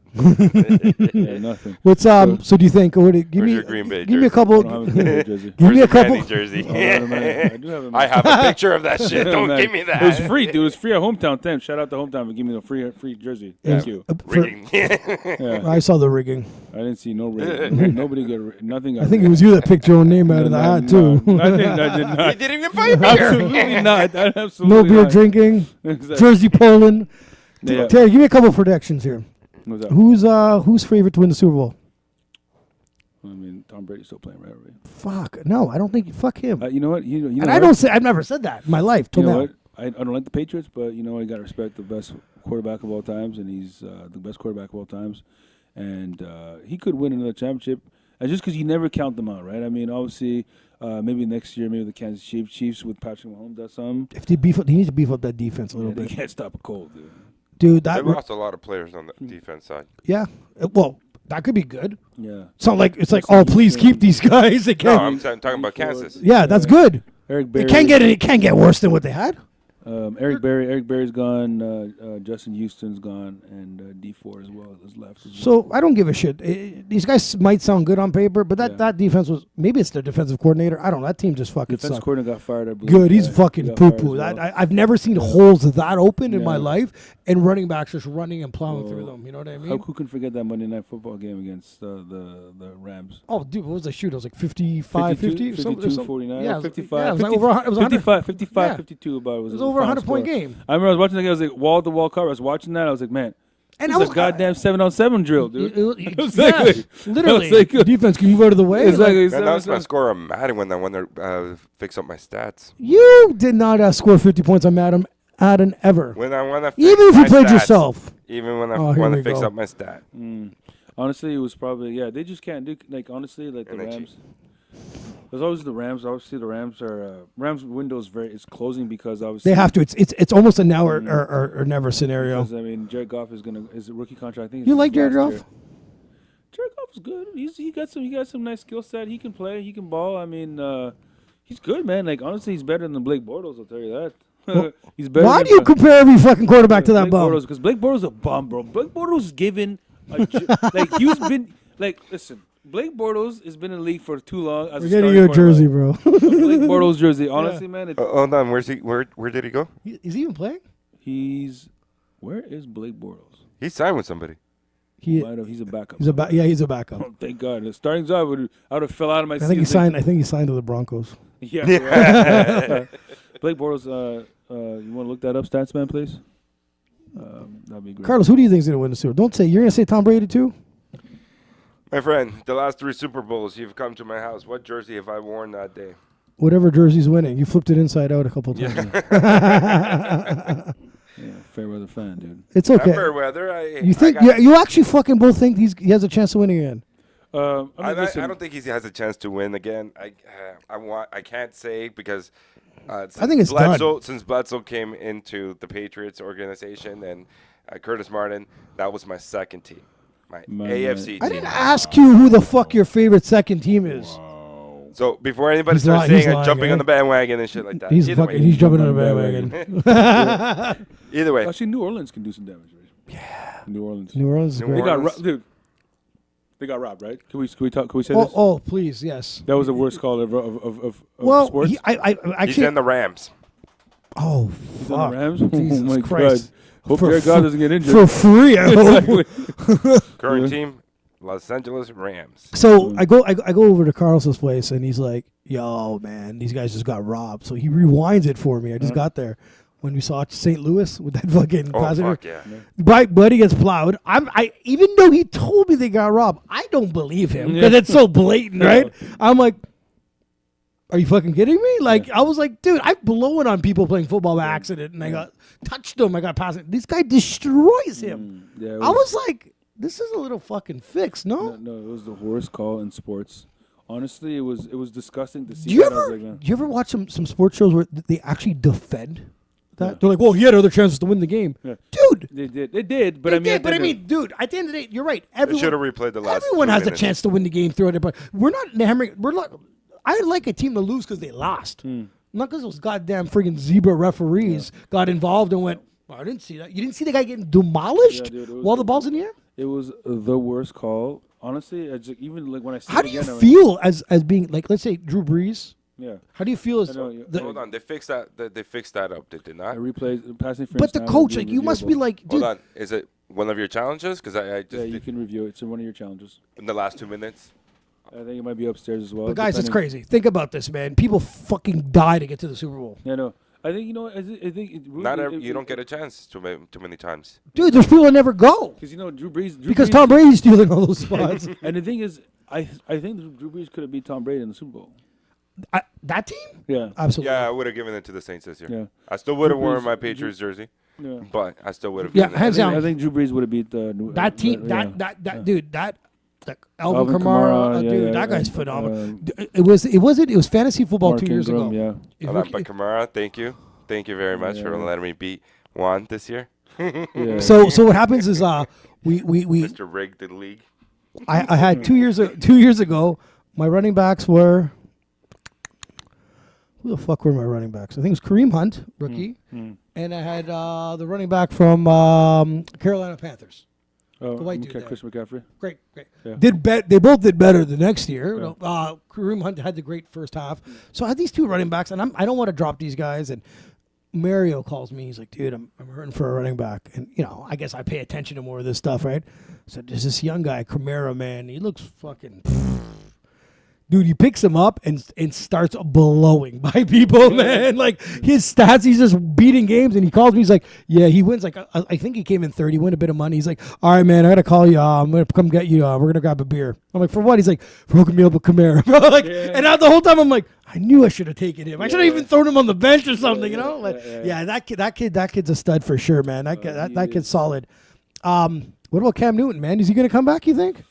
Yeah, nothing. What's So do you think? Give Where's me your Green Bay give me a jersey? couple. I don't have a Green Bay jersey. Give me a Where's the couple. Manny jersey? Oh, man, I do have a I have a picture of that shit. Don't Man, give me that. It was free, dude. It was free at Hometown. Damn, shout out to Hometown for giving me the free jersey. Thank you. Rigging. Yeah, I saw the rigging. I didn't see no ring. Nobody got nothing. I think it was you that picked your own name out of the hat too. I did He not. didn't even buy a beer. Absolutely not. Absolutely No beer not. drinking. Exactly. Jersey Poland. Yeah. Terry, give me a couple of predictions here. What's up? Who's favorite to win the Super Bowl? I mean, Tom Brady's still playing, right? Fuck. No, I don't think. Fuck him. You know what? You know and what? I don't say. I've never said that in my life till You know now. what? I don't like the Patriots, but you know I got to respect the best quarterback of all times, and he's the best quarterback of all times, and he could win another championship. And just because you never count them out, right? I mean, obviously, maybe next year, maybe the Kansas Chiefs with Patrick Mahomes does something. If they beef up, they need to beef up that defense a little They bit, can't stop a cold, dude. dude. They That lost a lot of players on the defense side. yeah. Well, That could be good. Yeah. It's not like please keep these guys. They No, can't. I'm talking about Kansas. Yeah, that's good. Eric Berry. It can't get worse than what they had. Eric Berry's gone. Justin Houston's gone, and D4 as well is left. So I don't give a shit. These guys might sound good on paper, but that defense was maybe it's their defensive coordinator. I don't know. That team just fucking defense sucked. coordinator got fired. I believe. Good. He's fucking got poo fired poo. as well. I've never seen holes that open in my Yeah. life, and running backs just running and plowing through them. You know what I mean? Who can forget that Monday Night Football game against the Rams? Oh, dude, what was the shoot? It was like 55, 50? 52, 49. Yeah, Yeah, it was 55. yeah, it was like 50, over 100. It was 100. 55, Yeah. 52. About it was over a final 100-point score. game. I remember I was watching that game. I was like wall-to-wall cover. I was watching that. I was like, man, And this is a goddamn 7-on-7 drill, dude. Literally. like- Defense, can you move out of the way? Exactly. Man, that was my score on Madden when I went to fix up my stats. You did not score 50 points on Madden ever. When I want to Even if you played yourself. Even when I Oh, here want we to fix go. up my stat. Honestly, it was probably they just can't do honestly the And they Rams. There's always the Rams. Obviously, the Rams are Rams window is closing because obviously They have to. It's almost a now or never scenario. Because, I mean, Jared Goff is a rookie contract. I think You it's like his Jared last Goff? year. Jared Goff is good. He got some nice skill set. He can play. He can ball. I mean, he's good, man. Like honestly, he's better than Blake Bortles. I'll tell you that. He's better. Why than do you compare every fucking quarterback to that Blake bum? Bortles, because Blake Bortles is a bum, bro. Blake Bortles is given like he's been like listen. Blake Bortles has been in the league for too long. As We're a getting starting you a jersey, bro. quarterback. Blake Bortles jersey. Honestly, man, Hold on, where's he? Where did he go? Is he even playing? Where is Blake Bortles? He signed with somebody. He's He's a backup. he's a backup. Oh, thank God. The starting job I would have fell out of my seat. I think he signed to the Broncos. Yeah. Right. Blake Bortles, you want to look that up, stats man, please? That'd be great. Carlos, who do you think is going to win the Super Bowl? Don't say you're going to say Tom Brady too. My friend, the last 3 Super Bowls, you've come to my house. What jersey have I worn that day? Whatever jersey's winning, you flipped it inside out a couple times. Yeah, fair weather fan, dude. It's okay. Fair weather. You think you actually fucking both think he has a chance to win again? I listen, don't think he has a chance to win again. I can't say because I think it's done. Since Bledsoe came into the Patriots organization and Curtis Martin, that was my second team, my AFC team. I didn't ask you who the fuck your favorite second team is. So before anybody He's starts lying, saying I'm lying, jumping eh? on the bandwagon and shit like that, He's either way, he's jumping on the bandwagon. either way, Actually, New Orleans can do some damage, right? Yeah. New Orleans. New Orleans is New great. They got Orleans. dude. They got robbed, right? Can we talk? Can we say this? Oh, please, yes. That was the worst call ever of Well, sports. I he's actually. in the Rams. Oh, He's fuck. on the Rams. Jesus Oh my Christ. God. Hope For Jared Goff doesn't get injured. For free, I hope. Exactly. Current team, Los Angeles Rams. So I go over to Carlos's place and he's like, "Yo, man, these guys just got robbed." So he rewinds it for me. I just got there when we saw St. Louis with that fucking Oh passenger. fuck yeah! Buddy gets plowed. I even though he told me they got robbed, I don't believe him because it's so blatant, right? I'm like, are you fucking kidding me? Like I was like, dude, I'm blowing on people playing football by accident, and I got touched him. I got past it. This guy destroys him. Yeah, I was like, this is a little fucking fix, no? No, it was the worst call in sports. Honestly, it was disgusting to see. Do you that. I was ever like, man. do you ever watch some sports shows where they actually defend that? They're like, well, he had other chances to win the game, dude. They did, but They I mean, did, at the but I end of- mean, dude, at the end of the day, you're right. They should have Everyone, replayed the last. everyone 2 has a minutes. chance to win the game throughout it, but we're not hammering. We're not. I like a team to lose because they lost, not because those goddamn friggin' zebra referees got involved and went. Oh, I didn't see that. You didn't see the guy getting demolished Yeah, dude, it was while the the- ball's in the air. It was the worst call. Honestly, even like when I see How it do you again, I'm like, feel as being like, let's say Drew Brees? yeah. How do you feel as I know, the, Hold on, they fixed that. They fixed that up. They did I not. replay passing. but the coach, like, you must be like, dude, Hold on, is it one of your challenges? Because I just Yeah, you can review it. It's one of your challenges. in the last 2 minutes. I think it might be upstairs as well. but guys, it's depending- crazy. Think about this, man. People fucking die to get to the Super Bowl. Yeah, no. I think I think You don't get a chance too many times. Dude, there's people that never go because Drew Brees because Tom Brady's stealing all those spots. And the thing is, I think Drew Brees could have beat Tom Brady in the Super Bowl. That team? Yeah. Absolutely. Yeah, I would have given it to the Saints this year. Yeah. I still would have Drew worn Brees- my Patriots jersey, Yeah. but I still would have. Yeah, given it. hands down. I think Drew Brees would have beat That team, yeah. that dude, that Alvin Alvin Kamara, Kamara, yeah, dude, yeah, that guy's yeah. phenomenal. It was fantasy football Mark 2 years Ingram, ago. yeah. Hold on, but Kamara, thank you very much for letting me beat Juan this year. Yeah. So what happens is we Mr. Rig the league. I had 2 years 2 years ago. My running backs were. Who the fuck were my running backs? I think it was Kareem Hunt, rookie, and I had the running back from Carolina Panthers. Oh, The white dude there. Chris McCaffrey. Great. Yeah. They both did better the next year. Yeah. Kareem Hunt had the great first half. So I had these two running backs, and I don't want to drop these guys. And Mario calls me. He's like, dude, I'm hurting for a running back. And, I guess I pay attention to more of this stuff, right? So there's this young guy, Camara, man. He looks fucking... Dude, he picks him up and starts blowing by people, man. Like, his stats, he's just beating games. And he calls me. He's like, yeah, he wins. Like, I think he came in third. He won a bit of money. He's like, all right, man, I got to call you. I'm going to come get you. We're going to grab a beer. I'm like, for what? He's like, for hooking me up with Camara. Bro, like, and the whole time I'm like, I knew I should have taken him. I should have even thrown him on the bench or something, Like, that kid's a stud for sure, man. That kid's solid. What about Cam Newton, man? Is he going to come back, you think?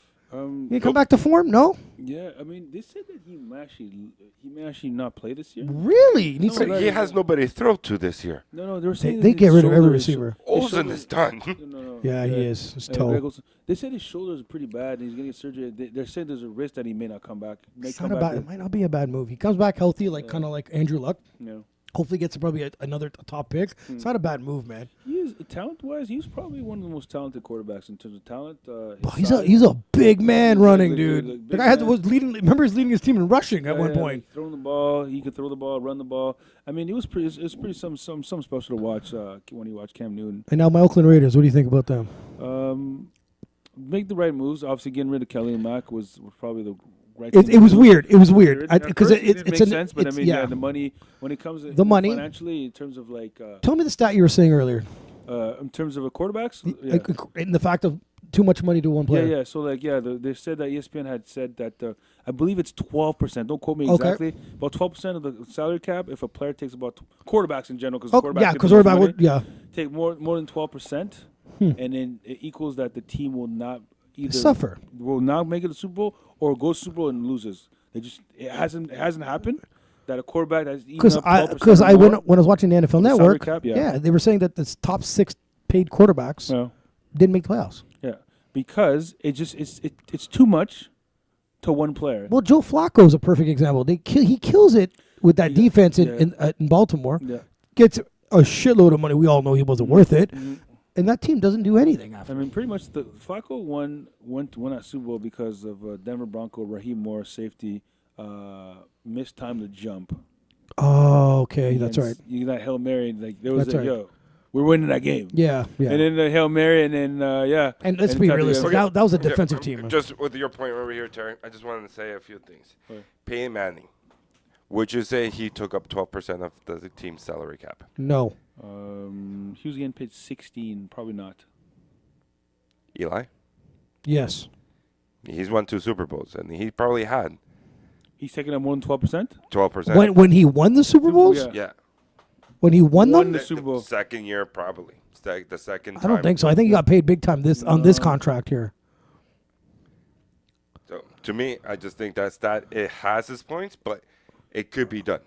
He come back to form? No. Yeah, I mean, they said that he may actually not play this year. Really? He has nobody to throw to this year. No, they were saying They that get his rid of every shoulder is- receiver. Olsen is done. No. Yeah, he is. His Greg toe. Olsen. They said his shoulders are pretty bad. And he's getting surgery. They're saying there's a risk that he may not come back. It's not a bad. It might not be a bad move. He comes back healthy, kind of like Andrew Luck. Yeah. Hopefully, gets probably another top pick. It's not a bad move, man. He is talent-wise. He's probably one of the most talented quarterbacks in terms of talent. He's a big man running, like, dude. like The guy was leading. Remember, he's leading his team in rushing at one Yeah, point. like throwing the ball, he could throw the ball, run the ball. I mean, it was pretty some special to watch when you watch Cam Newton. And now my Oakland Raiders. What do you think about them? Make the right moves. Obviously, getting rid of Kelly and Mack was probably the right. It was weird. It was weird At because first it's makes sense, but I mean, the money when it comes The money. financially in terms of like Tell me the stat you were saying earlier. in terms of a quarterbacks. In the fact of too much money to one player. Yeah. So like, they said that ESPN had said that I believe it's 12%. Don't quote me exactly. About 12% of the salary cap if a player takes about quarterbacks in general, because quarterback would take more than 12%, and then it equals that the team will not either suffer, will not make it to the Super Bowl or go to Super Bowl and loses. It hasn't happened that a quarterback has because when I was watching the NFL Network, cap, they were saying that the top 6 paid quarterbacks didn't make the playoffs. Yeah, because it's too much to one player. Well, Joe Flacco is a perfect example. He kills it with that defense in Baltimore. Yeah. Gets a shitload of money. We all know he wasn't worth it. Mm-hmm. And that team doesn't do anything after. I mean, pretty much the Flacco won that Super Bowl because of Denver Bronco Raheem Morris safety missed time to jump. Oh, okay, that's right. You that Hail Mary, like there was we're winning that game. Yeah. And then the Hail Mary, and then And let's be realistic. That was a defensive team. Just with your point over here, Terry, I just wanted to say a few things. Peyton Manning, would you say he took up 12% of the team's salary cap? No. He was getting paid 16, probably not. Eli? Yes. He's won 2 Super Bowls, and he probably had. He's taking up more than 12%? 12%. When he won the Super Bowls? Yeah. When he won them? The Super Bowl. The second year, probably. The second time. I don't think so. I think he got paid big time on this contract here. So, to me, I just think it has its points, but it could be done.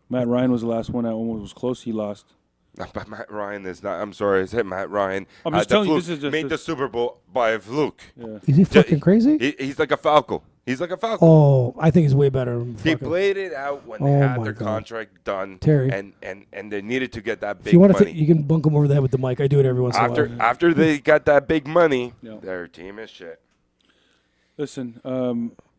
Matt Ryan was the last one that almost was close. He lost. But Matt Ryan is not. I'm sorry. It's Matt Ryan. I'm just telling you, this is just made the Super Bowl by a fluke. Yeah. Is he fucking crazy? He's like a Falco. He's like a Falco. Oh, I think he's way better. He played it out when they had their contract done, Terry. and they needed to get that big if you money. You can bunk him over the head with the mic. I do it every once in a while. After they got that big money, their team is shit. Listen,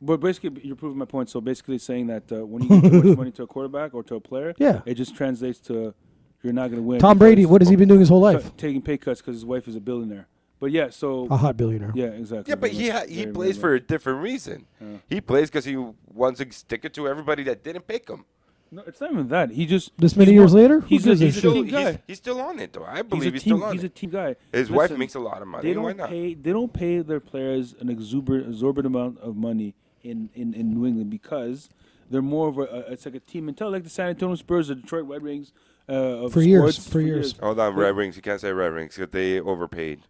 but basically you're proving my point. So basically saying that when you give too much money to a quarterback or to a player, it just translates to you're not going to win. Tom Brady, what has he been doing his whole life? Taking pay cuts because his wife is a billionaire. But yeah, so a hot billionaire. Yeah, exactly. Yeah, but he plays for a different reason. He plays because he wants to stick it to everybody that didn't pick him. No, it's not even that. He just this many years later, he's a team guy. He's still on it though. I believe he's still on it. He's a team guy. His wife makes a lot of money. Why not? They don't pay their players an exorbitant amount of money in New England because they're more of it's like a team mentality, like the San Antonio Spurs, the Detroit Red Wings. For years. Hold on, Red Wings. You can't say Red Wings because they overpaid.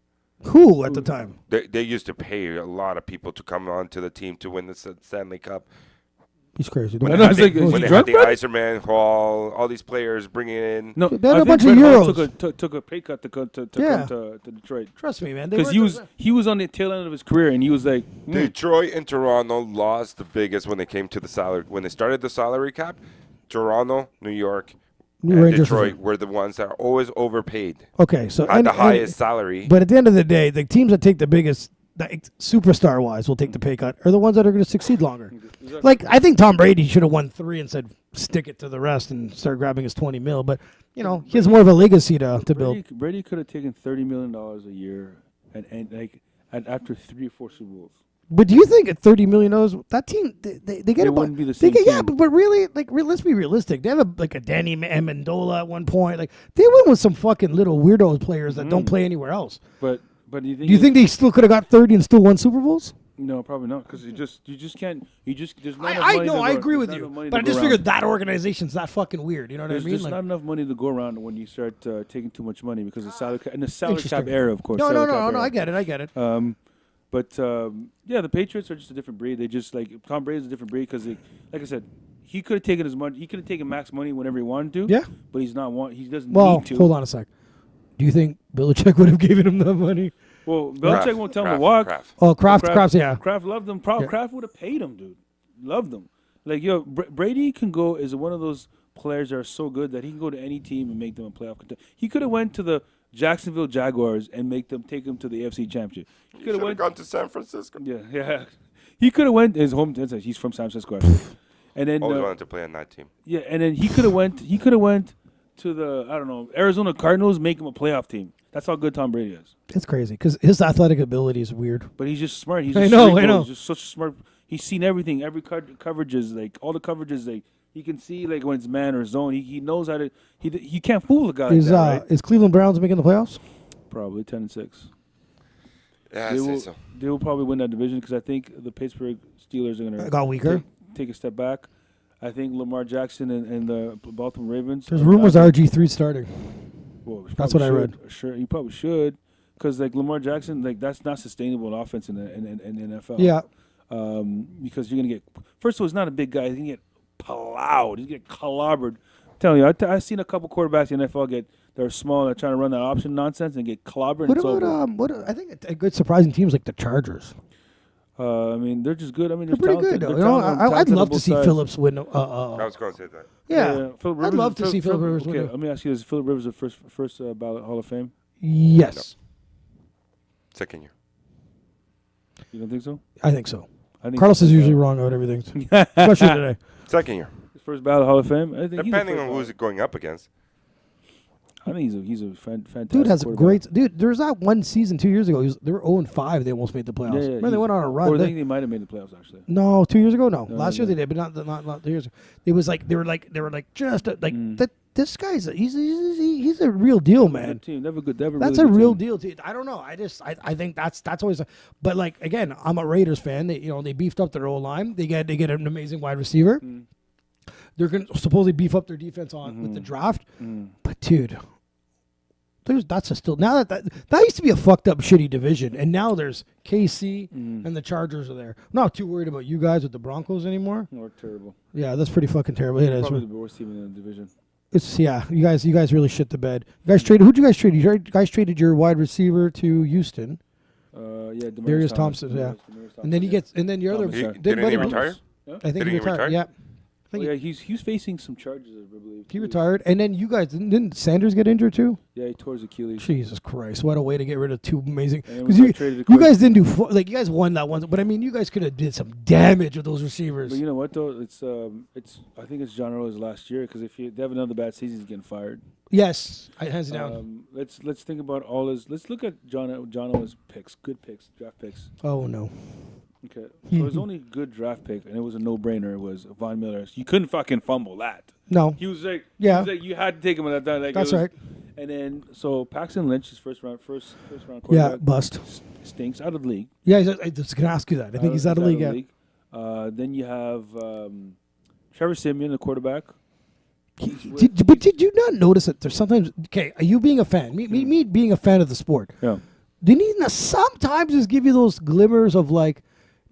Who at the time? They used to pay a lot of people to come on to the team to win the Stanley Cup. He's crazy. I was like, is when he they had drunk, the bro? Iserman Hall, all these players bringing in. No, They had I a bunch think of Brett Hall Euros. took a pay cut to come to Detroit Trust me, man. because he was on the tail end of his career and he was like, Detroit and Toronto lost the biggest when they came to the salary. When they started the salary cap, Toronto, New York, and Rangers Detroit were the ones that are always overpaid. Okay, so Had the highest salary. But at the end of the day, the teams that take the biggest, superstar wise, will take the pay cut are the ones that are going to succeed longer. Like I think Tom Brady should have won 3 and said stick it to the rest and start grabbing his 20 mil. But he has more of a legacy to build. Brady could have taken $30 million a year and after 3 or 4 Super Bowls. But do you think at $30 million, that team they get It a wouldn't be the same Yeah, team. but really, let's be realistic. They have a Danny Amendola at one point. Like they went with some fucking little weirdo players that don't play anywhere else. But do you think? Do you think they still could have got 30 and still won Super Bowls? No, probably not. Because you just can't. There's not enough I money know, to I go- agree there's with not you, enough money but I to just go figured around. that organization's that fucking weird. You know what There's I mean? just Like, not enough money to go around when you start taking too much money because the salary cap, in the salary cap Interesting. era, of course. no, salary cap era. I get it. But yeah, the Patriots are just a different breed. They just like Tom Brady's a different breed because, like I said, he could have taken his money. He could have taken max money whenever he wanted to. Yeah. But he's not want. He doesn't Well, need to. hold on a sec. Do you think Belichick would have given him that money? Well, Belichick won't tell him to walk. Oh, Kraft, yeah. Kraft loved him. Yeah. Kraft would have paid him, dude. Loved him. Like Brady can go is one of those players that are so good that he can go to any team and make them a playoff contender. He could have went to the Jacksonville Jaguars and take them to the AFC Championship. He could have gone to San Francisco. Yeah. He could have went his home. He's from San Francisco, actually. And then Always wanted to play on that team. yeah, and then he could have went to the Arizona Cardinals, make him a playoff team. That's how good Tom Brady is. It's crazy because his athletic ability is weird. But he's just smart. He's I just know, cerebral. I know. He's just such a smart. He's seen everything. Every coverages, like all the coverages, like he can see like when it's man or zone. He knows how to. He can't fool a guy like that, right? Is Cleveland Browns making the playoffs? Probably 10-6. Yeah, I say so. They will probably win that division because I think the Pittsburgh Steelers are going to Got weaker. take a step back. I think Lamar Jackson and the Baltimore Ravens. There's rumors RG3 starting. Well, he That's probably what I read. should. Sure, he probably should, because like Lamar Jackson, like that's not sustainable in offense in the NFL. Yeah. Because you're gonna get. First of all, he's not a big guy. He's gonna get plowed. He's gonna get clobbered. I'm telling you, I've seen a couple quarterbacks in the NFL they're small, they're trying to run that option nonsense and get clobbered. What and it's about over. I think a good surprising teams like the Chargers. I mean, they're just good. I mean, They're pretty good. Though. You know, I'd love to see Phillips win. I was going to say that. Yeah, Phillip I'd Rivers love to see Philip Rivers Okay, win. let me ask you this: Philip Rivers the first ballot Hall of Fame? Yes, Second year. You don't think so? I think so. I think Carlos so. is usually wrong about everything, especially today. Second year. His first ballot Hall of Fame. I think he's the Depending first on who's ballot. going up against. I think he's a fantastic. Dude has a quarterback. great dude. There was that one season 2 years ago. They were 0-5. They almost made the playoffs. Remember, they went on a run. Or I They- think they might have made the playoffs actually. No, 2 years ago, no. No, Last no, year no. they did, but not 2 years ago. It was like they were just that. This guy's he's a real deal, man. Good team. They have a good. They have a That's really a good real team. deal. I don't know. I think that's always. But like again, I'm a Raiders fan. They beefed up their O line. They get an amazing wide receiver. They're gonna supposedly beef up their defense with the draft. But dude, that's a still now that used to be a fucked up shitty division, and now there's KC and the Chargers are there. I'm not too worried about you guys with the Broncos anymore. Or terrible. Yeah, that's pretty fucking terrible. It is. Probably the worst team in the division. It's you guys really shit the bed. You guys traded. Who'd you guys trade? You guys traded your wide receiver to Houston. Yeah, Darius Thompson, yeah. And then your other. Thomas, yeah. Didn't he retire? I think Didn't he he retired. retire? Yeah. I Oh, think yeah, he's facing some charges, I believe. he retired, and then you guys didn't Sanders get injured too? Yeah, he tore his Achilles. Jesus Christ! What a way to get rid of two amazing. And Because we got traded to you Cleveland. guys didn't do you guys won that one, but I mean you guys could have did some damage with those receivers. But you know what though? It's I think it's John Rose's last year because if they have another bad season, he's getting fired. Yes, hands down. Let's think about all his. Let's look at John O's picks, good picks, draft picks. Oh no. Okay, so his only good draft pick, and it was a no-brainer, was Von Miller. You couldn't fucking fumble that. No. He was like, Yeah. you had to take him at that time. Like, That's it was, right. And then so Paxton Lynch, his first round Yeah, quarterback, bust. stinks out of the league. Yeah, I was gonna ask you that. I think he's out of the league. Yeah. Then you have Trevor Siemian, the quarterback. But did you not notice that there's sometimes? Okay, are you being a fan? Me being a fan of the sport. Yeah. Didn't he sometimes just give you those glimmers of like,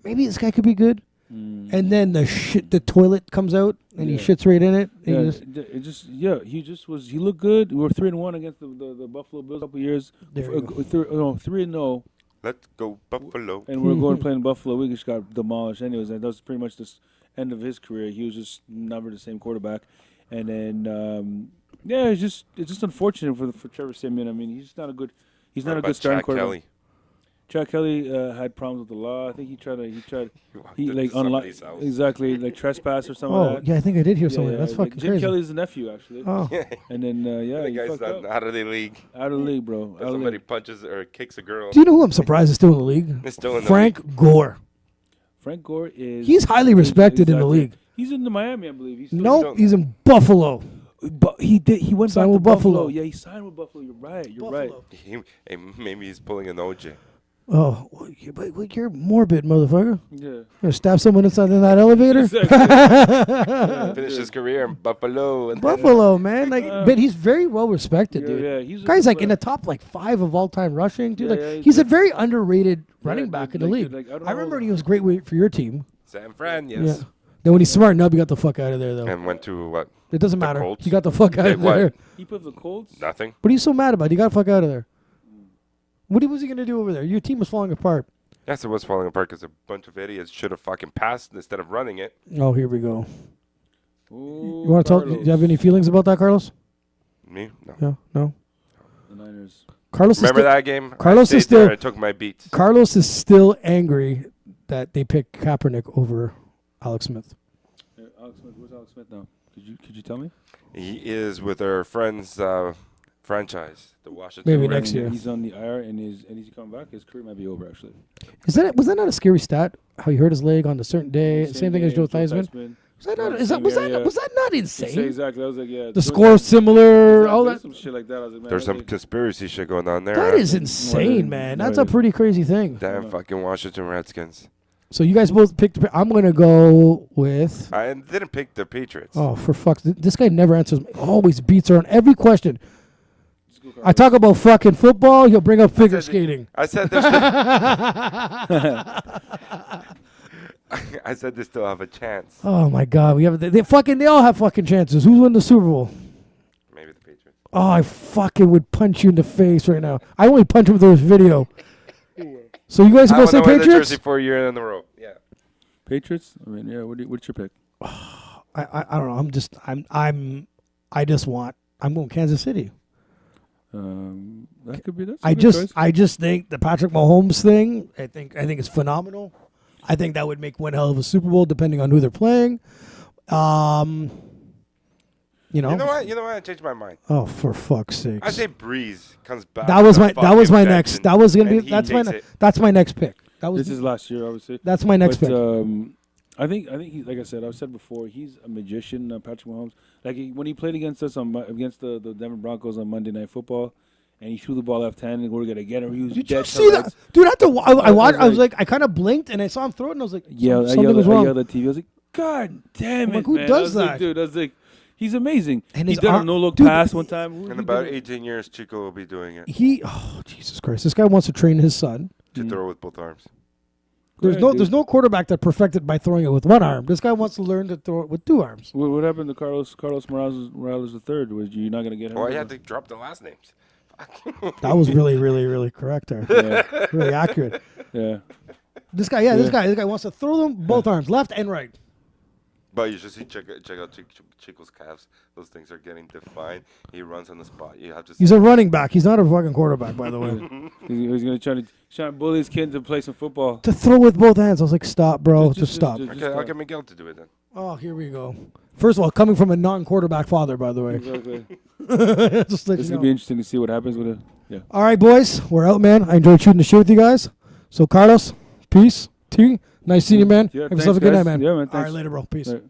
maybe this guy could be good? and then the toilet comes out, and he shits right in it. And He looked good. We were 3-1 against the Buffalo Bills a couple years. 3-0. Let's go Buffalo. And we were going playing Buffalo. We just got demolished anyways. And that was pretty much the end of his career. He was just never the same quarterback. And then, it's just unfortunate for Trevor Siemian. I mean, he's just not a good. He's not a good starting quarterback. Chad Kelly had problems with the law. I think he tried exactly like trespass or something like that. Yeah, I think I did hear something. That's fucking Jim crazy. Kelly's nephew, actually. Oh. And then, the he guy's fucked up. out of the league. Out of the league, bro. If somebody punches or kicks a girl. Do you know who I'm surprised is still in the league? He's still in the Frank league. Gore. Frank Gore is... He's highly respected in the league. He's in Miami, I believe. He's in Buffalo. But he went signed back with to Buffalo. Yeah, he signed with Buffalo. You're right. Maybe he's pulling an OJ. Oh, but you're morbid, motherfucker. Yeah. You're gonna stab someone inside in that elevator? Finish his career in Buffalo. Buffalo, man. But he's very well respected, dude. Yeah, he's Guy's like in the top 5 of all time rushing, dude. He's a very underrated running back in the league. I remember when he was great for your team. San Fran, yes. Yeah. Then when he smartened up, he got the fuck out of there, though. And went to what? It doesn't matter. Colts? He got the fuck out of What? there. He put the Colts? Nothing. What are you so mad about? He got the fuck out of there. What was he going to do over there? Your team was falling apart. Yes, it was falling apart because a bunch of idiots should have fucking passed instead of running it. Oh, here we go. Ooh, You want to talk? Do you have any feelings about that, Carlos? Me? No. Yeah, no. The Niners. Carlos Remember that game? Carlos I is stayed there still. and took my beats. Carlos is still angry that they picked Kaepernick over Alex Smith. Alex Smith. Where's Alex Smith now? Could you tell me? He is with our friend's franchise, the Washington. Maybe Redskins. next year. He's on the IR and he's coming back. His career might be over actually. Was that not a scary stat? How he hurt his leg on a certain day, same thing as Joe Theismann. Was that not insane? Exactly. I was like, The score similar, all that. Some shit like that. I was like, man, There's some conspiracy shit going on there. That is insane, man. That's a pretty crazy thing. Damn fucking Washington Redskins. So you guys both picked. I'm gonna go with. I didn't pick the Patriots. Oh, for fuck's! This guy never answers. Always beats her on every question. I talk about fucking football. He'll bring up figure skating. I said I said they still have a chance. Oh my God, we have they all have fucking chances. Who's win the Super Bowl? Maybe the Patriots. Oh, I fucking would punch you in the face right now. I only punch him with this video. So you guys are going to say Patriots? Jersey for a year in a row. Yeah. Patriots. I mean, yeah. What's your pick? I don't know. I'm going Kansas City. That could be that. I just think the Patrick Mahomes thing. I think it's phenomenal. I think that would make one hell of a Super Bowl, depending on who they're playing. You know what? I changed my mind. Oh, for fuck's sake! I say Breeze comes back. That's my next. That was gonna be. That's my next pick. This is last year, obviously. That's my next pick. I think he, like I said, I've said before, he's a magician, Patrick Mahomes. Like when he played against us against the Denver Broncos on Monday Night Football, and he threw the ball left hand, and we're gonna get him. He was Did you see that, dude? I watched. I was like, I kind of blinked, and I saw him throw it, and I was like, something was wrong. I yelled at TV. I was like, God damn it, who man. does that? Like, dude, I was like, he's amazing. And he did a no-look pass one time. In about 18 years, Chico will be doing it. Jesus Christ! This guy wants to train his son to throw with both arms. There's no quarterback that perfected by throwing it with one arm. This guy wants to learn to throw it with two arms. What happened to Carlos Morales III? Was you not going to get him? Well, you had to drop the last names. That was really, really, really correct there. Yeah. Really accurate. Yeah. This guy wants to throw them both arms, left and right. But you should check out Chico's calves. Those things are getting defined. He runs on the spot. You have to. He's a running back. He's not a fucking quarterback, by the way. He's going to try to bully his kid to play some football. To throw with both hands. I was like, stop, bro. Just stop. Okay, I'll get Miguel to do it then. Oh, here we go. First of all, coming from a non-quarterback father, by the way. Exactly. Just let It's you going to know. be interesting to see what happens with it. Yeah. All right, boys. We're out, man. I enjoyed shooting the shit with you guys. So, Carlos, peace. T, nice seeing you, man. Yeah, Have yourself a thanks, good night, guys. man. Yeah, man. All right, Thanks. later, bro. Peace. All right.